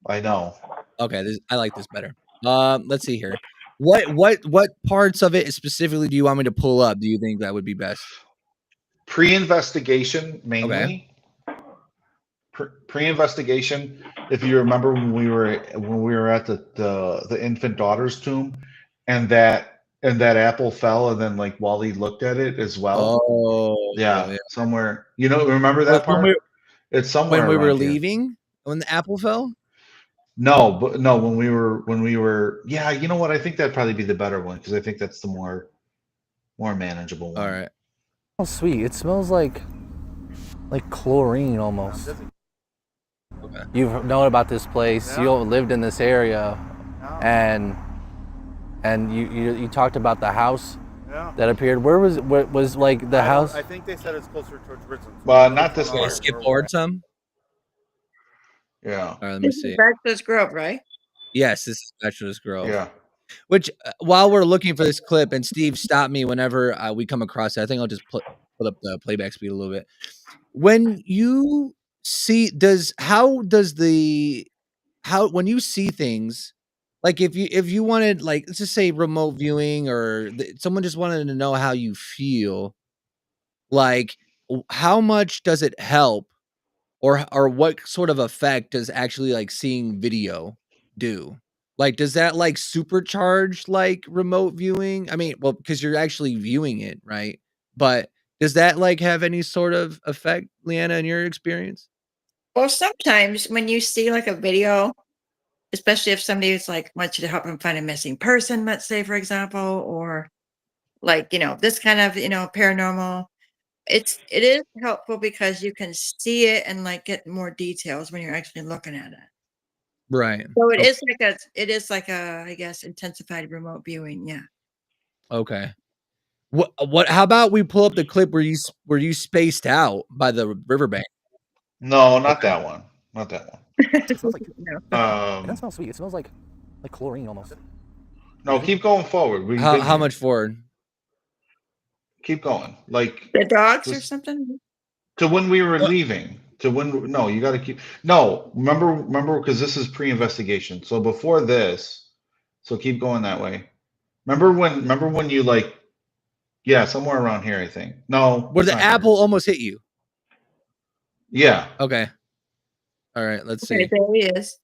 I know. Okay, I like this better. Let's see here. What parts of it specifically do you want me to pull up? Do you think that would be best? Pre-investigation mainly. Pre-investigation. If you remember when we were at the infant daughter's tomb, and that apple fell, and then like Wally looked at it as well. Oh, Yeah. Somewhere. You know, remember that part? It's somewhere when we were around here. leaving, when the apple fell. No, but no, when we were, yeah, you know what? I think that'd probably be the better one because I think that's the more manageable one. All right. Oh, sweet. It smells like chlorine almost. Okay. You've known about this place. You lived in this area, and you talked about the house that appeared. Where was like the house? I think they said it's closer towards Richmond. Not this one. Skip forward some. Yeah. All right, let me see. Bachelor's Grove, right? Yes, this is Bachelor's Grove. Yeah. Which, while we're looking for this clip, and Steve, stop me whenever we come across it. I think I'll just put up the playback speed a little bit. When you see, when you see things, like if you wanted, like, let's just say remote viewing, or someone just wanted to know how you feel, like, how much does it help, or what sort of effect does actually like seeing video do? Like, does that like supercharge like remote viewing? I mean, well, because you're actually viewing it, right? But does that like have any sort of effect, Leanna, in your experience? Well, sometimes when you see like a video, especially if somebody is like wants you to help them find a missing person, let's say, for example, or like, this kind of, paranormal, it is helpful because you can see it and like get more details when you're actually looking at it. Right. So it is like a, I guess, intensified remote viewing. Yeah. Okay. What? How about we pull up the clip where you spaced out by the riverbank? No, not that one. Not that one. It smells like it doesn't smell sweet. It smells like chlorine almost. No, keep going forward. How much forward? Keep going. Like the dogs or something. To when we were leaving. No, you got to keep. No, remember, because this is pre-investigation. So before this, so keep going that way. Remember when you like, yeah, somewhere around here, I think. No, where the apple almost hit you. Yeah. Okay. All right. Let's see. There he is.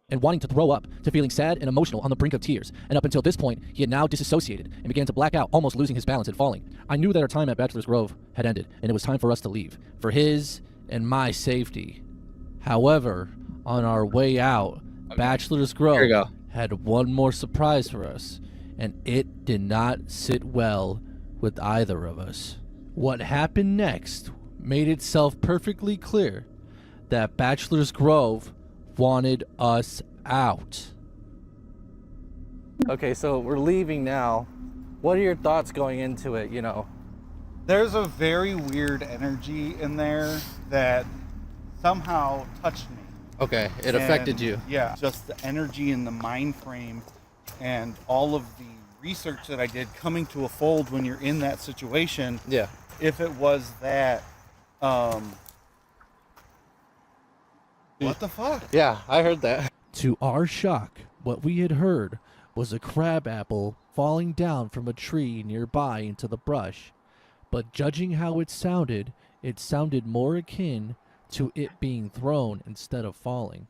And wanting to throw up, to feeling sad and emotional on the brink of tears. And up until this point, he had now disassociated and began to black out, almost losing his balance and falling. I knew that our time at Bachelor's Grove had ended, and it was time for us to leave, for his and my safety. However, on our way out, Bachelor's Grove had one more surprise for us, and it did not sit well with either of us. What happened next made itself perfectly clear that Bachelor's Grove wanted us out. Okay, so we're leaving now. What are your thoughts going into it, There's a very weird energy in there that somehow touched me. Okay, it affected you. Yeah, just the energy in the mind frame and all of the research that I did coming to a fold when you're in that situation. Yeah. If it was that, what the fuck? Yeah, I heard that. To our shock, what we had heard was a crab apple falling down from a tree nearby into the brush. But judging how it sounded more akin to it being thrown instead of falling.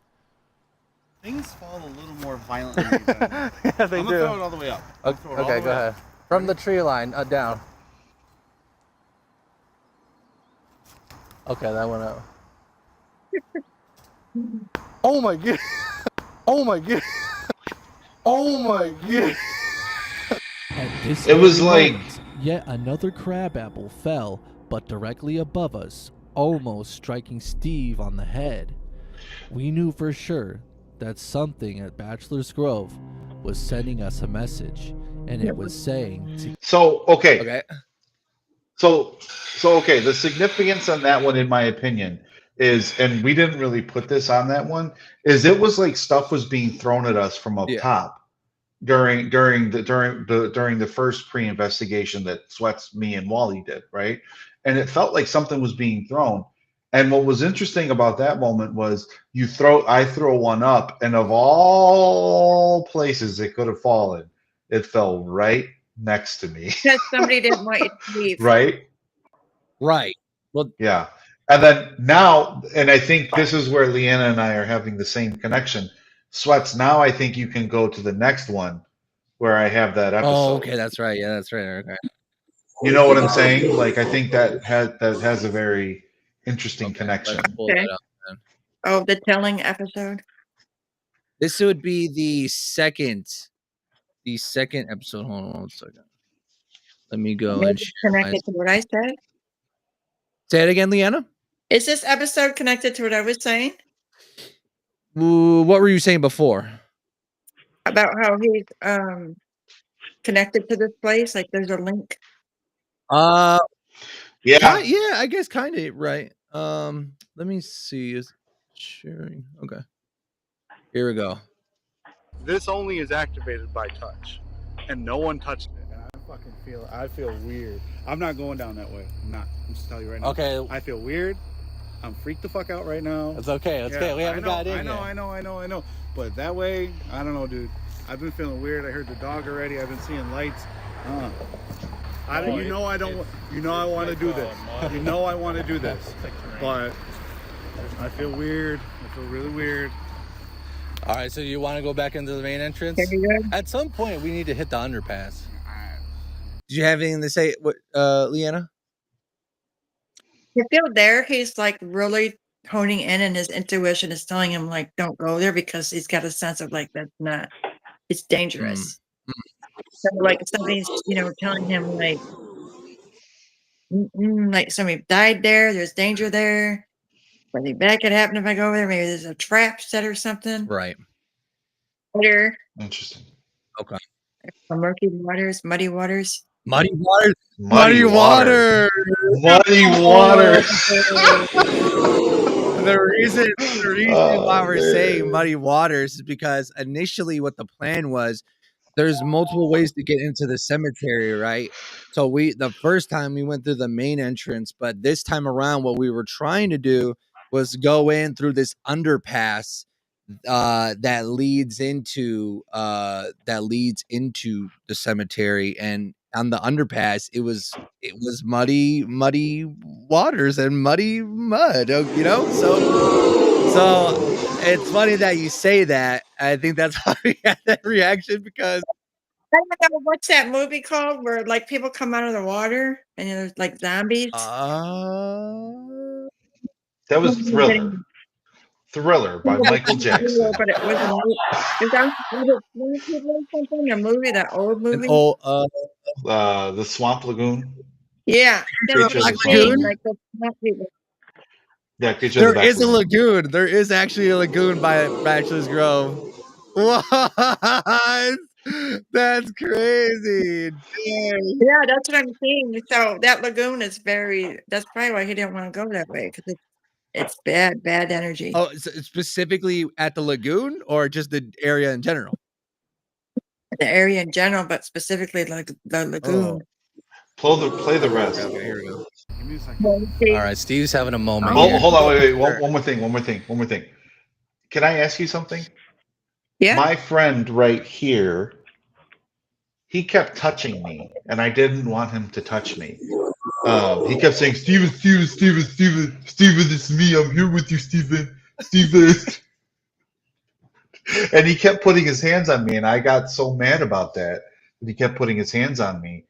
Things fall a little more violently than Yeah, they I'm gonna do. throw it all the way up. Okay, go ahead. From the tree line, down. Okay, that went up. Oh my god! Oh my god! Oh my god! At this It was very like- moment, yet another crabapple fell, but directly above us, almost striking Steve on the head. We knew for sure that something at Bachelor's Grove was sending us a message, and it was saying to... So okay. So okay, the significance on that one, in my opinion, is, and we didn't really put this on that one, is it was like stuff was being thrown at us from up Yeah. top during the first pre-investigation that Sweats, me, and Wally did, right? And it felt like something was being thrown. And what was interesting about that moment was I throw one up, and of all places it could have fallen, it fell right next to me. Because somebody didn't want you to leave. Right? Right. Well, Yeah. And then now, and I think this is where Leanna and I are having the same connection. Sweats, now I think you can go to the next one where I have that episode. oh, okay, that's right. Yeah, that's right. Okay. You know what I'm saying? Like, I think that has a very interesting connection. Let's pull Okay. that up then. Oh, the telling episode. This would be the second episode. Hold on one second. Let me go Maybe and it's share my. connected to what I said. Say it again, Leanna. Is this episode connected to what I was saying Ooh, what were you saying before? about how he's connected to this place? Like there's a link. Yeah. Yeah, I guess kind of right. Let me see. Is sharing? Okay. Here we go. This only is activated by touch, and no one touched it. And I feel weird. I'm not going down that way. I'm not. I'm just telling you right now. Okay. I feel weird. I'm freaked the fuck out right now. It's okay. It's okay. We haven't got in yet. I know. But that way, I don't know, dude. I've been feeling weird. I heard the dog already. I've been seeing lights. I want to do this. You know I want to do this. But I feel weird. I feel really weird. All right. So you want to go back into the main entrance? At some point, we need to hit the underpass. Did you have anything to say, Leanna? You feel there, he's like really honing in, and his intuition is telling him like, don't go there, because he's got a sense of like, it's dangerous. So like somebody's, telling him like, like somebody died there. There's danger there. Something bad could happen if I go over there. Maybe there's a trap set or something. Right. There. Interesting. Okay. Murky waters, muddy waters. Muddy waters. Muddy water. Muddy water. The reason why we're saying muddy waters is because initially what the plan was, there's multiple ways to get into the cemetery, right? So the first time we went through the main entrance, but this time around what we were trying to do was go in through this underpass that leads into the cemetery, and on the underpass it was muddy waters and muddy mud, so it's funny that you say that. I think that's why we had that reaction, because I don't know, what's that movie called where like people come out of the water and there's like zombies? That was Thriller by Michael Jackson. But it wasn't. Was it something? A movie, that old movie? The Swamp Lagoon. Yeah. That's what I'm saying, like the swamp people. Yeah, there is a lagoon. There is actually a lagoon by Bachelor's Grove. What? That's crazy. Dang. Yeah, that's what I'm saying. So that lagoon is that's probably why he didn't want to go that way, because it's bad energy. Oh, specifically at the lagoon, or just the area in general? The area in general, but specifically like the lagoon. Play the rest. Okay, here we go. All right, Steve's having a moment. Hold on, wait. One more thing. Can I ask you something? Yeah. My friend right here, he kept touching me, and I didn't want him to touch me. He kept saying, Steven, it's me. I'm here with you, Steven. And he kept putting his hands on me, and I got so mad about that he kept putting his hands on me.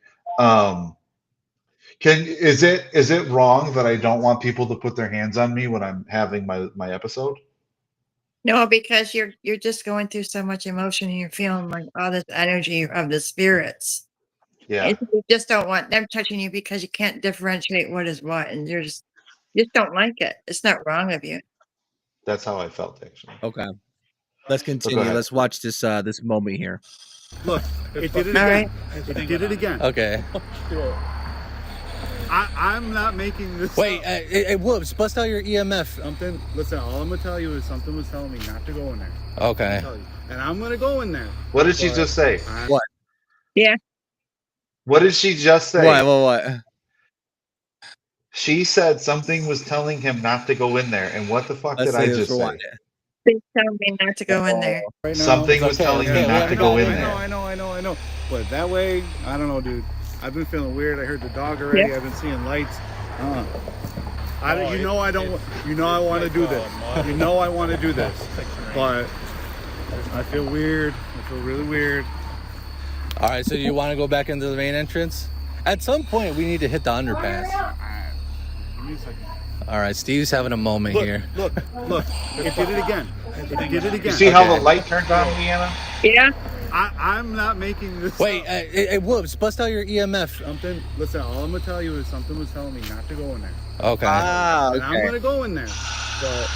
Is it wrong that I don't want people to put their hands on me when I'm having my episode? No, because you're just going through so much emotion, and you're feeling like all this energy of the spirits. Yeah. And you just don't want them touching you because you can't differentiate what is what, and you just don't like it. It's not wrong of you. That's how I felt, actually. Okay. Let's continue. Let's watch this moment here. Look, it did it again. All right. It did it again. Okay. I'm not making this. Wait, hey, Whoops, bust out your EMF. Something. Listen, all I'm gonna tell you is something was telling me not to go in there. Okay. And I'm gonna go in there. What did she just say? What? Yeah. What did she just say? What? She said something was telling him not to go in there. And what the fuck Let's did I see, just say? They tell me not to go in there. Right now, Something was telling me not to go in there. I know. But that way, I don't know, dude. I've been feeling weird. I heard the dog already. Yep. I've been seeing lights. You know I want to do this. You know I want to do this. But I feel weird. I feel really weird. All right, so you want to go back into the main entrance? At some point, we need to hit the underpass. Give me a second. All right, Steve's having a moment here. Look. It did it again. You see how the light turned on, Leanna? Yeah. I'm not making this. Wait, hey, Whoops, bust out your EMF. Something. Listen, all I'm gonna tell you is something was telling me not to go in there. Okay. And I'm gonna go in there, but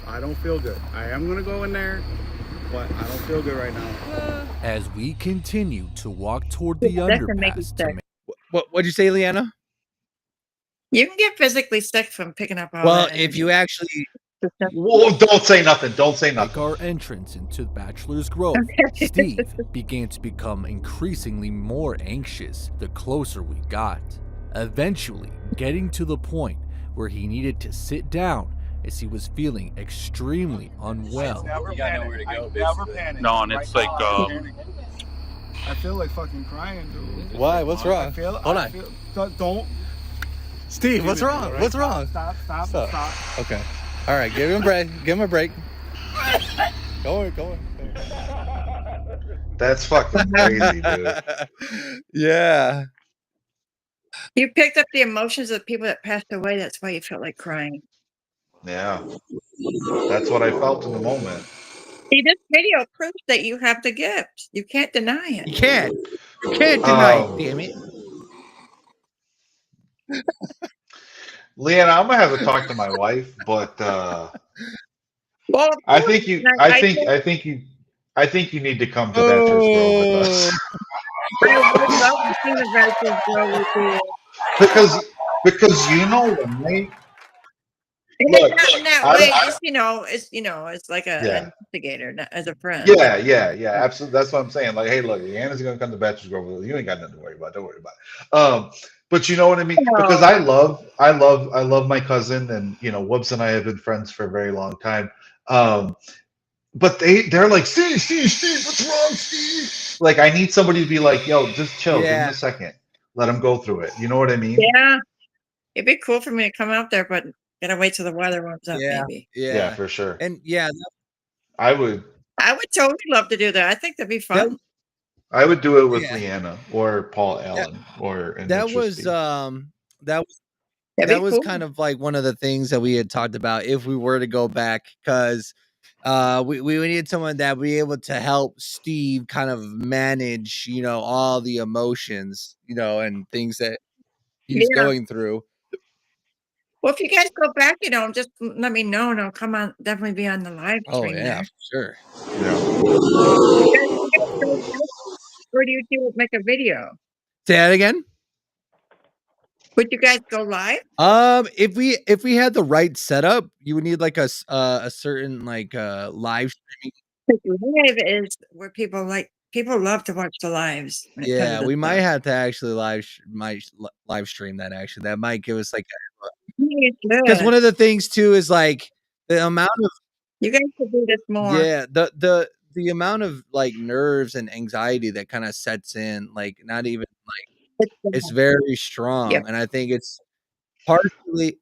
I don't feel good. I am gonna go in there, but I don't feel good right now. As we continue to walk toward the That can make you underpass to sick. What'd you say, Leanna? You can get physically sick from picking up all Well, that if you actually... Whoa, don't say nothing. Don't say make nothing. our entrance into Bachelor's Grove, Okay. Steve began to become increasingly more anxious the closer we got, eventually getting to the point where he needed to sit down as he was feeling extremely unwell. You gotta know where to go. Never panic. No, and it's like I feel like fucking crying, dude. Why? What's wrong? Hold on. Don't. Steve, what's wrong? What's wrong? Stop. Okay. All right, give him a break. Give him a break. Go on. That's fucking crazy, dude. Yeah. You picked up the emotions of people that passed away. That's why you felt like crying. Yeah. That's what I felt in the moment. See, this video proves that you have the gift. You can't deny it. You can't deny it, damn it. Leanna, I'm gonna have to talk to my wife, but Well, I think you need to come to Bachelor's Grove with us. I would love to see the Bachelor's Grove with you. because you know when And look, it's not in that I way. don't- It's like an investigator, not as a friend. Yeah, absolutely. That's what I'm saying. Like, hey, look, Leanna's gonna come to Bachelor's Grove with us. You ain't got nothing to worry about. Don't worry about it. But you know what I mean? Because I love my cousin, and Whoops and I have been friends for a very long time. But they're like, Steve, what's wrong, Steve? Like, I need somebody to be like, yo, just chill, give him a second, let him go through it. You know what I mean? Yeah, it'd be cool for me to come out there, but gotta wait till the weather warms up, maybe. Yeah, for sure. And yeah, I would totally love to do that. I think that'd be fun. I would do it with Leanna or Paul Allen that was cool. kind of like one of the things that we had talked about if we were to go back, because we needed someone that would be able to help Steve kind of manage all the emotions and things that he's going through. Well, if you guys go back, just let me know, and I'll come on. Definitely be on the live stream. Yeah, for sure. Or do you make a video? Say that again. Would you guys go live? If we had the right setup, you would need like a certain like live streaming. Live is where people love to watch the lives. Yeah, we might have to actually live stream that. Actually, that might give us like because one of the things too is like the amount of you guys could do this more. Yeah, the amount of like nerves and anxiety that kind of sets in, like not even like it's very strong, and I think it's partially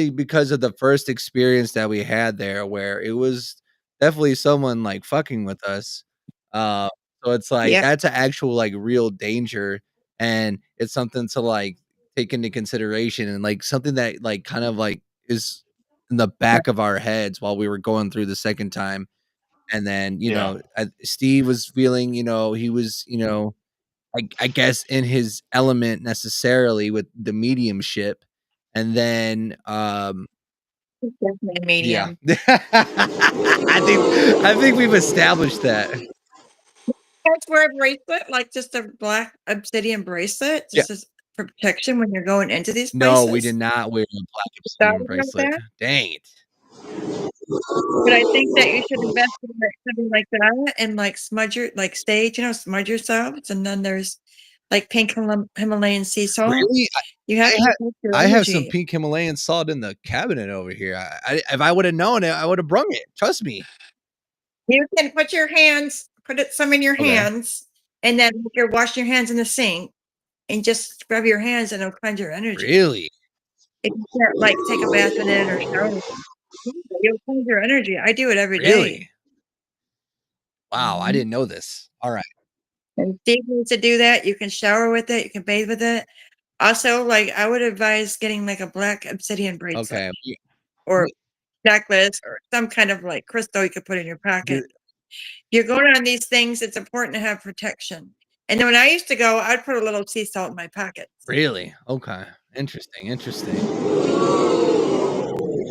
because of the first experience that we had there, where it was definitely someone like fucking with us. So it's like that's an actual like real danger, and it's something to like take into consideration, and like something that like kind of like is in the back of our heads while we were going through the second time. And then Steve was feeling he was I guess in his element necessarily with the mediumship, and then He's definitely a medium. I think we've established that. You guys wear a bracelet, like just a black obsidian bracelet, just protection when you're going into these No, places? we did not wear a black Thought obsidian about bracelet. that? Dang it. But I think that you should invest in something like that and like smudge your like stage, smudge yourselves. And then there's like pink Himalayan sea salt. Really? You have to protect your I have some energy. pink Himalayan salt in the cabinet over here. If I would have known it, I would have brung it. Trust me. You can put some in your Okay. hands, and then if you're washing your hands in the sink and just scrub your hands and it'll cleanse your energy. Really? If you can't like take a bath in it or shower with it, it'll cleanse your energy. I do it every day. Really? Wow, I Mhm. didn't know this. All right. And Steve needs to do that. You can shower with it. You can bathe with it. Also, like I would advise getting like a black obsidian bracelet Okay. or necklace or some kind of like crystal you could put in your pocket. You're going on these things, it's important to have protection. And then when I used to go, I'd put a little sea salt in my pocket. Really? Okay. Interesting.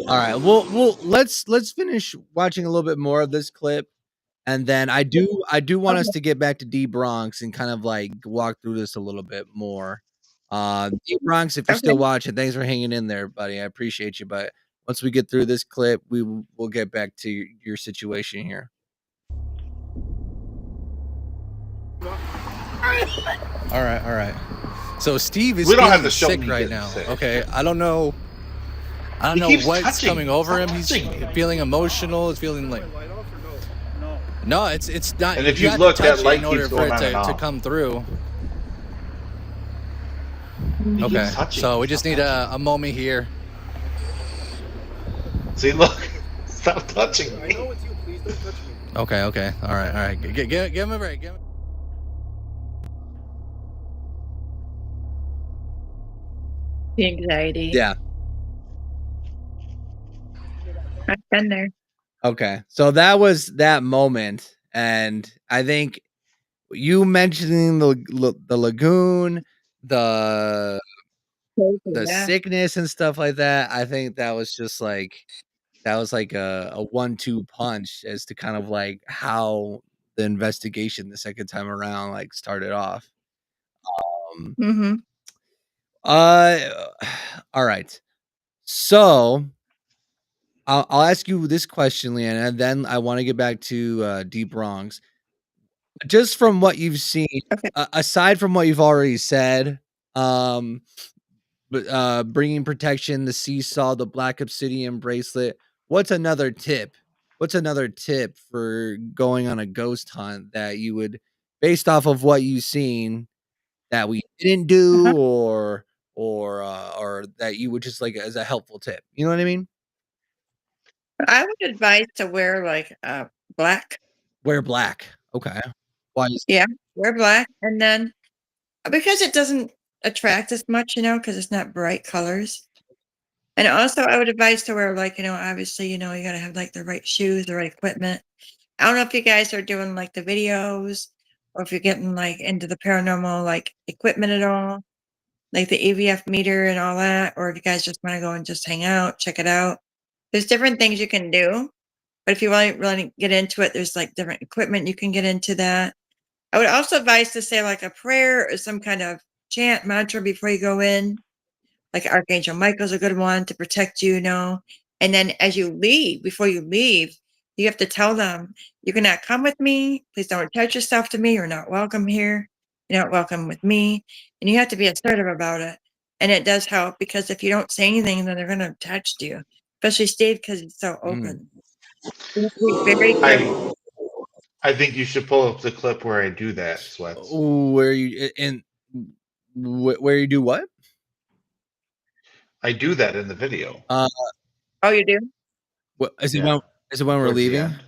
All right. Well, let's finish watching a little bit more of this clip, and then I do want us to get back to D Bronx and kind of like walk through this a little bit more. D Bronx, if you're still watching, thanks for hanging in there, buddy. I appreciate you. But once we get through this clip, we'll get back to your situation here. All right. So Steve is We don't have feeling to show sick me right getting now. sick. Okay, I don't know He keeps what's touching. coming over him. He's Touching. feeling emotional. He's feeling like no, it's not. And if you have look, to touch that light it in order keeps for it going on and to off. come through. He Okay, keeps touching. so we just need a moment here. See, look, stop touching me. I know it's you. Please don't touch me. Okay, all right. Give him a break. The anxiety. Yeah. I've been there. Okay, so that was that moment, and I think you mentioning the lagoon, the Yeah. sickness and stuff like that. I think that was just like a 1-2 punch as to kind of like how the investigation the second time around like started off. Mm-hmm. All right. So I'll ask you this question, Leanna, and then I want to get back to Deep Wrongs. Just from what you've seen, aside from what you've already said, but bringing protection, the seesaw, the black obsidian bracelet. What's another tip? What's another tip for going on a ghost hunt that you would, based off of what you've seen, that we didn't do, or that you would just like as a helpful tip? You know what I mean? I would advise to wear like black. Wear black. Okay. Why? Yeah, wear black, and then because it doesn't attract as much, because it's not bright colors. And also, I would advise to wear like, obviously, you got to have like the right shoes, the right equipment. I don't know if you guys are doing like the videos or if you're getting like into the paranormal like equipment at all, like the EVF meter and all that, or if you guys just want to go and just hang out, check it out. There's different things you can do, but if you really get into it, there's like different equipment you can get into that. I would also advise to say like a prayer or some kind of chant mantra before you go in. Like Archangel Michael's a good one to protect you, And then as you leave, before you leave, you have to tell them, you cannot come with me. Please don't attach yourself to me. You're not welcome here. You're not welcome with me. And you have to be assertive about it. And it does help because if you don't say anything, then they're going to attach to you, especially Steve because he's so open. You have to be very careful. I think you should pull up the clip where I do that, Sweats. Where you where you do what? I do that in the video. Oh, you do? What is it? Yeah. Is it when we're Towards the leaving? end.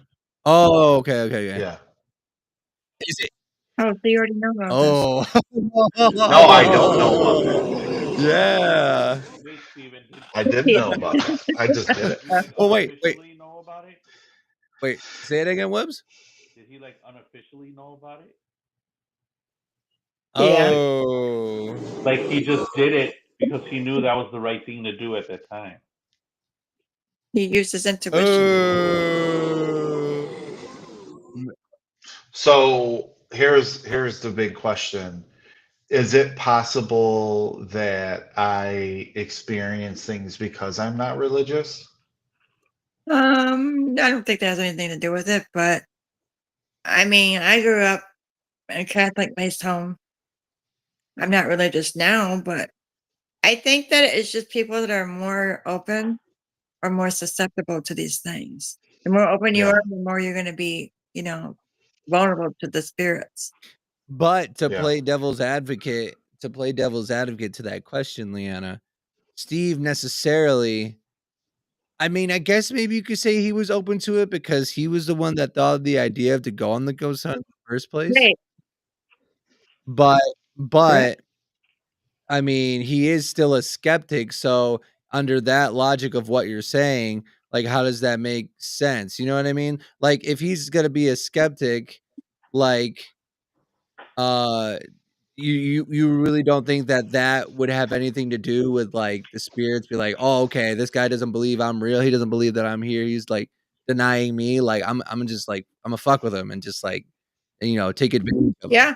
Oh, okay. Yeah. Is it? Oh, so you already know about Oh, No, I don't know about that. Yeah. I didn't know about that. I just did it. Oh, wait. Know about it? Wait, say it again, Webs. Did he like unofficially know about it? Oh, like he just did it because he knew that was the right thing to do at that time. He used his intuition. So here's the big question: is it possible that I experience things because I'm not religious? I don't think that has anything to do with it, but I mean, I grew up in a Catholic-based home. I'm not religious now, but I think that it's just people that are more open or more susceptible to these things. The more open you Yeah. are, the more you're going to be, vulnerable to the spirits. But to Yeah. play devil's advocate, to that question, Leanna, Steve necessarily, I mean, I guess maybe you could say he was open to it because he was the one that thought of the idea of to go on the ghost hunt in the first place. Right. But Correct. but I mean, he is still a skeptic, so under that logic of what you're saying, like, how does that make sense? You know what I mean? Like, if he's gonna be a skeptic, like, uh, you really don't think that would have anything to do with, like, the spirits be like, "Oh, okay, this guy doesn't believe I'm real. He doesn't believe that I'm here. He's, like, denying me. Like, I'm just, like, Imma fuck with him and just, like, take advantage of him." Yeah,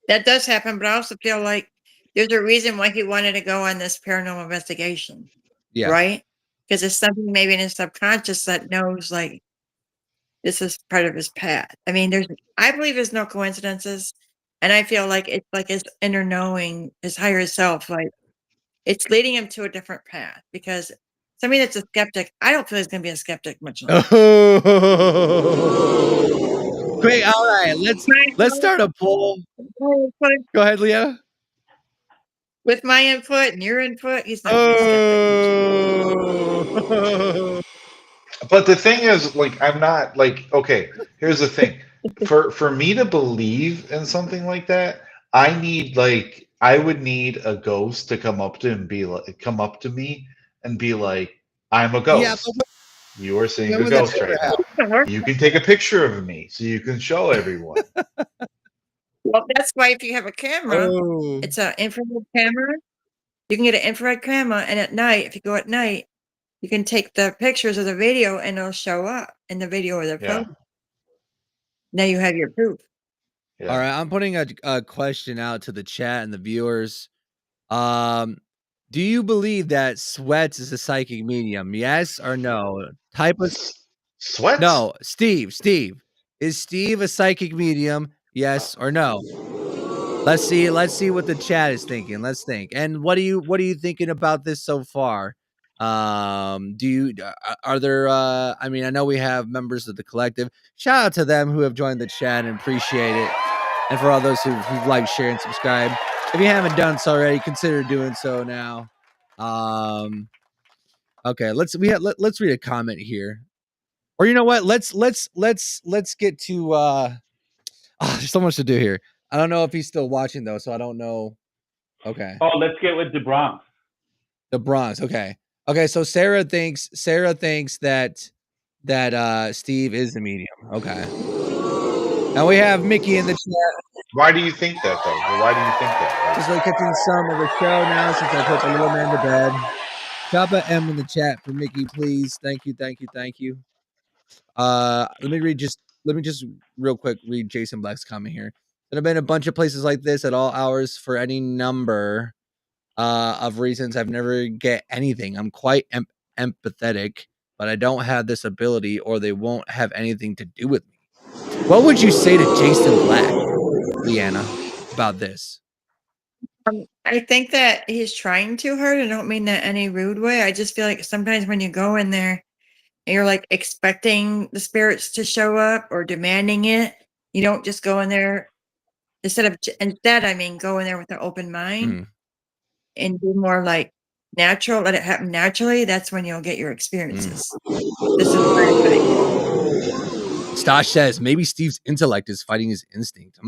that does happen, but I also feel like there's a reason why he wanted to go on this paranormal investigation, Yeah. right? Because it's something maybe in his subconscious that knows, like, this is part of his path. I mean, I believe there's no coincidences, and I feel like it's like his inner knowing, his higher self, like it's leading him to a different path. Because somebody that's a skeptic, I don't feel he's going to be a skeptic much longer. Oh. Great. All right. Let's start a poll. Go ahead, Leah. With my input and your input, he's not going to be a skeptic much longer. Oh. But the thing is, like, I'm not like, okay, here's the thing. For me to believe in something like that, I would need a ghost to come up to me and be like, I'm a Yeah, but ghost. You are seeing when a would that ghost ever right now. happen? You can take a picture of me so you can show everyone. Well, that's why if you have a camera, Oh. it's an infrared camera. You can get an infrared camera, and at night, if you go at night, you can take the pictures of the video, and it'll show up in the video or the Yeah. photo. Now you have your proof. All right, I'm putting a question out to the chat and the viewers. Do you believe that Sweats is a psychic medium? Yes or no? Type of Sweats? No, Steve. Is Steve a psychic medium? Yes or no? Let's see what the chat is thinking. Let's think. And what are you thinking about this so far? Do you are there I mean, I know we have members of the collective. Shout out to them who have joined the chat and appreciate it. And for all those who've liked, share, and subscribe. If you haven't done so already, consider doing so now. Okay, let's read a comment here. Or you know what? Let's get to there's so much to do here. I don't know if he's still watching though, so I don't know. Okay. Oh, let's get with the Bronx. The Bronx. Okay. Okay, so Sarah thinks that Steve is the medium. Okay. Now we have Mickey in the chat. Why do you think that though? Why do you think that? Just like catching some of the show now since I put the little man to bed. Drop a M in the chat for Mickey, please. Thank you. Let me just real quick read Jason Black's comment here. There have been a bunch of places like this at all hours for any number of reasons. I've never get anything. I'm quite empathetic, but I don't have this ability, or they won't have anything to do with me. What would you say to Jason Black, Leanna, about this? I think that he's trying too hard. I don't mean that any rude way. I just feel like sometimes when you go in there and you're like expecting the spirits to show up or demanding it, you don't just go in there instead, I mean, go in there with an open mind and be more like natural, let it happen naturally. That's when you'll get your experiences. This is what I think. Stosh says maybe Steve's intellect is fighting his instinct.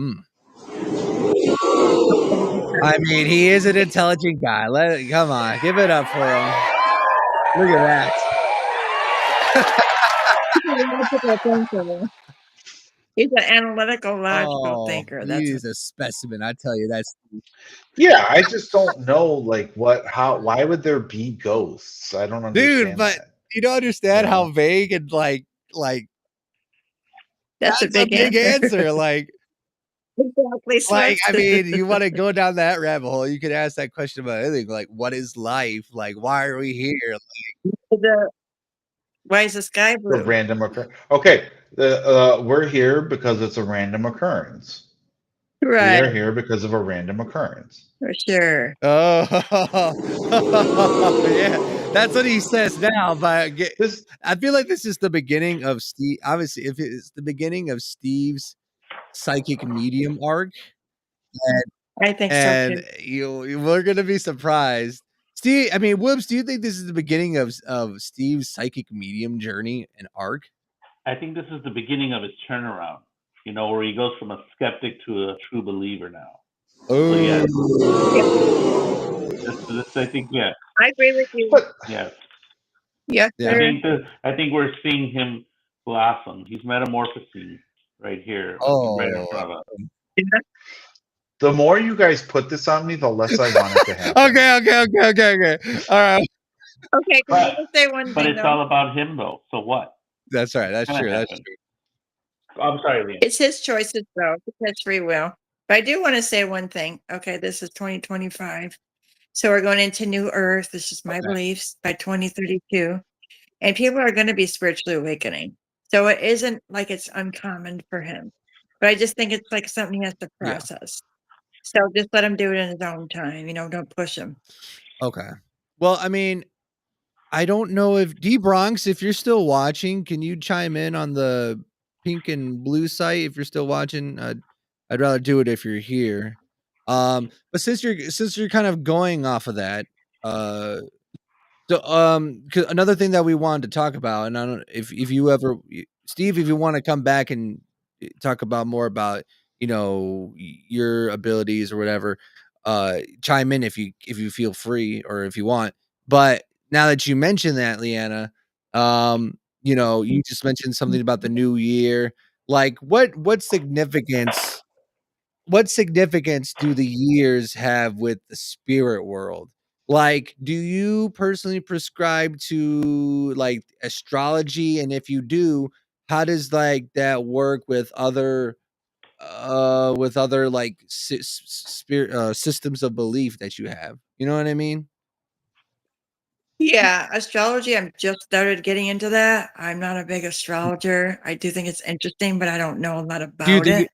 I mean, he is an intelligent guy. Come on, give it up for him. Look at that. He's an analytical, logical thinker. That's He's a specimen. I tell you, that's Yeah, I just don't know, like, why would there be ghosts? I don't understand. Dude, but you don't understand how vague and like that's a big answer. Like, Exactly, Like, I Swift. mean, you want to go down that rabbit hole, you could ask that question about anything, like, what is life? Like, why are we here? Why is the sky A blue? random occurrence. Okay, we're here because it's a random occurrence. We Right, are here because of a random occurrence. for sure. Oh, yeah, that's what he says now. But This I feel like this is the beginning of Steve. Obviously, if it's the beginning of Steve's psychic medium arc, and I think so too. we're gonna be surprised. Steve, I mean, Whoops, do you think this is the beginning of Steve's psychic medium journey and arc? I think this is the beginning of his turnaround. You know, where he goes from a skeptic to a true believer now. So yes, I think yeah, I agree with you. yes. Yes, Yeah. sir. I think we're seeing him blossom. He's metamorphosing right here, right in Oh, front of us. The more you guys put this on me, the less I want it to happen. okay. All right. Okay, can I just say one But thing it's though? all about him, though. So what? That's right. That's Gonna true. That's happen. true. I'm sorry, Leanna. It's his choices though. He has free will. But I do want to say one thing. Okay, this is 2025. So we're going into New Earth. This is my beliefs by 2032. And people are going to be spiritually awakening. So it isn't like it's uncommon for him. But I just think it's like something he has to Yeah. process. So just let him do it in his own time. Don't push him. Okay. Well, I mean, I don't know if D Bronx, if you're still watching, can you chime in on the pink and blue site if you're still watching? I'd rather do it if you're here. But since you're kind of going off of that, uh, 'cause another thing that we wanted to talk about, and I don't if you ever, Steve, if you want to come back and talk about more about your abilities or whatever, chime in if you feel free or if you want. But now that you mentioned that, Leanna, you just mentioned something about the new year. Like, what significance do the years have with the spirit world? Like, do you personally prescribe to like astrology? And if you do, how does like that work with other like spirit systems of belief that you have? You know what I mean? Yeah, astrology, I'm just started getting into that. I'm not a big astrologer. I do think it's interesting, but I don't know a lot Do you about think it.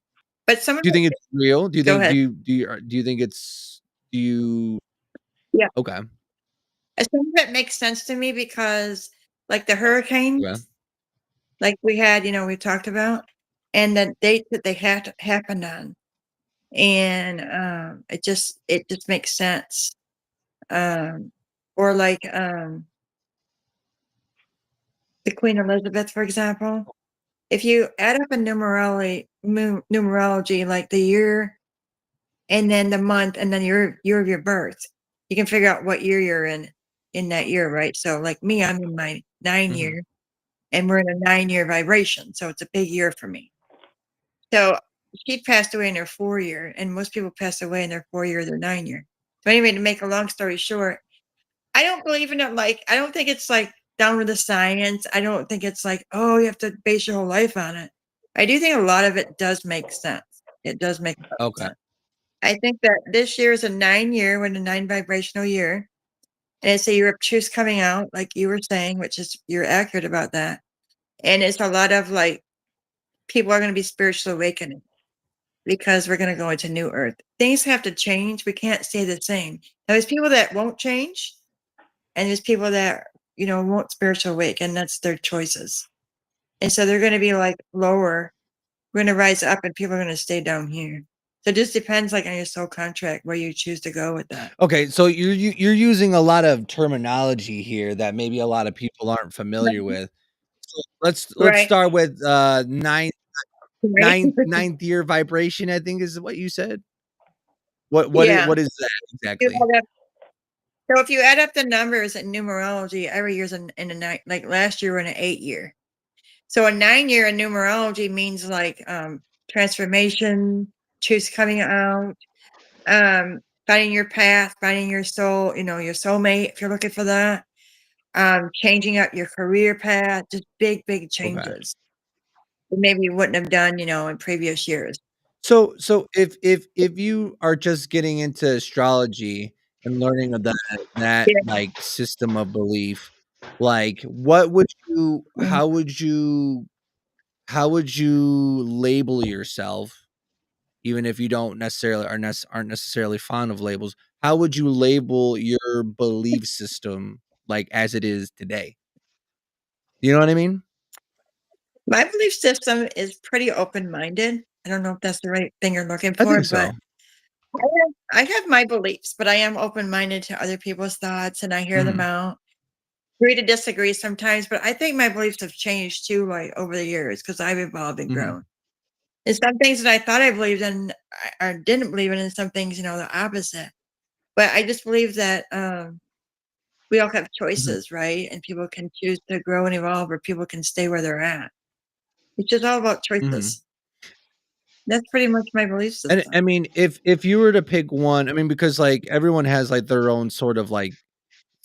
But some of do you it, think it's real? Do you go think ahead. do you think it's do you Yeah. okay. Some of it makes sense to me because like the Okay. hurricanes, like we talked about, and the dates that they had happened on. And it just makes sense. Or like the Queen Elizabeth, for example. If you add up a numerology like the year and then the month and then year of your birth, you can figure out what year you're in that year, right? So like me, I'm in my 9 year and we're in a 9 year vibration. So it's a big year for me. So she passed away in her 4 year, and most people pass away in their 4 year, their 9 year. So anyway, to make a long story short, I don't believe in it. Like, I don't think it's like down with the science. I don't think it's like, oh, you have to base your whole life on it. I do think a lot of it does make sense. It does make a lot of Okay. sense. I think that this year is a 9 year, when a 9 vibrational year. And it's a year of truth coming out, like you were saying, which is you're accurate about that. And it's a lot of like people are going to be spiritually awakening because we're going to go into new earth. Things have to change. We can't stay the same. Now, there's people that won't change, and there's people that won't spiritual awake, and that's their choices. And so they're going to be like lower. We're going to rise up, and people are going to stay down here. So it just depends, like on your soul contract, where you choose to go with that. Okay, so you're using a lot of terminology here that maybe a lot of people aren't familiar with. So let's Right. start with ninth Right. ninth year vibration, I think is what you said. What Yeah. what is that exactly? So if you add up the numbers in numerology, every year's in a 9. Like last year, we're in an 8 year. So a 9 year in numerology means like transformation, truths coming out, finding your path, finding your soul, your soulmate if you're looking for that. Changing up your career path, just big Okay. changes that maybe you wouldn't have done, in previous years. So if you are just getting into astrology and learning of that Yeah. like system of belief, like what would you Mm. how would you label yourself, even if you don't necessarily aren't necessarily fond of labels? How would you label your belief system like as it is today? You know what I mean? My belief system is pretty open-minded. I don't know if that's the right thing you're looking I for, think but so. I have my beliefs, but I am open-minded to other people's thoughts and I hear them Mhm. out. Agree to disagree sometimes, but I think my beliefs have changed too, like over the years, because I've evolved and Mhm. grown. And some things that I thought I believed in, I didn't believe in, and some things, the opposite. But I just believe that we all have Mhm. choices, right? And people can choose to grow and evolve, or people can stay where they're at. It's just all about Mhm. choices. That's pretty much my belief And I system. mean, if you were to pick one, I mean, because like everyone has like their own sort of like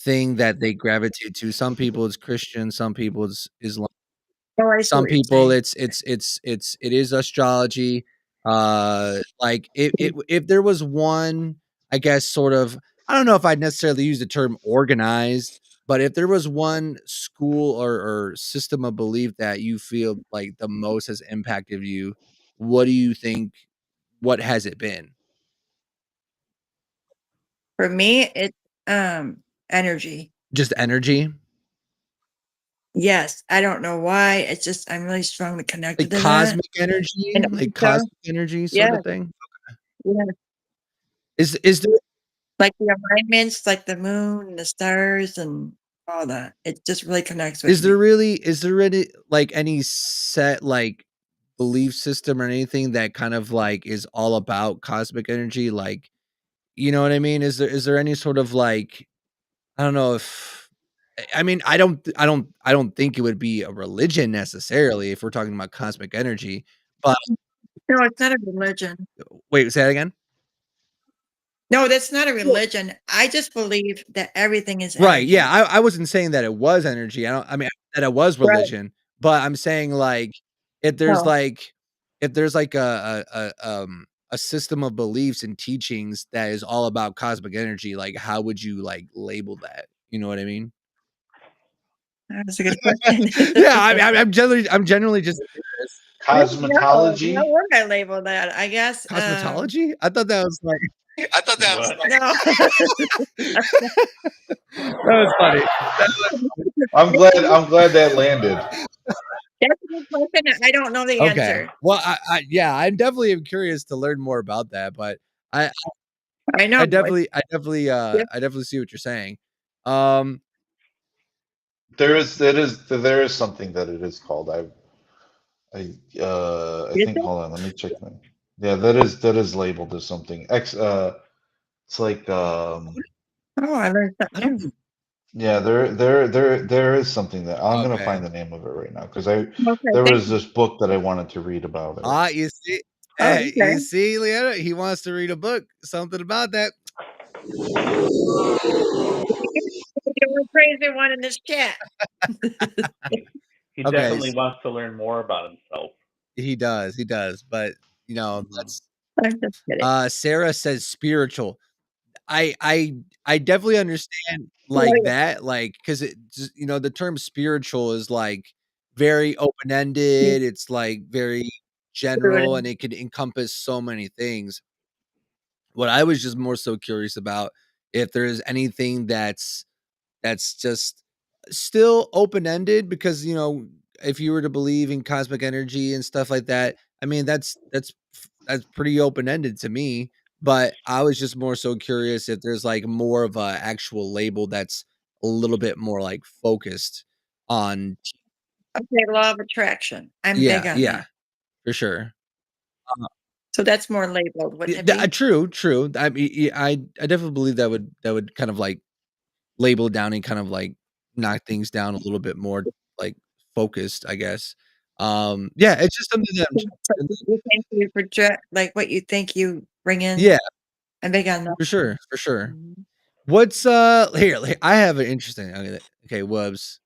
thing that they gravitate to. Some people it's Christian, some people it's Islam. Oh, I see Some what you're people saying. it is astrology. Like if there was one, I guess sort of, I don't know if I'd necessarily use the term organized, but if there was one school or system of belief that you feel like the most has impacted you, what do you think? What has it been? For me, it's energy. Just energy, Yes, I don't know why. It's just I'm really strongly connected like to that. And like also, cosmic energy, sort yes, of thing. yes, Is there like the alignments, like the moon, and the stars, and all that. It just really connects with me. is there any like any set like belief system or anything that kind of like is all about cosmic energy? Like, you know what I mean? Is there any sort of like, I don't know if I mean, I don't think it would be a religion necessarily if we're talking about cosmic energy, but No, it's not a religion. wait, say that again? No, that's not a religion. I just believe that everything is Right, yeah, energy. I wasn't saying that it was energy, I mean, that it was Right. religion, but I'm saying, like, if there's, No. like if there's, like, a system of beliefs and teachings that is all about cosmic energy, like, how would you, like, label that? You know what I mean? That's a good question. Yeah, I'm generally just curious. I don't know. How Cosmetology. would I label that? I guess, Cosmetology? I thought that was, like I thought that was What? like no. that was funny. That was I'm glad that landed. That's a good question. I don't know the okay. answer. Well, I yeah, I'm definitely am curious to learn more about that, but I I know. Yeah. I definitely see what you're saying. Um, There is something that it is called. I Is think, it? hold on, let me check my. Yeah, that is labeled as something. It's like Oh, I learned I something new. don't yeah, there is something that I'm gonna okay. find the name of it right now because Okay, there thank was you. this book that I wanted to read about it. You see, Oh, hey, okay. you see, Leanna, he wants to read a book. Something about that. The only crazy one in this chat. He Okay, definitely wants to learn more about himself. he does, but you know, Mhm. that's I'm just kidding. Sarah says spiritual. I I I definitely understand Oh, like yeah. that, like because it just, you know, the term spiritual is like very Yeah. open-ended. It's like very general and Good. it could encompass so many things. What I was just more so curious about if there's anything that's just still open-ended because, you know, if you were to believe in cosmic energy and stuff like that, I mean, that's pretty open-ended to me, but I was just more so curious if there's, like, more of a actual label that's a little bit more, like, focused on Okay, law of attraction. I'm big yeah, on yeah, that. for sure. Uh, So that's more labeled, wouldn't it be? true, true. I mean, I definitely believe that would kind of, like, label down and kind of, like, knock things down a little bit more, like, focused, I guess. Yeah, it's just something that I'm So just you think you project like what you think you bring in? yeah, I'm big on that. for sure, for sure. Mhm. What's, here, I have an interesting okay, Wubs.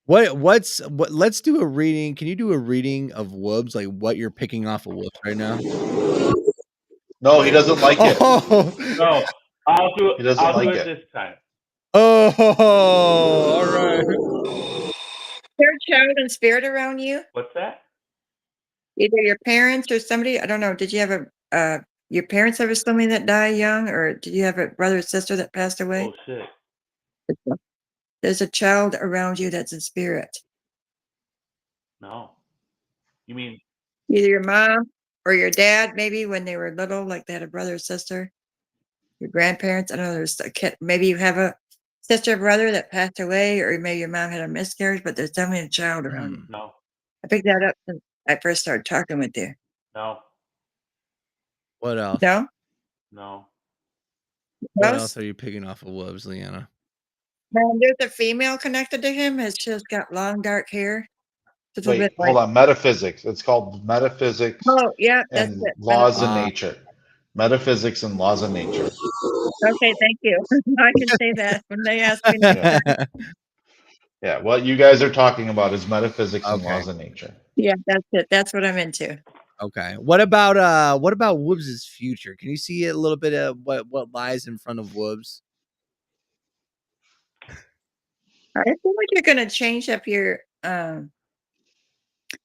What? Let's do a reading. Can you do a reading of Woobs, like what you're picking off of Woobs right now? No, he doesn't like it. Oh, No, I'll do it. He doesn't I'll do like it it. this time. oh, all right. Is there a child in spirit around you? What's that? Either your parents or somebody. I don't know. Did you have your parents ever somebody that died young, or did you have a brother or sister that passed away? Oh shit. There's a child around you that's in spirit. No. You mean Either your mom or your dad, maybe when they were little, like they had a brother or sister. Your grandparents. I don't know. There's a kid. Maybe you have a sister or brother that passed away, or maybe your mom had a miscarriage. But there's definitely a child around you. no? I picked that up when I first started talking with you. No. What else? No. No. What Else? else are you picking off of Woobs, Leanna? There's a female connected to him. Has just got long dark hair. Just a Wait, bit like. hold on. Metaphysics. It's called metaphysics Oh yeah, that's and it. laws of Ah. nature. Metaphysics and laws of nature. Okay, thank you. I can say that when they ask me. Yeah. Yeah, what you guys are talking about is metaphysics and Okay. laws of nature. Yeah, that's it. That's what I'm into. Okay. What about Woobs' future? Can you see a little bit of what lies in front of Woobs? I feel like you're gonna change up your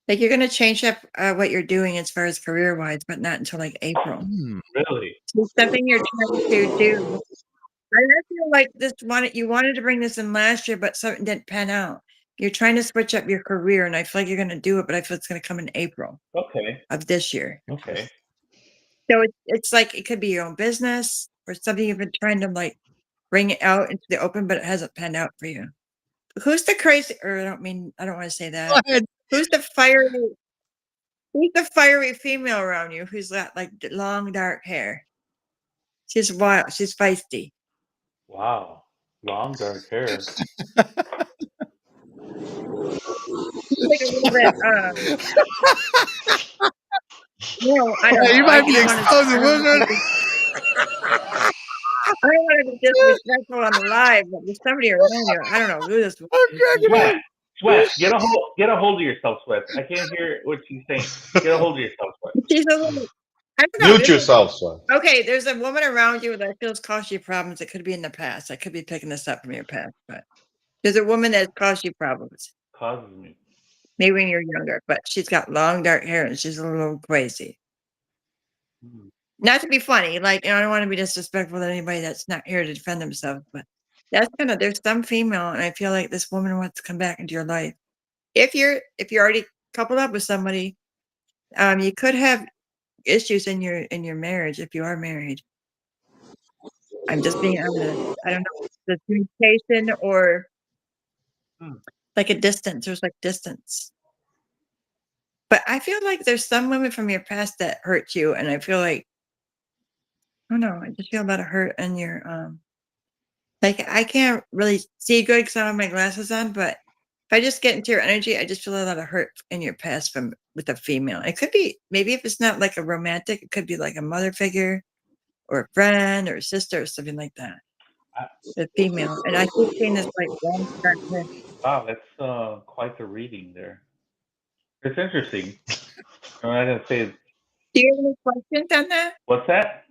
like you're gonna change up what you're doing as far as career wise, but not until like April. Really? So something you're trying to do. I feel like you wanted to bring this in last year, but something didn't pan out. You're trying to switch up your career, and I feel like you're gonna do it, but I feel it's gonna come in April Okay. of this year. Okay. So it's like it could be your own business or something you've been trying to like bring it out into the open, but it hasn't panned out for you. Who's the crazy? Or I don't want to say that. Go ahead. Who's the fiery female around you who's got like long dark hair? She's wild. She's feisty. Wow. Long dark hair. She's like a little bit. No, I don't know. You might be exposing Woobs. I don't want to be disrespectful on the live, but there's somebody around you. I don't know who this was. Sweat. Get a hold of yourself, Sweat. I can't hear what she's saying. Get a hold of yourself, Sweat. She's a little. I don't know. Mute yourself, son. Okay, there's a woman around you that feels caused you problems. It could be in the past. I could be picking this up from your past, but there's a woman that's caused you problems. Causes me. Maybe when you're younger, but she's got long dark hair and she's a little crazy. Not to be funny, like I don't want to be disrespectful to anybody that's not here to defend themselves, but that's there's some female, and I feel like this woman wants to come back into your life. If you're already coupled up with somebody, you could have issues in your marriage if you are married. I'm just being honest. I don't know the communication or like a distance. There's like distance. But I feel like there's some women from your past that hurt you, and I feel like I don't know. I just feel a lot of hurt in your like I can't really see good because I don't have my glasses on, but if I just get into your energy, I just feel a lot of hurt in your past with a female. It could be maybe if it's not like a romantic, it could be like a mother figure or a friend or a sister or something like that. A female. And I keep seeing this like long dark hair. Wow, that's quite the reading there. It's interesting. I'm not gonna say. Do you have any questions on that? What's that?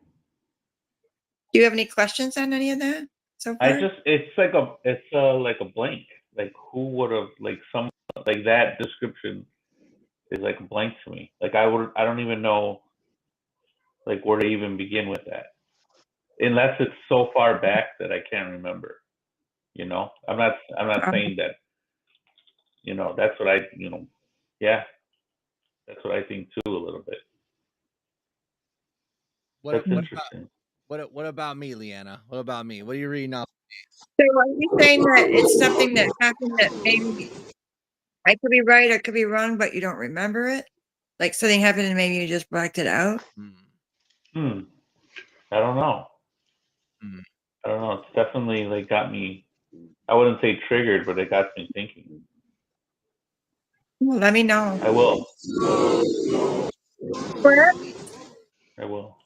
Do you have any questions on any of that so far? It's like a blank. Like who would have like that description is like blank to me. Like I don't even know like where to even begin with that. Unless it's so far back that I can't remember. You know? I'm not saying that, that's what yeah. That's what I think too a little bit. That's interesting. What about me, Leanna? What about me? What are you reading off? So are you saying that it's something that happened that maybe I could be right, I could be wrong, but you don't remember it? Like something happened and maybe you just blacked it out? I don't know. I don't know. It's definitely like got me. I wouldn't say triggered, but it got me thinking. Well, let me know. I will. Where? I will.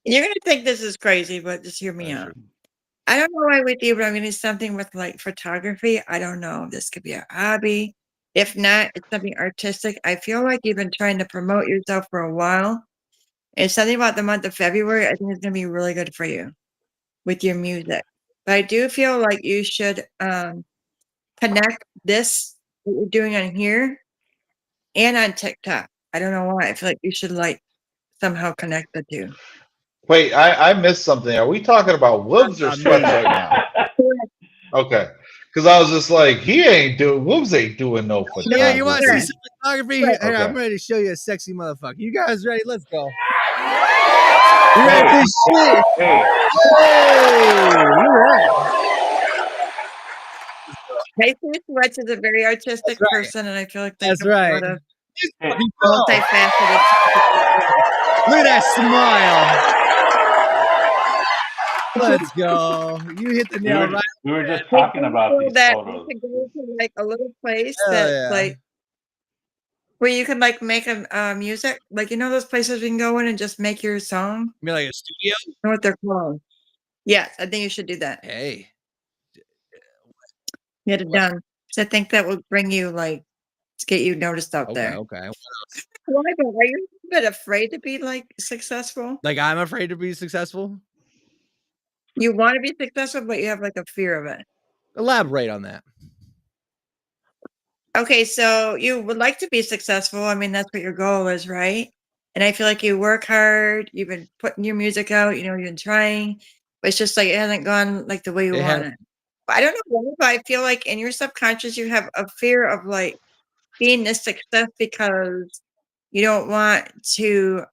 You're gonna think this is crazy, but just hear me out. I don't know why with you, but I'm gonna do something with like photography. I don't know. This could be a hobby. If not, it's something artistic. I feel like you've been trying to promote yourself for a while. And something about the month of February, I think it's gonna be really good for you with your music. But I do feel like you should connect this what you're doing on here and on TikTok. I don't know why. I feel like you should like somehow connect the two. Wait, I missed something. Are we talking about Woods or Not me. Sweats right now? Okay, because I was just like, Woods ain't doing no Yeah, you want to see photography. some photography? Hang on, I'm Okay. ready to show you a sexy motherfucker. You guys ready? Let's go. You Hey, ready for this shit? hey, Hey, look at that. Casey Sweats is a very That's artistic right. person, and I feel like they That's have a right. lot of This hey, fucking girl. multifaceted. Look at that smile. Casey Let's go. You hit the we nail were right. we were just talking about feel these that you photos. could go to like a little place Hell that yeah. like where you can like make a music, like you know those places we can go in and just make your song. You mean like a studio? I know what they're called. Yes, I think you should do that. Hey. Get it What? done. So I think that will bring you like to get you noticed out Okay, there. okay. Why? But are you a bit afraid to be like successful? Like I'm afraid to be successful? You want to be successful, but you have like a fear of it. Elaborate on that. Okay, so you would like to be successful. I mean, that's what your goal is, right? And I feel like you work hard. You've been putting your music out. You know, you've been trying, but it's just like it hasn't gone like the way you It has want it. But I don't know why, but I feel like in your subconscious you have a fear of like being this success because you don't want to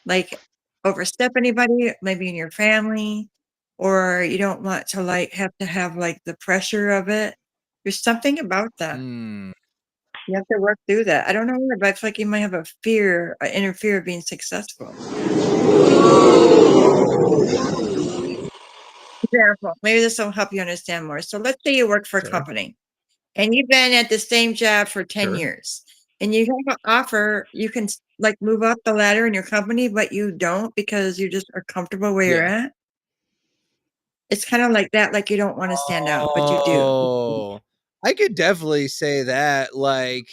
like overstep anybody, maybe in your family, or you don't want to like have like the pressure of it. There's something about that. Hmm. You have to work through that. I don't know why, but I feel like you might have a fear, an inner fear of being successful. Example, maybe this will help you understand more. So let's say you work for a Sure. company and you've been at the same job for 10 Sure. years and you have an offer, you can like move up the ladder in your company, but you don't because you just are comfortable where you're Yeah. at. It's kind of like that, like you don't want to stand out, but you do. Oh, I could definitely say that. Like,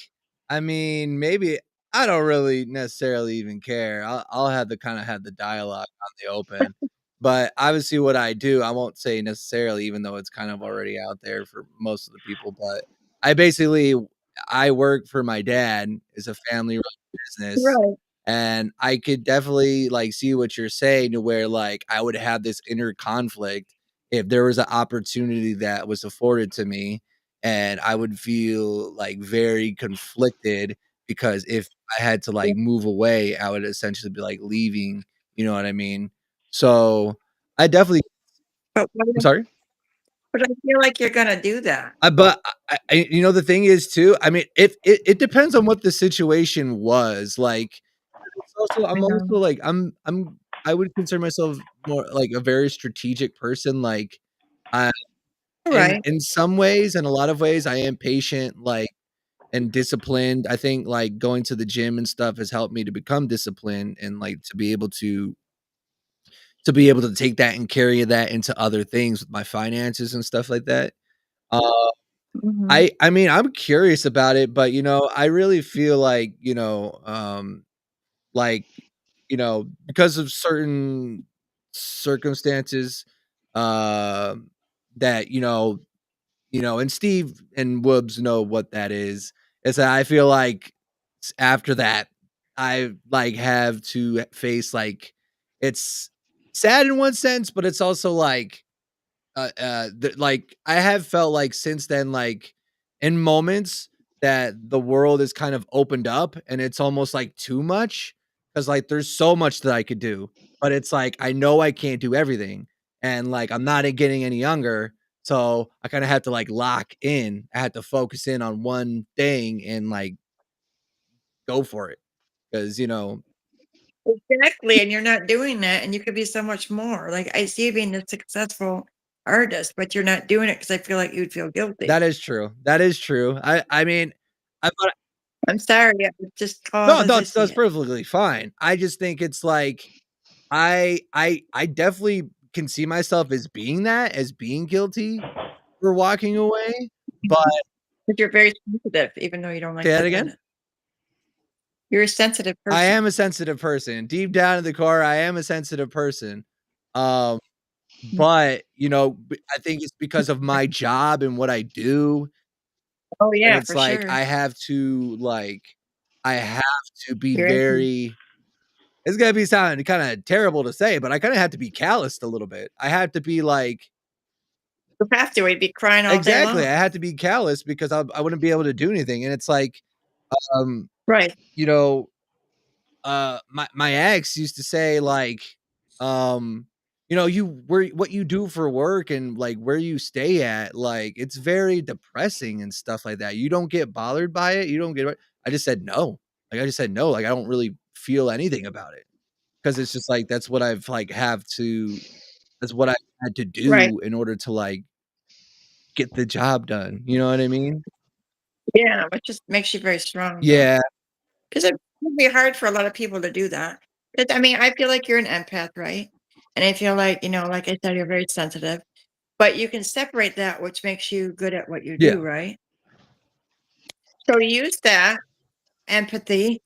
I mean, maybe I don't really necessarily even care. I'll have to kind of have the dialogue on the open. But obviously, what I do, I won't say necessarily, even though it's kind of already out there for most of the people. But I basically, I work for my dad. It's a family-run business, Right. and I could definitely like see what you're saying to where like I would have this inner conflict if there was an opportunity that was afforded to me, and I would feel like very conflicted because if I had to like move away, I would essentially be like leaving, you know what I mean? So I definitely But, I'm sorry? but I feel like you're going to do that. But you know, the thing is too, I mean, if it depends on what the situation was. Like, it's also, I I'm know. also like, I would consider myself more like a very strategic person. Like, I, Right. in some ways, in a lot of ways, I am patient, like, and disciplined. I think like going to the gym and stuff has helped me to become disciplined and like to be able to take that and carry that into other things with my finances and stuff like that. Uh, Mhm. I mean, I'm curious about it, but, you know, I really feel like, because of certain circumstances, um, that, and Steve and Woobs know what that is that I feel like after that, I, like, have to face, like it's sad in one sense, but it's also like like I have felt like since then, like in moments that the world is kind of opened up and it's almost like too much because like there's so much that I could do, but it's like I know I can't do everything, and like I'm not getting any younger, so I kind of have to like lock in. I had to focus in on one thing and like go for it because Exactly, and you're not doing that, and you could be so much more. Like, I see you being a successful artist, but you're not doing it because I feel like you'd feel guilty. that is true. That is true. I mean, I I'm sorry, I just called no, as I that's see it. perfectly fine. I just think it's like I definitely can see myself as being that, as being guilty for walking away, but But you're very sensitive, even though you don't like say to that admit again? it. You're a sensitive person. I am a sensitive person. Deep down in the core, I am a sensitive person. But, you know, I think it's because of my job and what I do. Oh, And yeah, it's for like, sure. I have to be You're into very it's gonna be sounding kinda terrible to say, but I kinda have to be calloused a little bit. I have to be like You have to, we'd be crying all day exactly, long. I had to be callous because I wouldn't be able to do anything, and it's like, um, Right. you know, my ex used to say, like, you know, what you do for work and, like, where you stay at, like, it's very depressing and stuff like that. You don't get bothered by it, you don't get I just said, "No." Like, I just said, "No," like, I don't really feel anything about it because it's just, like, that's what I've, like, that's what I had to Right. do in order to, like, get the job done, you know what I mean? Yeah, which just makes you very strong, though. Yeah. 'Cause it would be hard for a lot of people to do that. But, I mean, I feel like you're an empath, right? And I feel like, like I said, you're very sensitive, but you can separate that, which makes you good at what you do, Yeah. right? So use that empathy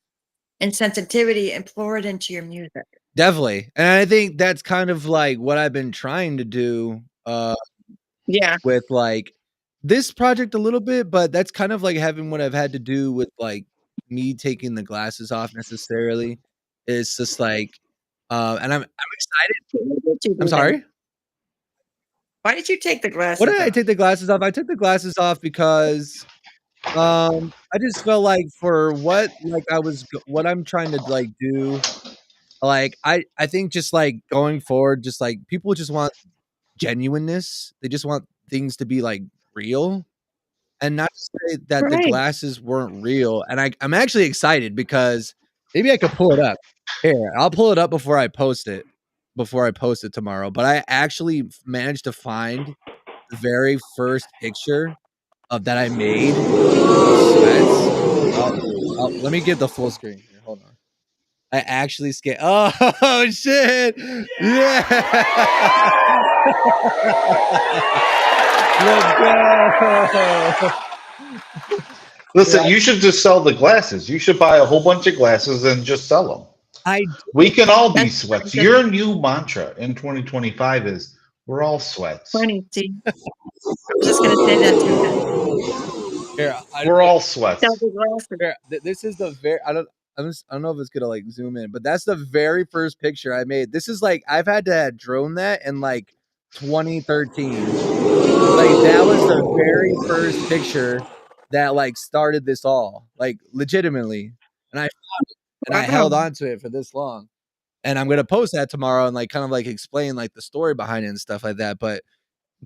and sensitivity and pour it into your music. Definitely, and I think that's kind of, like, what I've been trying to do, Yeah. with, like, this project a little bit, but that's kind of like having what I've had to do with, like, me taking the glasses off necessarily. It's just like, and I'm excited. Why did you I'm do that? sorry? Why did you take the What glasses did I off? take the glasses off? I took the glasses off because, I just felt like for what, like, what I'm trying to, like, do, like, I think just, like, going forward, just, like, people just want genuineness. They just want things to be, like, real. And not to say that the Right. glasses weren't real, and I'm actually excited because maybe I could pull it up. Here, I'll pull it up before I post it tomorrow, but I actually managed to find the very first picture of that I made of sweats. Let me get the full screen here, hold on. I actually oh, shit! Yeah! Let's go! Listen, Yeah. you should just sell the glasses. You should buy a whole bunch of glasses and just sell them. I We can all be That's sweats. just Your new mantra in 2025 is we're all sweats. funny, see? I was just gonna say that too then. Here, We're all Sell sweats. the glasses. here, this is the very I don't know if it's gonna like zoom in, but that's the very first picture I made. This is like I've had to drone that in like 2013. Like that was the very first picture that like started this all, like legitimately. And I found it and I Wow. held on to it for this long. And I'm gonna post that tomorrow and like kind of like explain like the story behind it and stuff like that. But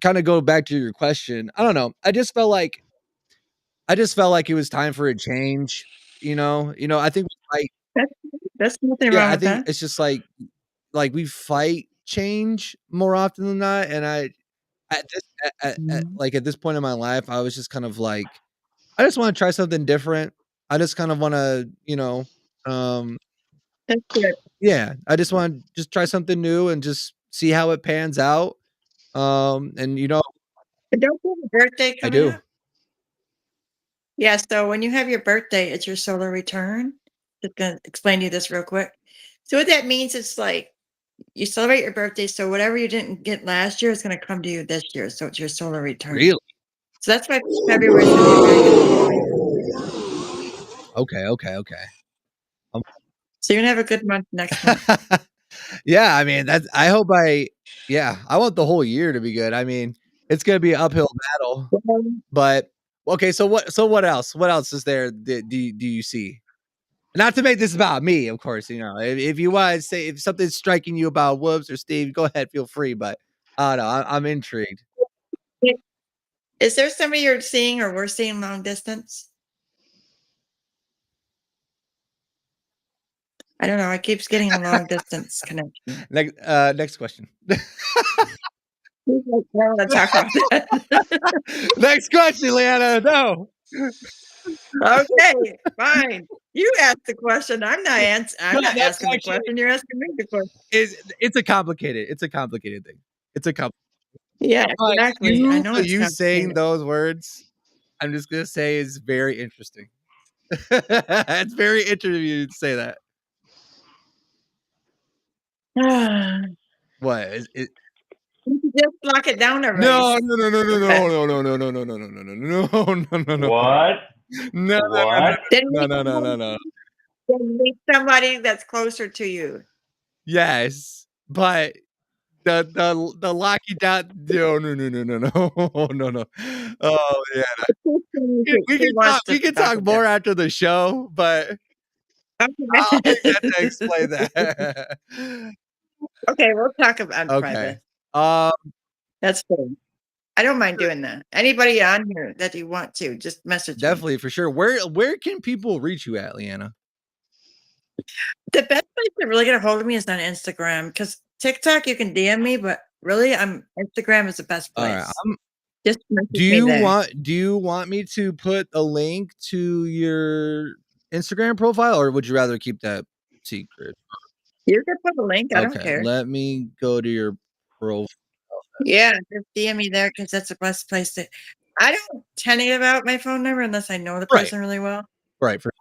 kind of go back to your question. I don't know. I just felt like it was time for a change, you know? I think we fight That's that's nothing yeah, wrong I with think that. it's just like we fight change more often than not, and at this Mhm. like, at this point in my life, I was just kind of like, I just wanna try something different. I just kind of wanna, um That's good. yeah, I just wanna just try something new and just see how it pans out, and, But don't you have a birthday I coming do. up? Yeah, so when you have your birthday, it's your solar return. Just gonna explain to you this real quick. So what that means is like you celebrate your birthday, so whatever you didn't get last year is gonna come to you this year. So it's your solar return. Really? So that's why February is gonna be a very good month for you. Okay, okay, okay. So you're gonna have a good month next month. Yeah, I mean, yeah, I want the whole year to be good. I mean, it's gonna be an uphill battle, but okay, so what else? What else is there that do you see? Not to make this about me, of course, if you wanna say if something's striking you about Whoops or Steve, go ahead, feel free, but I don't know, I'm intrigued. Is there somebody you're seeing or we're seeing long distance? I don't know. I keeps getting a long distance connection. Next question. I don't wanna talk about that. Next question, Leanna, no. Okay, fine. You asked the question. I'm No, not that's asking the actually question. You're asking me the question. it's a complicated thing. It's a couple. Yeah, But exactly. I know it's you saying complicated. those words, I know you saying those words, I'm just gonna say is very interesting. It's very interesting you to say that. What is it? You can just lock it down already. No, no, no, no, no, Okay. no, no, no, no, no, no, no, no, no, no, no, no, no. What? No, What? Then no, meet no, no, no, somebody, no. then meet somebody that's closer to you. Yes, but the Locky Dot no, no, no, no, no, no, no, no. Oh, yeah. We He can wants talk to talk about more after the show, but I'll get to it. explain that. Okay, we'll talk about Okay. private. Um, That's fine. I don't mind doing that. Anybody on here that you want to, just message me. definitely for sure. Where can people reach you at, Leanna? The best place to really get a hold of me is on Instagram because TikTok you can DM me, but really, Instagram is the best All right. place. Just message me there. Do you want me to put a link to your Instagram profile, or would you rather keep that secret? You can put a link. I don't Okay, care. let me go to your profile. Yeah, just DM me there because that's the best place to. I don't tend to give out my phone number unless I know the Right. person really well. Right, for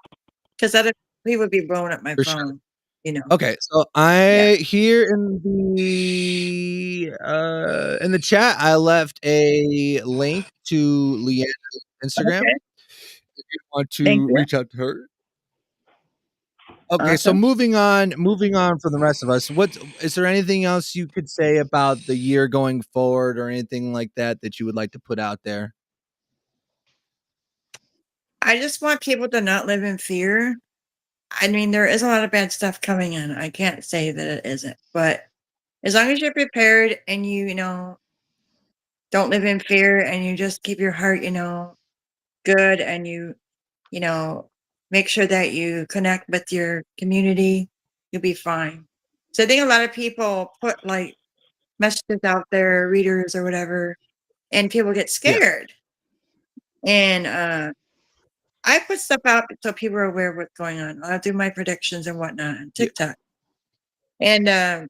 Because other people would be blowing up my sure. phone. You know. Okay, so Yeah. here in the chat, I left a link to Leanna's Instagram Okay. if you want Thank to you. reach out to her. Okay, so Awesome. moving on for the rest of us, is there anything else you could say about the year going forward or anything like that you would like to put out there? I just want people to not live in fear. I mean, there is a lot of bad stuff coming in. I can't say that it isn't, but as long as you're prepared and you know, don't live in fear and you just keep your heart, good and you know, make sure that you connect with your community, you'll be fine. So I think a lot of people put like messages out there, readers or whatever, and people get Yeah. scared. And I put stuff out so people are aware of what's going on. I'll do my predictions and whatnot on Yeah. TikTok. And I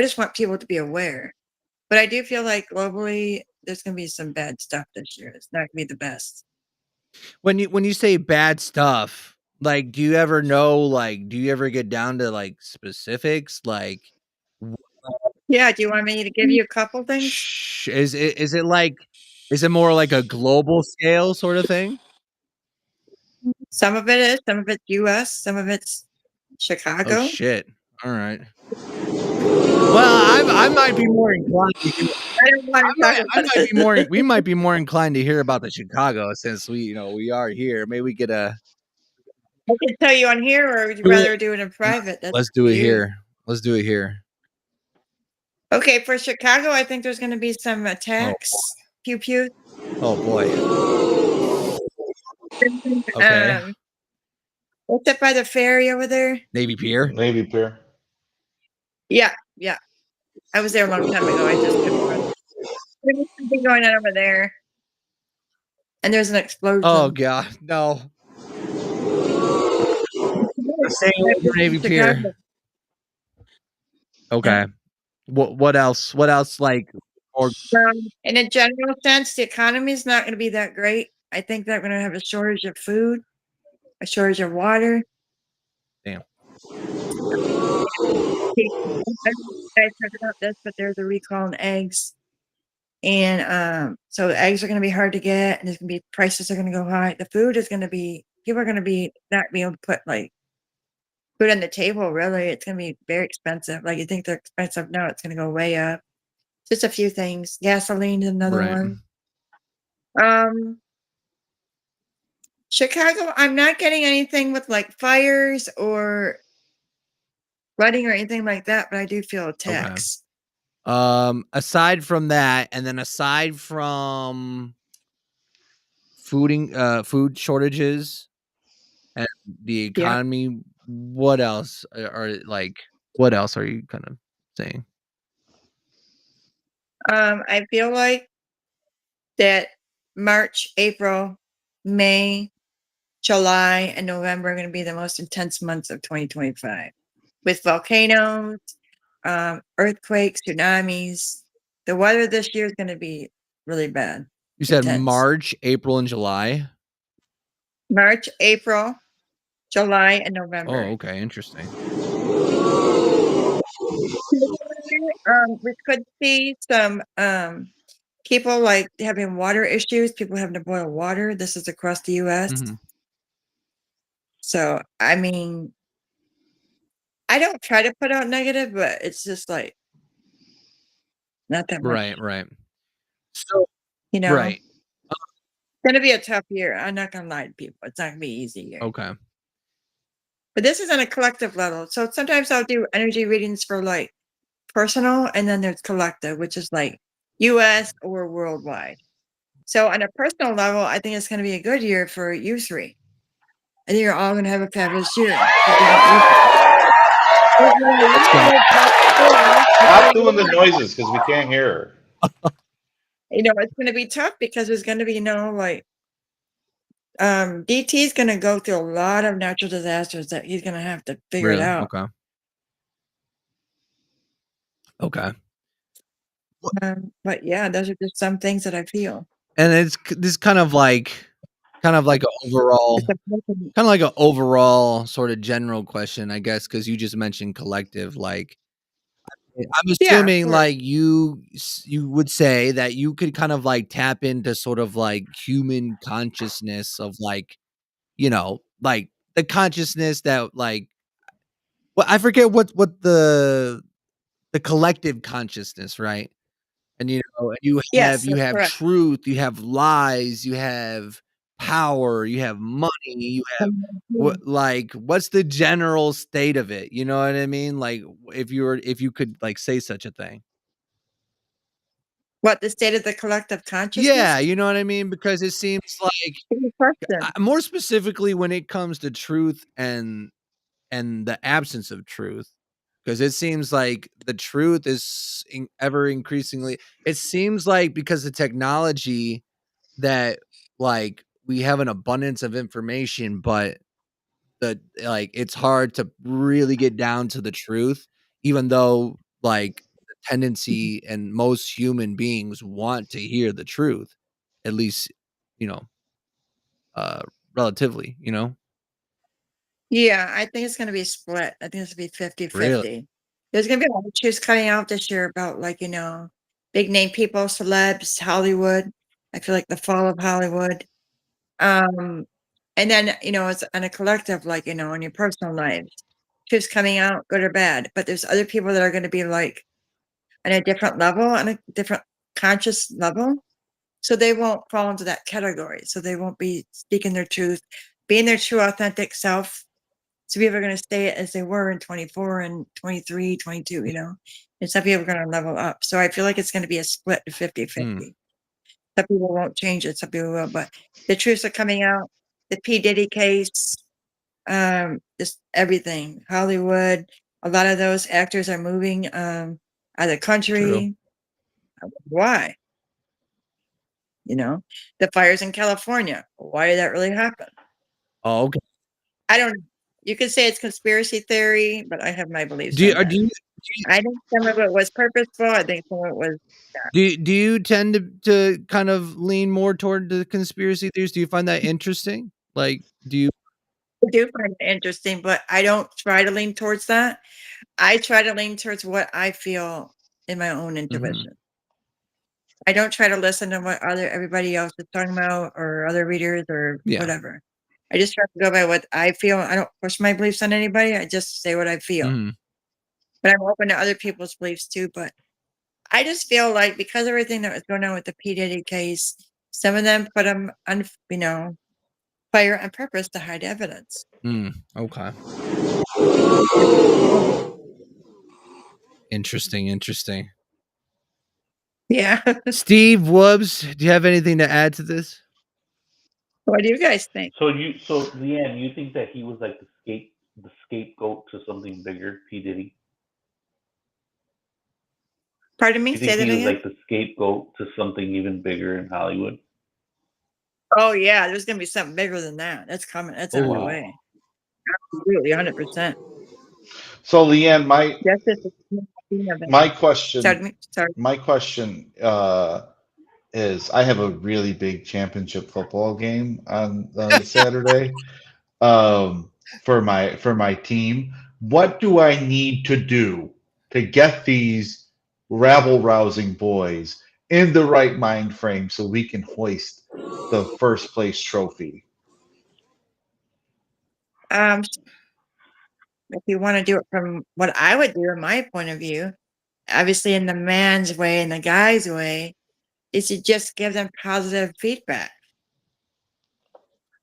just want people to be aware. But I do feel like globally, there's going to be some bad stuff this year. It's not going to be the best. When you say bad stuff, like, do you ever get down to like specifics? Like, Yeah. Do you want me to give you a couple things? is it more like a global scale sort of thing? Some of it is, some of it's US, some of it's Oh Chicago. shit! All right. Well, I might be more inclined to hear. I don't want to talk I about might be more. We might be more inclined to hear about the Chicago since we are here. Maybe we get a. I can tell you on here, or would you rather do it in private? That's Let's up do to it you. here. Let's do it here. Okay, for Chicago, I think there's going to be some attacks. Pew pew. Oh boy. Okay. What's up by the ferry over there? Navy Pier. Navy Pier. Yeah, yeah. I was there a long time ago. I just couldn't remember. There's something going on over there, and there's an explosion. Oh god, no. Staying away from Navy Pier. Okay. What else? What else? Like, or in a general sense, the economy is not going to be that great. I think they're going to have a shortage of food, a shortage of water. damn. I heard about this, but there's a recall on eggs, and so the eggs are going to be hard to get, and there's going to be prices are going to go high. The food is going to be people are going to be not be able to put like food on the table. Really, it's going to be very expensive. Like you think they're expensive now, it's going to go way up. Just a few things. Gasoline is another one. Chicago, I'm not getting anything with like fires or flooding or anything like that, but I do feel attacks. Aside from that, and then aside from food shortages and the economy, what else what else are you kind of saying? I feel like that March, April, May, July, and November are going to be the most intense months of 2025 with volcanoes, earthquakes, tsunamis. The weather this year is going to be really bad. You said Intense. March, April, and July. March, April, July, and November. Oh, okay, interesting. We could see some people like having water issues, people having to boil water. This is across the U.S. Mhm. So, I mean, I don't try to put out negative, but it's just like not that much. Right, right. So, You know, right. it's going to be a tough year. I'm not going to lie to people. It's not going to be an easy year. Okay. But this is on a collective level. So sometimes I'll do energy readings for like personal, and then there's collective, which is like US or worldwide. So on a personal level, I think it's going to be a good year for you three. I think you're all going to have a fabulous year. Stop doing the noises because we can't hear her. You know, it's going to be tough because there's going to be, like, DT is going to go through a lot of natural disasters that he's going to have to figure it Really? out. Okay. Okay. But yeah, those are just some things that I feel. And it's this kind of like an overall, sort of general question, I guess, because you just mentioned collective. Like, I'm assuming, like you would say that you could kind of like tap into sort of like human consciousness of like, like the consciousness that like, well, I forget what the collective consciousness, right? And you Yes, you that's have correct. truth, you have lies, you have power, you have money, you have what's the general state of it? You know what I mean? Like if you could like say such a thing. What, the state of the collective consciousness? Yeah, you know what I mean? Because it seems like more specifically when it comes to truth and the absence of truth, because it seems like the truth is ever increasingly, it seems like because of technology that like we have an abundance of information, but it's hard to really get down to the truth, even though like the tendency and most human beings want to hear the truth, at least, you know, relatively, Yeah, I think it's going to be split. I think it's going to be 50-50. Really? There's going to be a lot of shoes coming out this year about like, big name people, celebs, Hollywood. I feel like the fall of Hollywood. And then, it's on a collective, like, in your personal lives, shoes coming out, good or bad. But there's other people that are going to be like on a different level, on a different conscious level. So they won't fall into that category. So they won't be speaking their truth, being their true authentic self. So people are going to stay as they were in 24 and 23, 22, and some people are going to level up. So I feel like it's going to be a split to 50-50. Some people won't change it, some people will, but the truths are coming out. The P. Diddy case, just everything. Hollywood, a lot of those actors are moving out of the country. Why? The fires in California. Why did that really happen? Oh, okay. I don't know. You could say it's conspiracy theory, but I have my beliefs Do you, on that. do you I think some of it was purposeful. I think some of it was do you tend to kind of lean more toward the conspiracy theories? Do you find that interesting? Like, do you? I do find it interesting, but I don't try to lean towards that. I try to lean towards what I feel in my own intuition. I don't try to listen to what everybody else is talking about or other readers or whatever. I just try to go by what I feel. I don't push my beliefs on anybody. I just say what I feel. But I'm open to other people's beliefs too. But I just feel like because of everything that was going on with the P. Diddy case, some of them put them on, fire on purpose to hide evidence. Okay. Interesting. Yeah. Steve Woobs, do you have anything to add to this? What do you guys think? So Leanne, you think that he was like the scapegoat to something bigger, P. Diddy? Pardon me? You Say think that he was again? like the scapegoat to something even bigger in Hollywood? Oh yeah, there's gonna be something bigger than that. That's coming. That's on the way. Absolutely, 100%. So Leanne, That's just team event. My question, Sorry. my question is, I have a really big championship football game on Saturday for my team. What do I need to do to get these rabble rousing boys in the right mind frame so we can hoist the first place trophy? If you want to do it from what I would do in my point of view, obviously in the man's way and the guy's way, is to just give them positive feedback.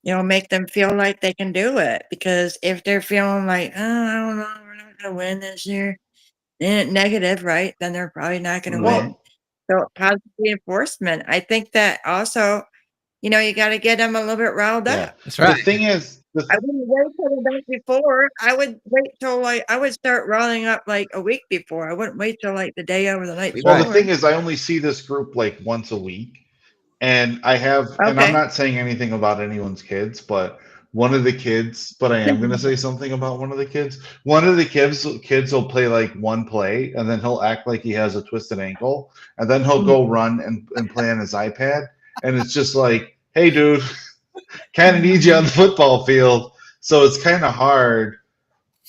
Make them feel like they can do it. Because if they're feeling like, oh, I don't know, we're not going to win this year, negative, right? Then they're probably not going to win. So positive reinforcement. I think that also, you got to get them a little bit riled up. That's right. The thing is, I wouldn't wait till the night before. I would wait till I would start riling up like a week before. I wouldn't wait till like the day over the night before. Well, the thing is, I only see this group like once a week, and and I'm not saying anything about anyone's kids, but one of the kids, but I am going to say something about one of the kids. One of the kids will play like one play, and then he'll act like he has a twisted ankle, and then he'll go run and play on his iPad, and it's just like, hey, dude, kind of need you on the football field. So it's kind of hard,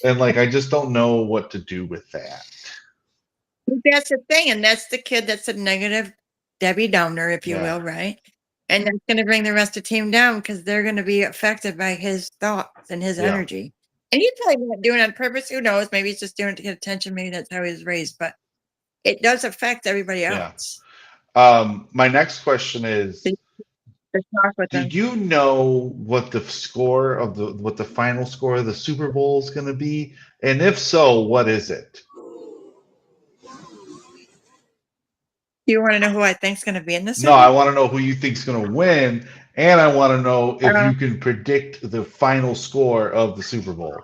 and like I just don't know what to do with that. That's the thing, and that's the kid that's a negative Debbie Downer, if you will, right? And that's going to bring the rest of the team down because they're going to be affected by his thoughts and his energy. And he's probably not doing it on purpose. Who knows? Maybe he's just doing it to get attention. Maybe that's how he was raised. But it does affect everybody else. My next question is, do you know what the score of what the final score of the Super Bowl is going to be? And if so, what is it? You want to know who I think is going to be in this? No, I want to know who you think is going to win, and I want to know if you can predict the final score of the Super Bowl.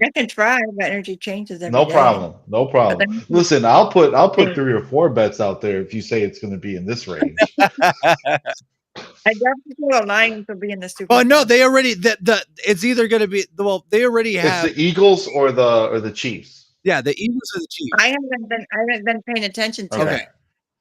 I can try, but energy changes every No day. problem. No problem. Listen, I'll put 3 or 4 bets out there if you say it's going to be in this range. I definitely feel the Lions will be in the Super Bowl. Oh no, they already it's either going to be they already have It's the Eagles or the Chiefs. Yeah, the Eagles or the Chiefs. I haven't been paying attention to it.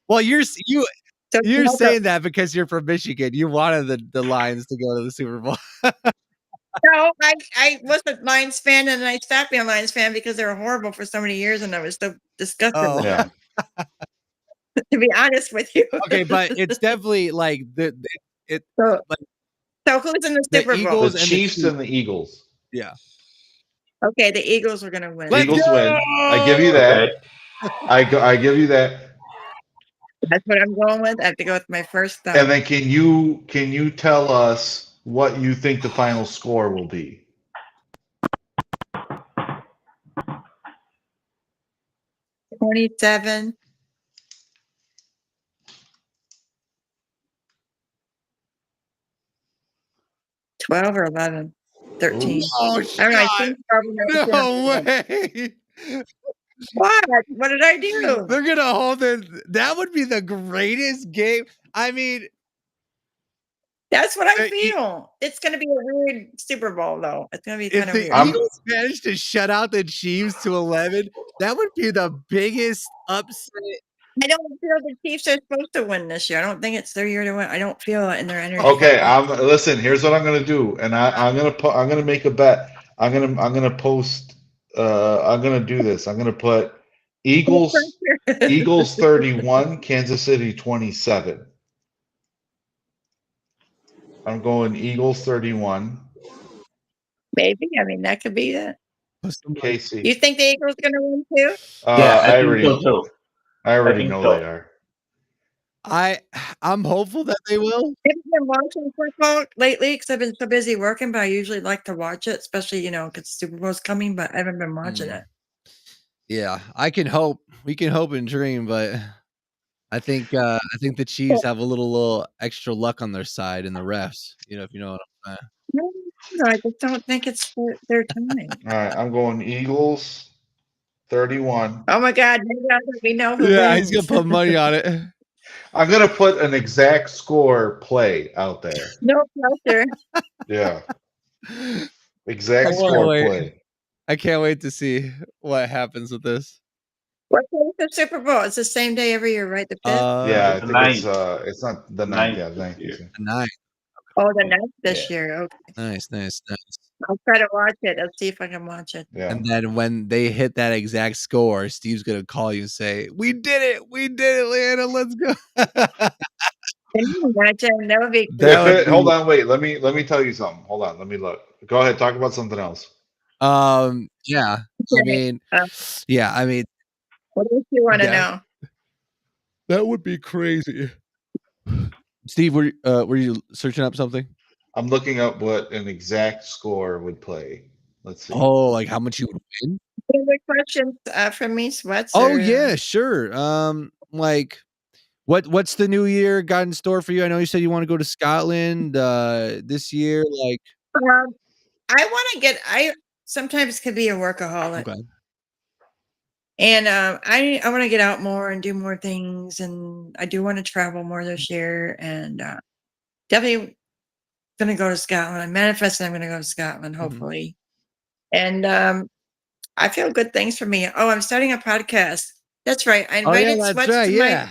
Well, you're saying that because you're from Michigan. You wanted the Lions to go to the Super Bowl. No, I was a Lions fan, and I stopped being a Lions fan because they were horrible for so many years, and I was so disgusted with them. To be honest with you. Okay, but it's definitely like So who's in the Super Bowl? The Chiefs and the Eagles. Yeah. Okay, the Eagles are going to win. Eagles win. I give you that. I give you that. That's what I'm going with. I have to go with my first thought. And then can you tell us what you think the final score will be? $27. 12 or 11. 13. Oh, no way. What did I do? They're going to hold it. That would be the greatest game. I mean, that's what I feel. It's going to be a weird Super Bowl, though. It's going to be kind of weird. If the Eagles managed to shut out the Chiefs to 11, that would be the biggest upset. I don't feel the Chiefs are supposed to win this year. I don't think it's their year to win. I don't feel it in their energy. Okay, listen. Here's what I'm gonna do, and I'm gonna make a bet. I'm gonna post. I'm gonna do this. I'm gonna put Eagles 31, Kansas City 27. I'm going Eagles 31. Maybe. I mean, that could be it. Casey. You think the Eagles are going to win too? I already know they are. I'm hopeful that they will. I've been watching football lately because I've been so busy working, but I usually like to watch it, especially, because the Super Bowl's coming, but I haven't been watching it. Yeah, I can hope. We can hope and dream, but I think the Chiefs have a little extra luck on their side in the refs, if you know what I'm saying. No, I just don't think it's their time. All right, I'm going Eagles 31. Oh my God, we know who He's wins. gonna put money on it. I'm gonna put an exact score play out there. No pressure. Yeah. Exact score play. I can't wait to see what happens with this. What day is the Super Bowl? It's the same day every year, right? The 5th? Yeah, I The think ninth. it's not the The ninth. ninth Yeah, the this ninth. year. The 9th. Oh, the 9th this Yeah, year. Okay. Nice. I'll try to watch it. Let's see if I can watch it. yeah. And then when they hit that exact score, Steve's gonna call you and say, "We did it, Leanna, let's go." Can you imagine? That would be That would Hold be, on, wait. Let me tell you something. Hold on, let me look. Go ahead, talk about something else. yeah. I great. mean, yeah. I mean, What else you want to that know? that would be crazy. Steve, were you searching up something? I'm looking up what an exact score would play. Let's see. Oh, like how much you would win? Any other questions from me, Sweats? Oh Or, yeah, sure. Like what's the new year got in store for you? I know you said you want to go to Scotland this year. Like, I want to get. I sometimes can be a workaholic, okay. and I want to get out more and do more things, and I do want to travel more this year, and definitely going to go to Scotland. I'm manifesting. I'm going to go to Scotland, hopefully, and I feel good things for me. Oh, I'm starting a podcast. That's right. I Oh yeah, invited that's Sweats right. to my Yeah.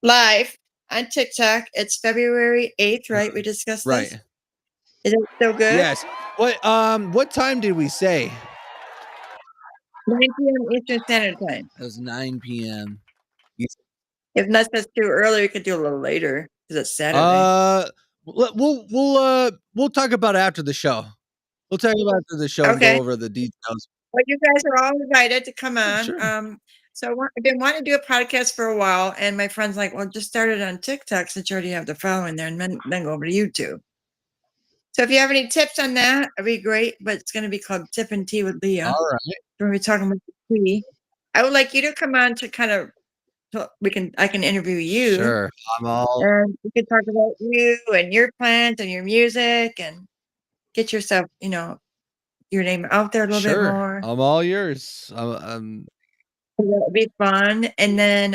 live on TikTok. It's February 8th, right? We discussed this. Right. Is it still good? Yes. What time did we say? 9 p.m. Eastern Standard Time. It was 9 p.m. If not, that's too early. We could do a little later because it's Saturday. We'll talk about it after the show. We'll talk about it after the show and Okay. go over the details. Well, you guys are all invited to come on. Sure. So I've been wanting to do a podcast for a while, and my friend's like, "Well, just start it on TikTok since you already have the following there, and then go over to YouTube." So if you have any tips on that, it'd be great. But it's going to be called Tip and Tea with Leah. All right. We're going to be talking about the tea. I would like you to come on to kind of I can interview you. Sure. I'm all And we can talk about you and your plans and your music and get yourself, your name out there a little bit sure. more. I'm all yours. It'll be fun. And then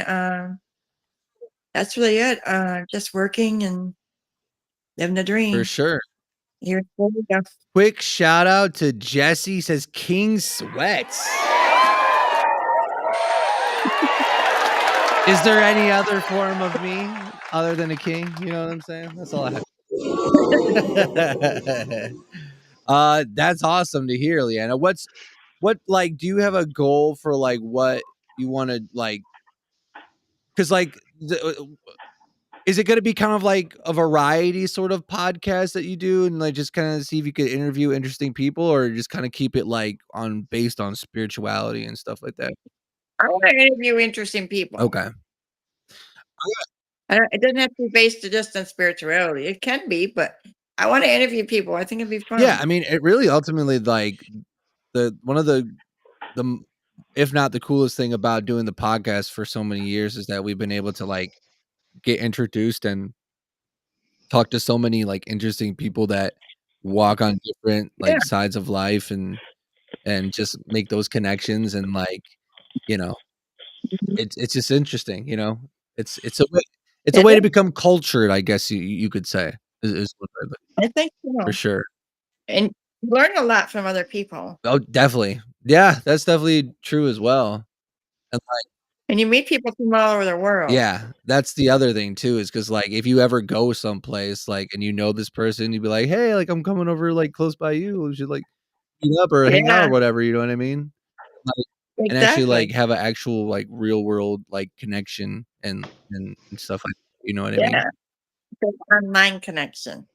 that's really it. Just working and living a dream. For sure. Here we go. Quick shout out to Jesse, says King Sweats. Is there any other form of me other than a king? You know what I'm saying? That's all I have. That's awesome to hear, Leanna. What like do you have a goal for like what you want to like? Because like is it going to be kind of like a variety sort of podcast that you do and like just kind of see if you could interview interesting people or just kind of keep it like based on spirituality and stuff like that? I want to interview interesting people. Okay. It doesn't have to be based just on spirituality. It can be, but I want to interview people. I think it'd be fun. Yeah, I mean, it really ultimately like one of the if not the coolest thing about doing the podcast for so many years is that we've been able to like get introduced and talk to so many like interesting people that walk on different like sides of life and just make those connections and like it's just interesting, it's a way to become cultured, I guess you could say is what I think so. for sure. And learn a lot from other people. Oh, definitely. Yeah, that's definitely true as well. And you meet people from all over the world. Yeah, that's the other thing too, is because like if you ever go someplace like and you know this person, you'd be like, hey, like I'm coming over like close by you. We should like meet up or hang out or whatever, you know what I mean? Like, and actually like have an actual like real world like connection and stuff like that, you know what I mean? The online connection.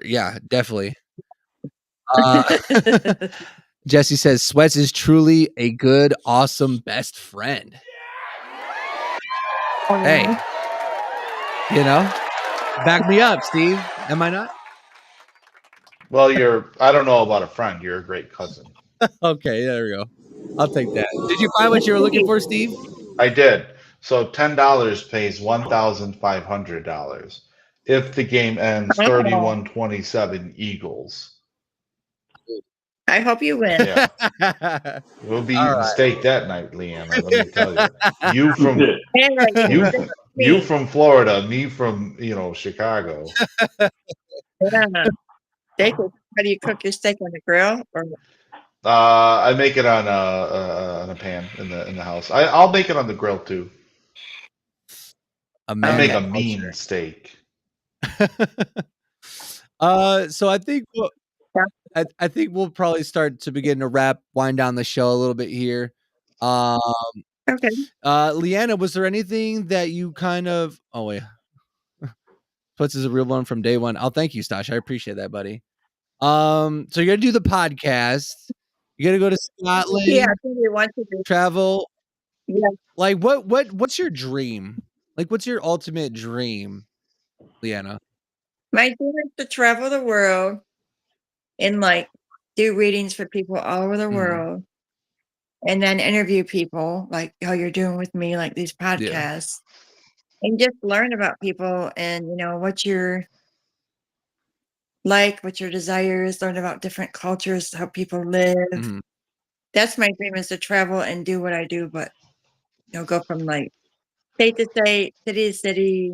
Yeah, definitely. Jesse says Sweats is truly a good, awesome best friend. Hey, back me up, Steve. Am I not? Well, I don't know about a friend. You're a great cousin. Okay, there we go. I'll take that. Did you find what you were looking for, Steve? I did. So $10 pays $1,500 if the game ends 31-27 Eagles. I hope you win. Yeah. We'll be eating steak that night, Leanna. Let me tell you. You from Florida, me from Chicago. Steak. How do you cook your steak on the grill? Or I make it on a pan in the house. I'll make it on the grill too. A I man make of a mean culture. steak. So I think I think we'll probably start to begin to wind down the show a little bit here. Um, Okay. Leanna, was there anything that you kind of? Oh wait, Puts is a real one from day one. Oh, thank you, Stash. I appreciate that, buddy. So you're gonna do the podcast. You're gonna go to Yeah, Scotland, I think we want to do. travel. Yeah. Like what's your dream? Like what's your ultimate dream, Leanna? My dream is to travel the world and like do readings for people all over the Mhm. world and then interview people like how you're doing with me, like these Yeah. podcasts, and just learn about people and what you're like, what your desires, learn about different cultures, how people live. Mhm. That's my dream, is to travel and do what I do, but go from like state to state, city to city,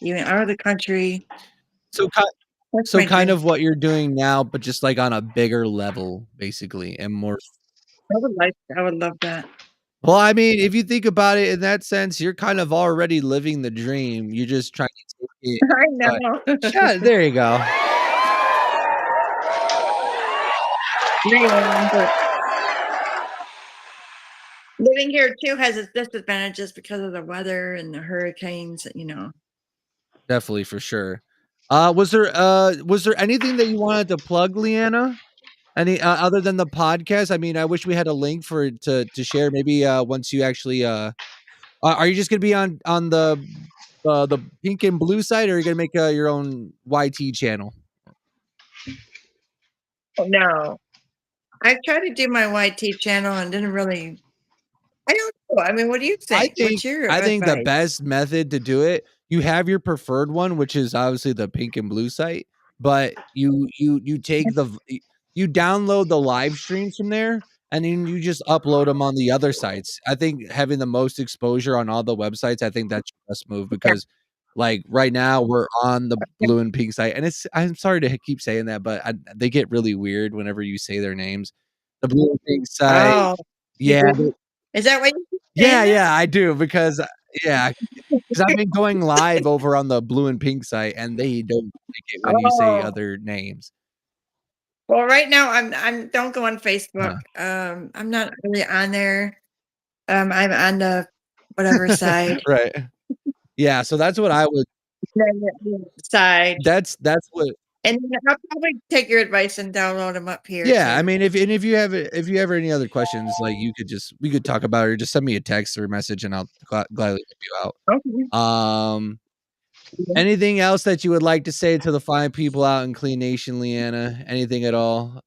even out of the country. So That's so my kind dream. of what you're doing now, but just like on a bigger level, basically, and more. I would love that. Well, I mean, if you think about it in that sense, you're kind of already living the dream. You're just trying to take it. I But know. yeah, there you go. Man, but living here too has its disadvantages because of the weather and the hurricanes. Definitely for sure. Was there anything that you wanted to plug, Leanna? Any other than the podcast? I mean, I wish we had a link for it to share. Maybe once you actually are you just gonna be on the pink and blue side, or are you gonna make your own YT channel? No. I tried to do my YT channel and didn't really. I don't know. I mean, what do you think? What's your I think the advice? best method to do it, you have your preferred one, which is obviously the pink and blue site, but you take you download the live streams from there, and then you just upload them on the other sites. I think having the most exposure on all the websites, I think that's your best move Yeah. because like right now we're on the blue and pink site, and I'm sorry to keep saying that, but they get really weird whenever you say their names. The blue and pink site, Oh, you yeah, do? Is that why you keep saying yeah, that? yeah, I do because yeah, because I've been going live over on the blue and pink site, and they don't like it when you say Oh, other names. well, right now I'm don't go on Facebook. Uh. I'm not really on there. I'm on the whatever side. Right. Yeah, so that's what I would Side. that's what And then I'll probably take your advice and download them up here yeah, I too. mean, if you have any other questions, like, we could talk about it or just send me a text or a message, and I'll gladly help you Okay. out. Anything else that you would like to say to the fine people out in Clean Nation, Leanna? Anything at all?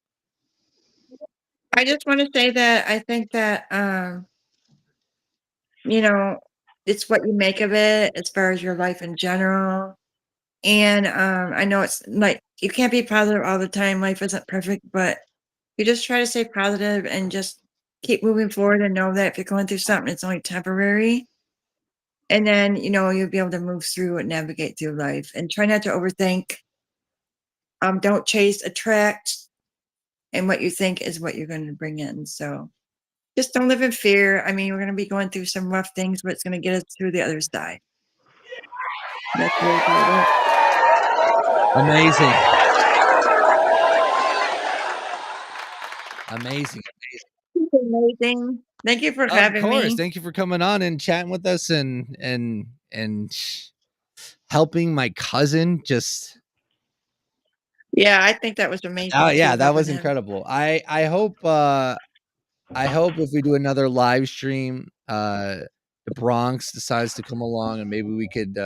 I just want to say that I think that you know, it's what you make of it as far as your life in general. And I know it's like you can't be positive all the time. Life isn't perfect, but you just try to stay positive and just keep moving forward and know that if you're going through something, it's only temporary. And then, you'll be able to move through and navigate through life and try not to overthink. Don't chase, attract, and what you think is what you're going to bring in. So just don't live in fear. I mean, we're going to be going through some rough things, but it's going to get us through the other side. That's really about it. Amazing. Amazing. Amazing. Thank you for Of having course. me. Thank you for coming on and chatting with us and helping my cousin just Yeah, I think that was Oh amazing yeah, too, that helping was him. incredible. I hope if we do another live stream, the Bronx decides to come along and maybe we could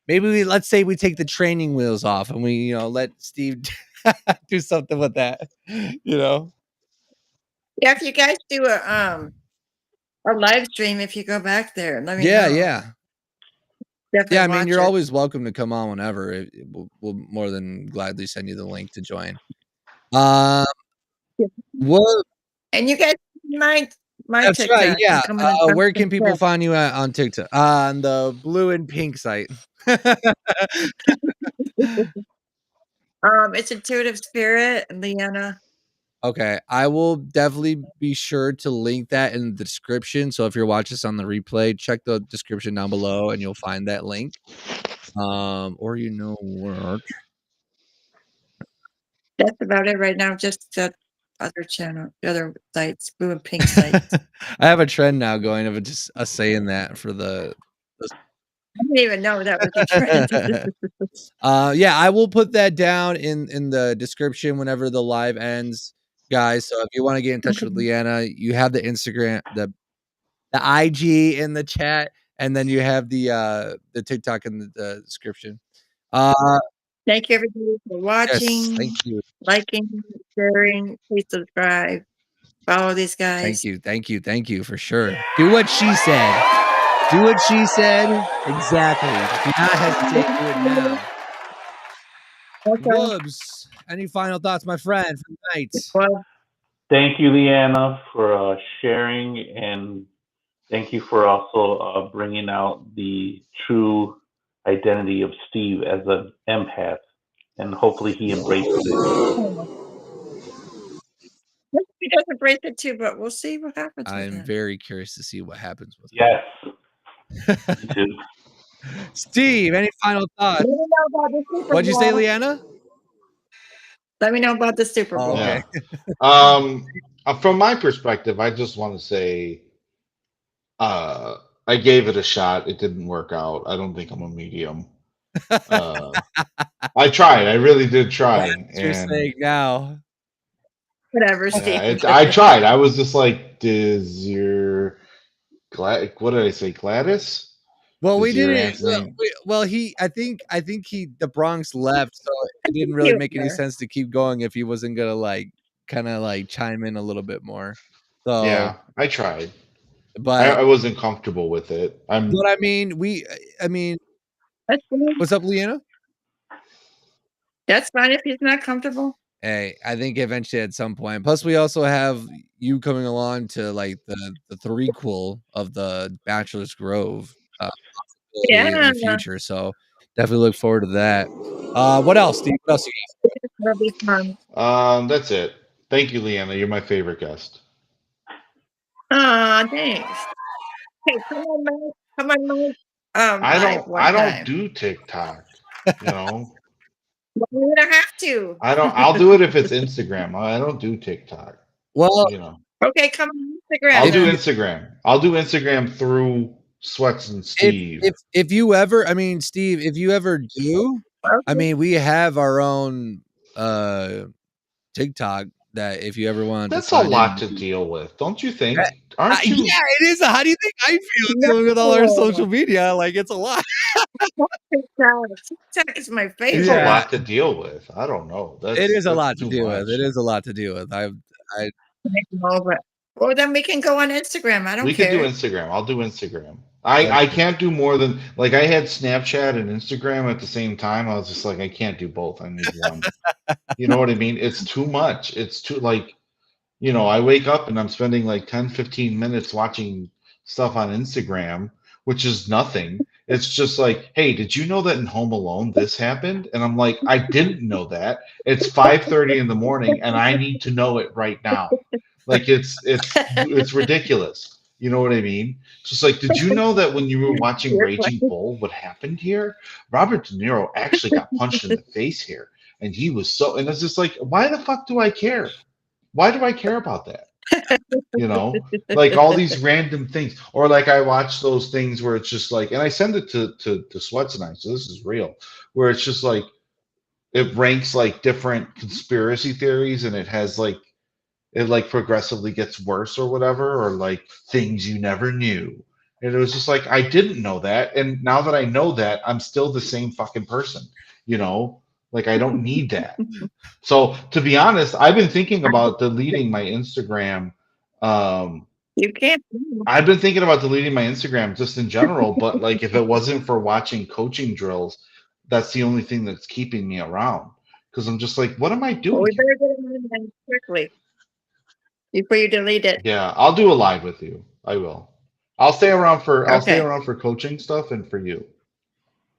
let's say we take the training wheels off and we, let Steve do something with that, you know? Yeah, if you guys do a live stream, if you go back there, let me Yeah, know. yeah. Yeah, Definitely I mean, watch you're it. always welcome to come on whenever. We'll more than gladly send you the link to join. What And you guys my That's right, TikTok. I'm yeah. coming in Where can from people find you at on TikTok? On the blue and pink site. It's Intuitive Spirit, Leanna. Okay, I will definitely be sure to link that in the description. So if you're watching this on the replay, check the description down below, and you'll find that link. Or you know what? That's about it right now. Just the other channel, the other sites, blue and pink sites. I have a trend now going of just us saying that for the. I didn't even know that was a trend. Yeah, I will put that down in the description whenever the live ends, guys. So if you want to get in touch with Leanna, you have the Instagram, the IG in the chat, and then you have the TikTok in the description. Thank you everybody for Yes, watching, thank you. liking, sharing. Please subscribe. Follow these guys. Thank you for sure. Do what she said. Do what she said. Exactly. Do not hesitate. Do it now. Woods, any final thoughts, my friend, for the night? Well, thank you, Leanna, for sharing, and thank you for also bringing out the true identity of Steve as an empath, and hopefully he embraces it. he doesn't break it too, but we'll see what happens with I'm him. very curious to see what happens with Yes. Me too. Steve, any final thoughts? Let me know about the Super What'd you say, Bowl. Leanna? Let me know about the Super Bowl. Okay. From my perspective, I just want to say, I gave it a shot. It didn't work out. I don't think I'm a medium. I tried. I really did try. That's what you're And saying now. Whatever, Steve. I tried. I was just like, "Does your what did I say, Gladys? Well, we Is your didn't. aunt's name?" I think he the Bronx left, so it didn't really make any sense to keep going if he wasn't gonna like kind of like chime in a little bit more. So, Yeah, I tried. but I wasn't comfortable with it. I mean, That's fine. what's up, Leanna? That's fine if he's not comfortable. Hey, I think eventually at some point. Plus, we also have you coming along to like the threequel of the Bachelor's Grove possibility in Yeah. the future. So definitely look forward to that. What else, Steve? What else you got? That'll be fun. That's it. Thank you, Leanna. You're my favorite guest. Aw, thanks. Hey, come on, Mike. Come on, Mike. Live one I don't time. do TikTok. You know, Well, you don't have to. I'll do it if it's Instagram. I don't do TikTok. Well, You know, Okay, come on Instagram. I'll do then. Instagram. I'll do Instagram through Sweats and Steve. If you ever, I mean, Steve, if you ever do, I mean, we have our own TikTok that if you ever want to That's a sign lot in, to deal with, don't you think? Aren't you? yeah, it is. How do you think I feel dealing with all our social media? Like, it's a lot. TikTok is my favorite. It's a lot to deal with. I don't know. It is a That's lot to too deal much. with. It is a lot to deal with. I Well, then we can go on Instagram. I don't We care. could do Instagram. I'll do Instagram. I can't do more than like I had Snapchat and Instagram at the same time. I was just like, I can't do both. I need one. You know what I mean? It's too much. It's too like, I wake up and I'm spending like 10, 15 minutes watching stuff on Instagram, which is nothing. It's just like, hey, did you know that in Home Alone this happened? And I'm like, I didn't know that. It's 5:30 in the morning and I need to know it right now. Like it's ridiculous. You know what I mean? It's just like, did you know that when you were watching Raging Bull, what happened here? Robert De Niro actually got punched in the face here. And he was and it's just like, why the fuck do I care? Why do I care about that? Like all these random things. Or like I watch those things where it's just like, and I send it to Sweats and I, so this is real, where it's just like it ranks like different conspiracy theories and it has like it like progressively gets worse or whatever, or like things you never knew. And it was just like, I didn't know that. And now that I know that, I'm still the same fucking person, like I don't need that. So to be honest, I've been thinking about deleting my Instagram. You can't. I've been thinking about deleting my Instagram just in general, but like if it wasn't for watching coaching drills, that's the only thing that's keeping me around. Because I'm just like, what am I Well, doing? we better get it on quickly before you delete it. Yeah, I'll do a live with you. I will. I'll stay around for coaching stuff and for you.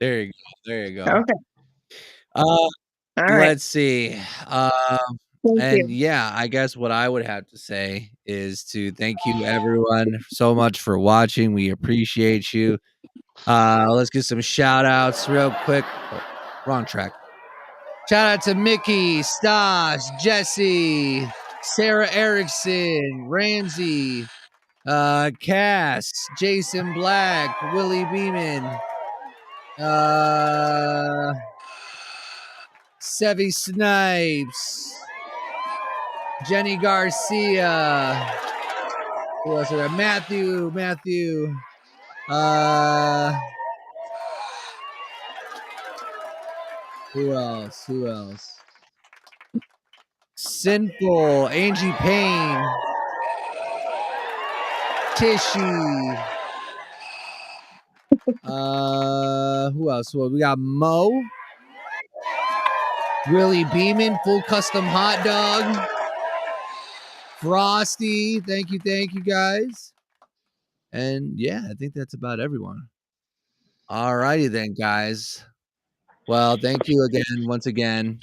There you go. There you go. Okay. Uh, All right. let's see. Thank you. yeah, I guess what I would have to say is to thank you everyone so much for watching. We appreciate you. Let's get some shout outs real quick. Oh, wrong track. Shout out to Mickey, Stas, Jesse, Sarah Erickson, Ramsey, Cass, Jason Black, Willie Beeman, Sevy Snipes, Jenny Garcia. Who else? Matthew. Who else? Sinful, Angie Payne, Tishy. Who else? Well, we got Mo, Willie Beeman, Full Custom Hot Dog, Frosty. Thank you guys. And yeah, I think that's about everyone. Alrighty then, guys. Well, thank you again, once again.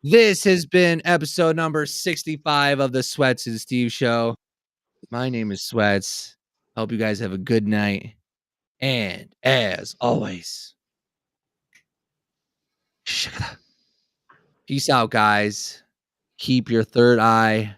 This has been episode number 65 of the Sweats and Steve Show. My name is Sweats. Hope you guys have a good night. And as always, peace out, guys. Keep your third eye